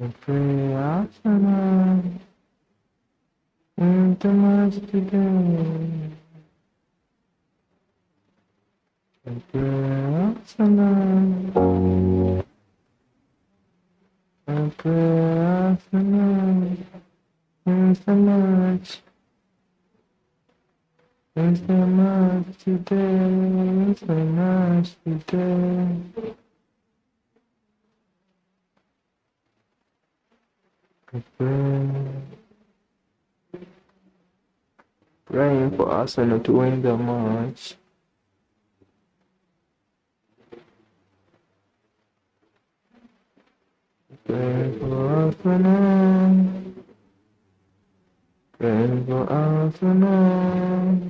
[SPEAKER 1] I pray asana into much today. I pray asana. I pray asana into much. Into much today. Into much today. I pray. Praying for asana to win the match. Pray for Arsenal. Pray for Arsenal.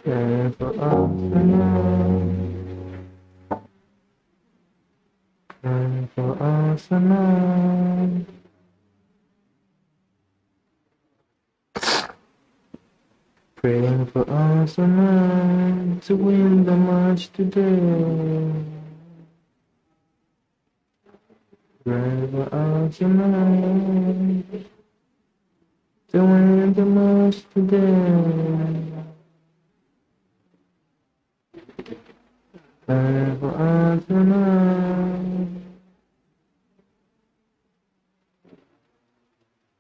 [SPEAKER 1] Pray for Arsenal. Pray for Arsenal. Praying for Arsenal to win the match today. Pray for Arsenal to win the match today. Pray for Arsenal.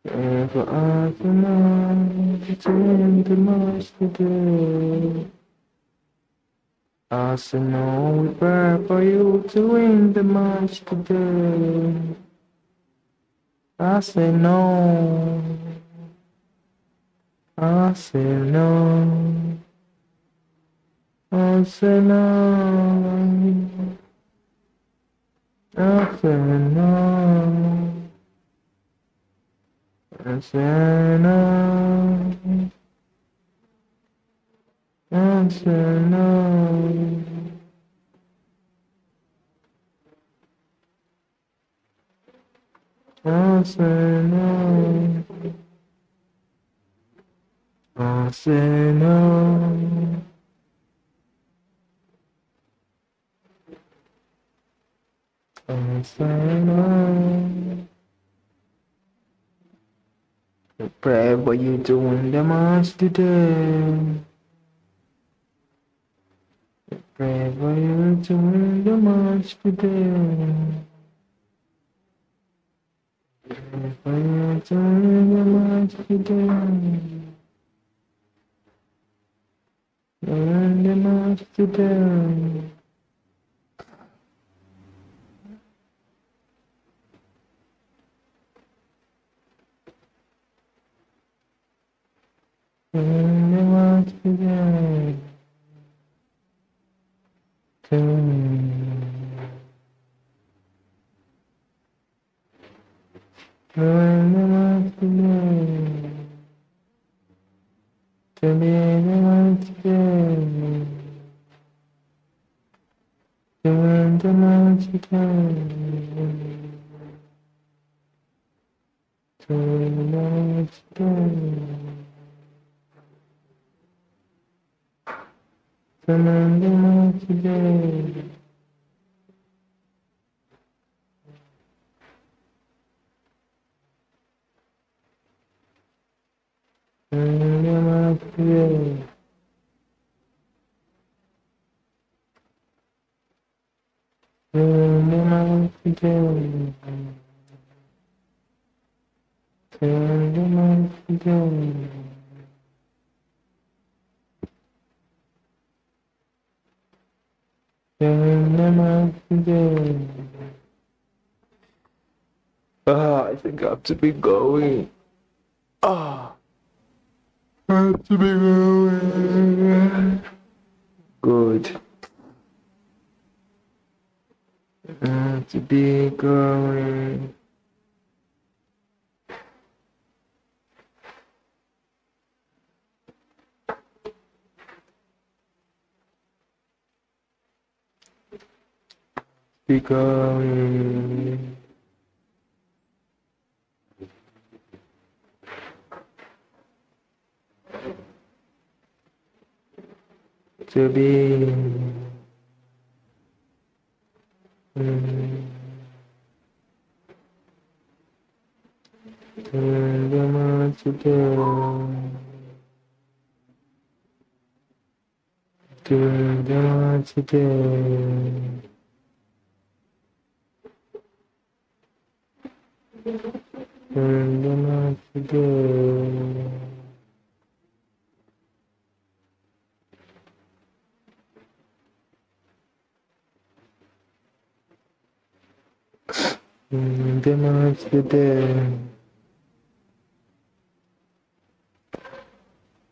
[SPEAKER 1] Pray for Arsenal to win the match today. Arsenal, we pray for you to win the match today. Arsenal, Arsenal, Arsenal, Arsenal, Arsenal, Arsenal, Arsenal, Arsenal, Arsenal. We pray for you to win the match today. We pray for you to win the match today. Pray for you to win the match today. Win the match today. Win the match today. Win the match today. To be the match today. To win the match today. To win the match today. To win the match today. To win the match today. To win the match today. To win the match today. To win the match today. I think I have to be going. I have to be going. Good. I have to be going. Be going. To be today, doing the much today, doing the much today. Doing the much today,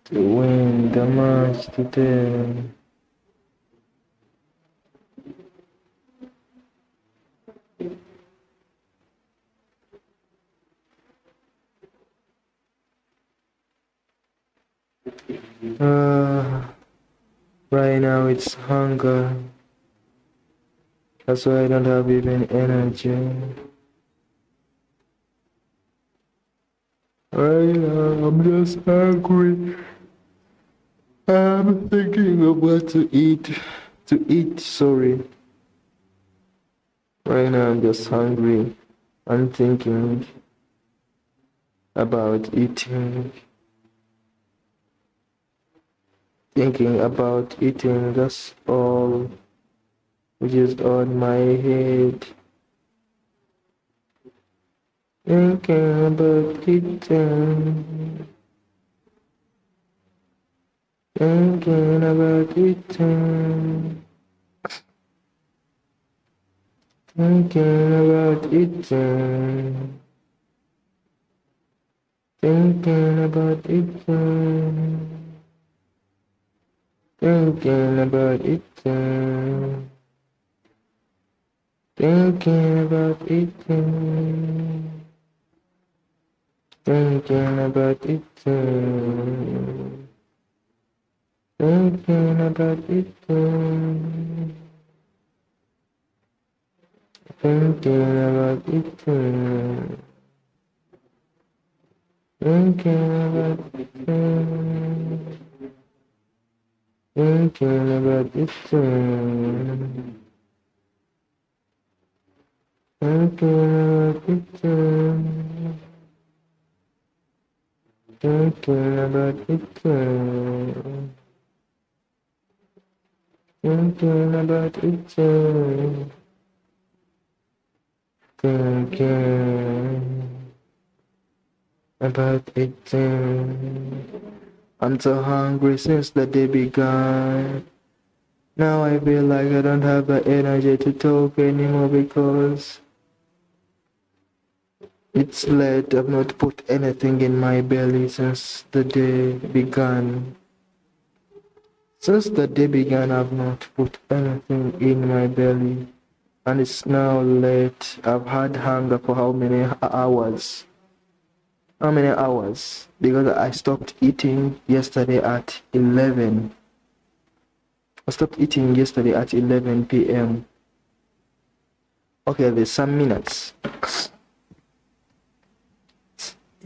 [SPEAKER 1] to win the match today. Right now it's hunger. That's why I don't have even energy. Right now I'm just hungry. I'm thinking of what to eat. Sorry. Right now I'm just hungry. I'm thinking about eating. Thinking about eating, that's all which is on my head. Thinking about eating. Thinking about eating. Thinking about eating. Thinking about eating. Thinking about eating. Thinking about eating. Thinking about eating. Thinking about eating. Thinking about eating. Thinking about eating. Thinking about eating. Thinking about eating. Thinking about eating. Thinking about eating. Thinking about eating. I'm so hungry since the day began. Now I feel like I don't have the energy to talk anymore because it's late. I've not put anything in my belly since the day began. Since the day began, I've not put anything in my belly. And it's now late. I've had hunger for how many hours? How many hours? Because I stopped eating yesterday at 11. I stopped eating yesterday at 11 p.m. Okay, there's some minutes.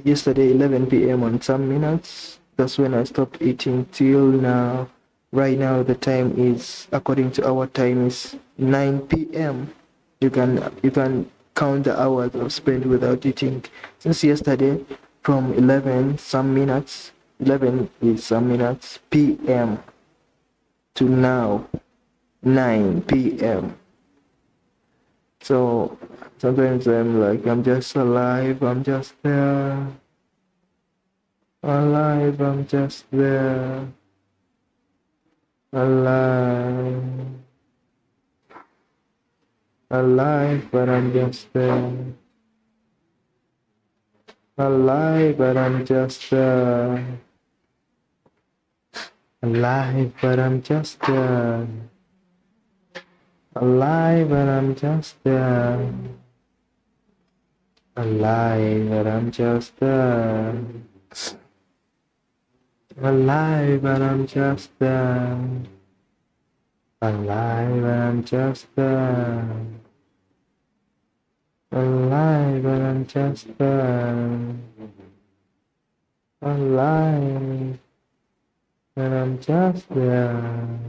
[SPEAKER 1] Yesterday 11 p.m. on some minutes. That's when I stopped eating till now. Right now the time is, according to our time, is 9 p.m. You can count the hours I've spent without eating since yesterday from 11 some minutes. 11 is some minutes p.m. to now 9 p.m. So sometimes I'm like, I'm just alive, I'm just there. Alive, I'm just there. Alive. Alive, but I'm just there. Alive, but I'm just there. Alive, but I'm just there. Alive, but I'm just there. Alive, but I'm just there. Alive, but I'm just there. Alive, but I'm just there. Alive, but I'm just there. Alive, but I'm just there.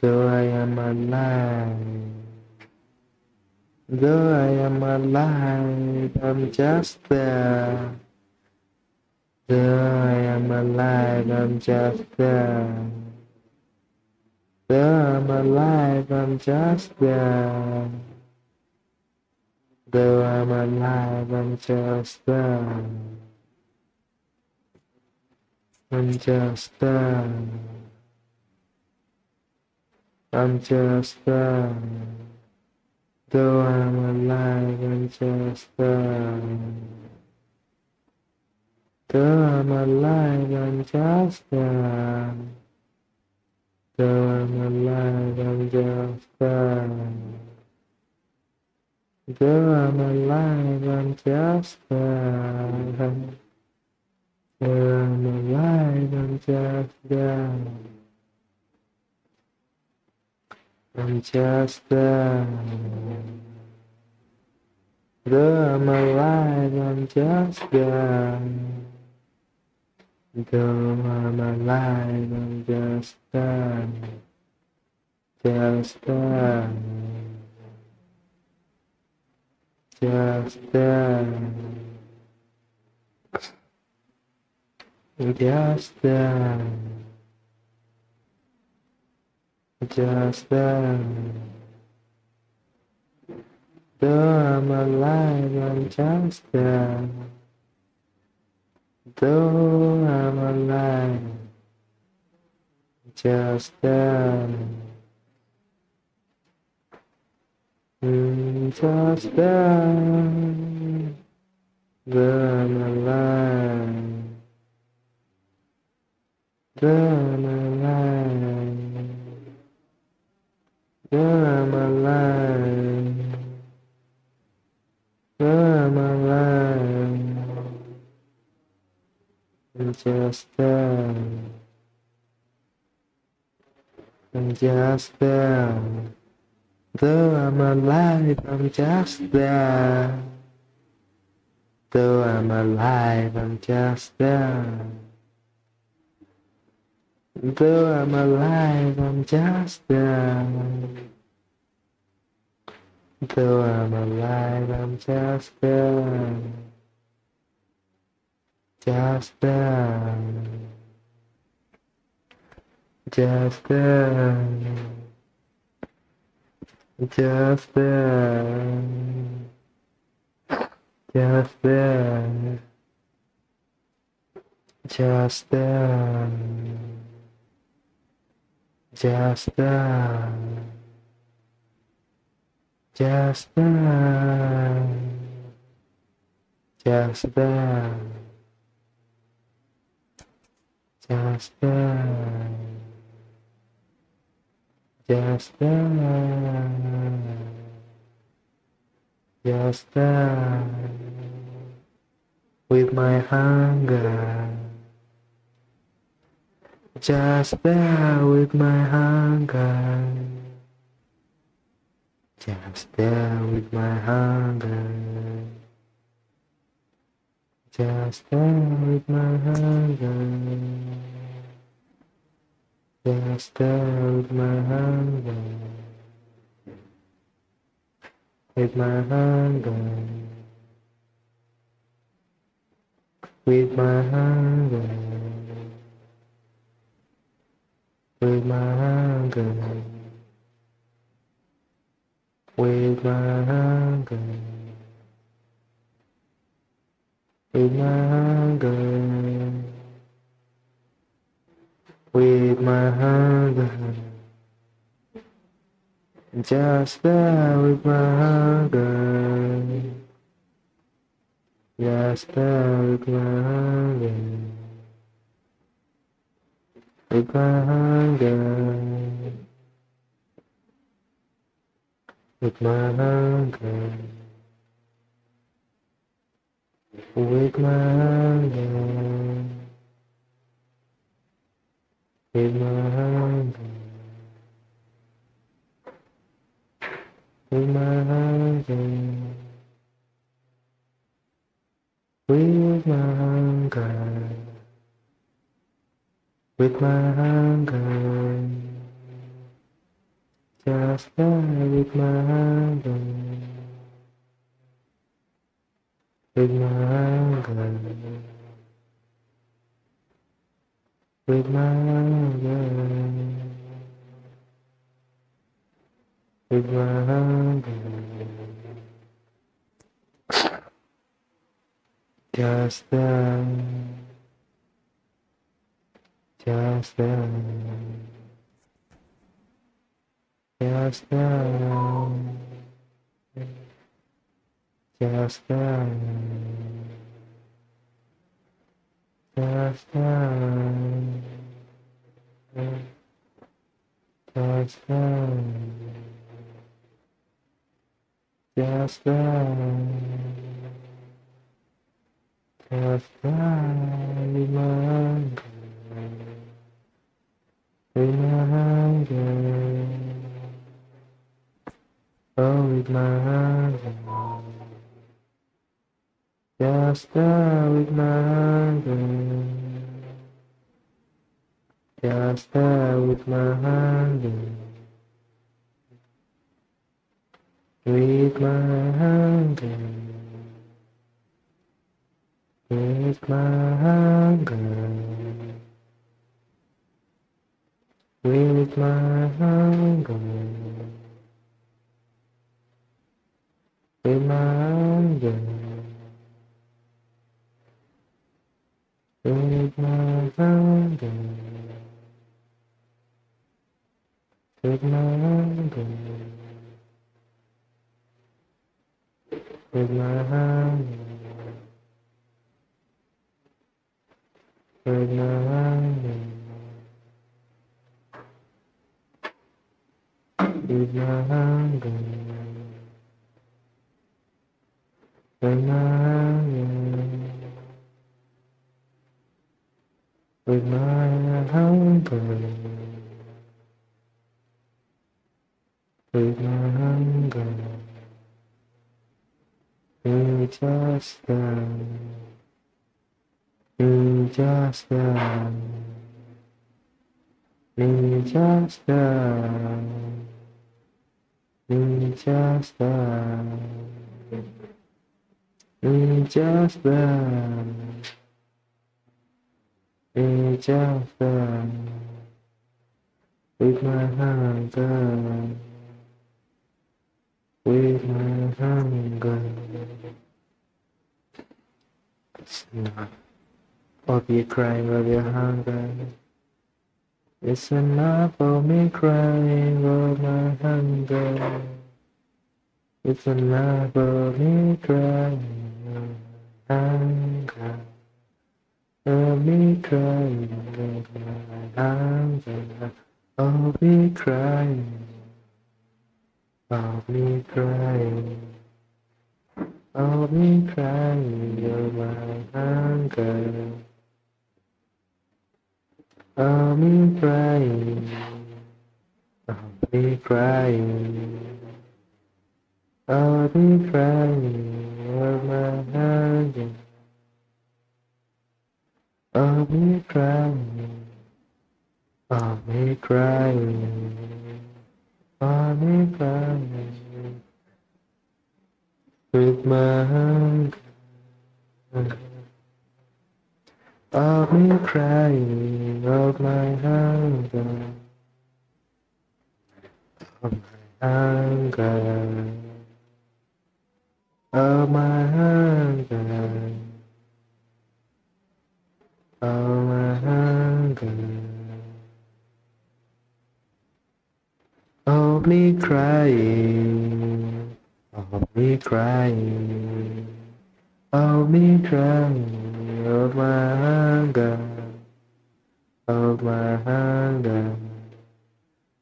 [SPEAKER 1] Though I am alive. Though I am alive, I'm just there. I'm just there. Though I'm alive, I'm just there. Though I'm alive, I'm just there. I'm just there. I'm just there. Though I'm alive, I'm just there. Though I'm alive, I'm just there. Though I'm alive, I'm just there. Though I'm alive, I'm just there. Though I'm alive, I'm just there. I'm just there. Though I'm alive, I'm just there. Though I'm alive, I'm just there. Just there. Just there. Just there. Just there. Though I'm alive, I'm just there. Though I'm alive, just there. Just there. Though I'm alive. Though I'm alive. Though I'm alive. I'm alive. I'm just there. I'm just there. Though I'm alive, I'm just there. Though I'm alive, I'm just there. Though I'm alive, I'm just there. Though I'm alive, I'm just there. Just there. Just there. Just there. Just there. Just there. Just there. Just there. Just there. Just there. Just there. Just there. With my hunger. Just there with my hunger. Just there with my hunger. Just there with my hunger. Just there with my hunger. With my hunger. With my hunger. With my hunger. With my hunger. With my hunger. With my hunger. Just there with my hunger. Just there with my hunger. With my hunger. With my hunger. With my hunger. With my hunger. With my hunger. With my hunger. With my hunger. Just there with my hunger. With my hunger. with my hunger, with my hunger. Just then, just then, just then, just then, just then, just then, just then, just then, with my hunger, with my hunger, oh, with my hunger. Just with my hunger, just with my hunger, with my hunger, with my hunger, with my hunger, with my hunger, with my hunger, with my hunger, with my hunger, with my hunger, with my hunger, with my hunger, with my hunger, with my hunger, you just done, you just done, you just done, you just done, you just done, you just done, with my hunger, with my hunger. It's enough of you crying of your hunger. It's enough of me crying of my hunger. It's enough of me crying of my hunger. Of me crying of my hunger. Of me crying. Of me crying. Of me crying of my hunger. Of me crying. Of me crying. Of me crying of my hunger. Of me crying. Of me crying. Of me crying. With my hunger. Of me crying of my hunger. Of my hunger. Of my hunger. Of my hunger. Of me crying. Of me crying. Of me crying of my hunger. Of my hunger.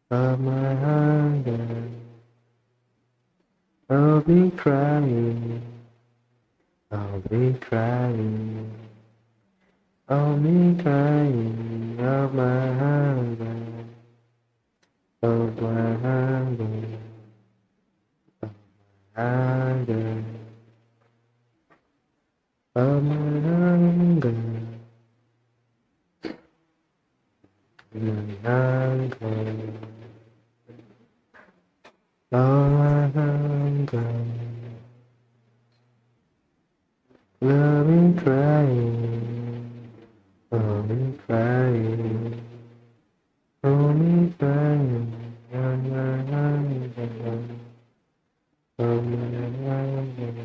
[SPEAKER 1] Of my hunger. Of me crying. Of me crying. Of me crying of my hunger. Of my hunger. Of my hunger. Of my hunger. My hunger. Of my hunger. Love me crying. only crying, only crying on my island, on my island.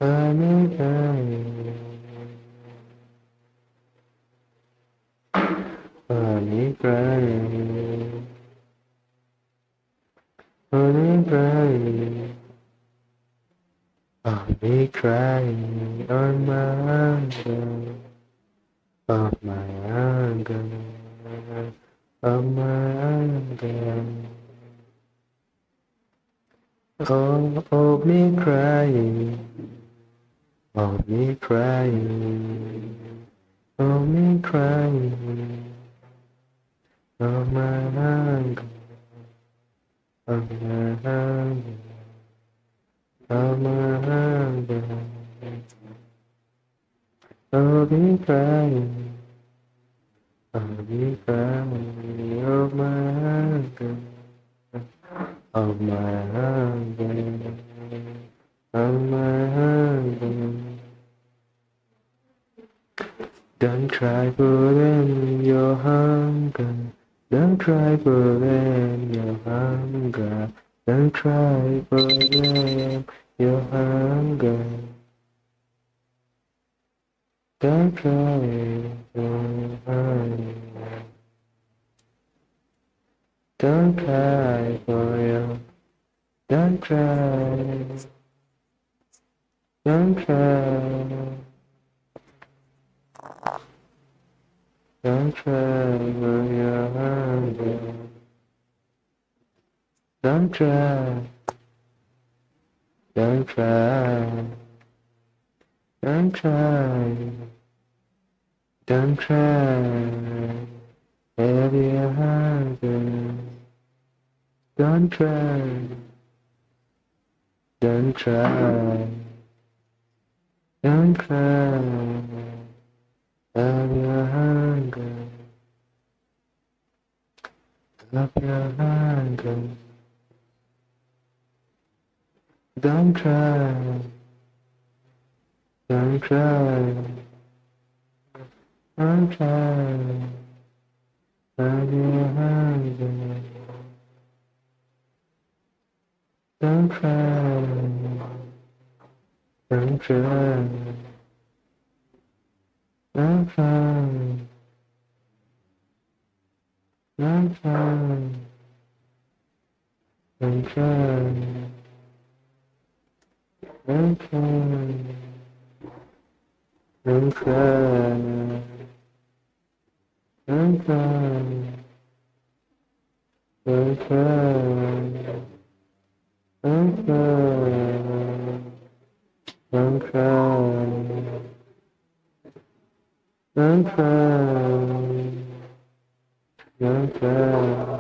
[SPEAKER 1] Only crying, only crying, only crying, only crying on my island. Of my anger, of my anger. Oh, of me crying, of me crying, of me crying, of my anger, of my anger, of my anger. Of me crying, of me crying, of my anger. Of my hunger, of my hunger. Don't try for them your hunger. Don't try for them your hunger. Don't try for them your hunger. Don't try for hunger. Don't try for your. Don't try. Don't try. Don't try for your hunger. Don't try. Don't try. Don't try. Don't try. Have your hunger. Don't try. Don't try. Don't try. Have your hunger. Have your hunger. Don't try. Don't try. Don't try. Have your hunger. Don't try. Don't try. Don't try. Don't try. Don't try. Don't try. Don't try. Don't try. Don't try. Don't cry, don't cry, don't cry, don't cry.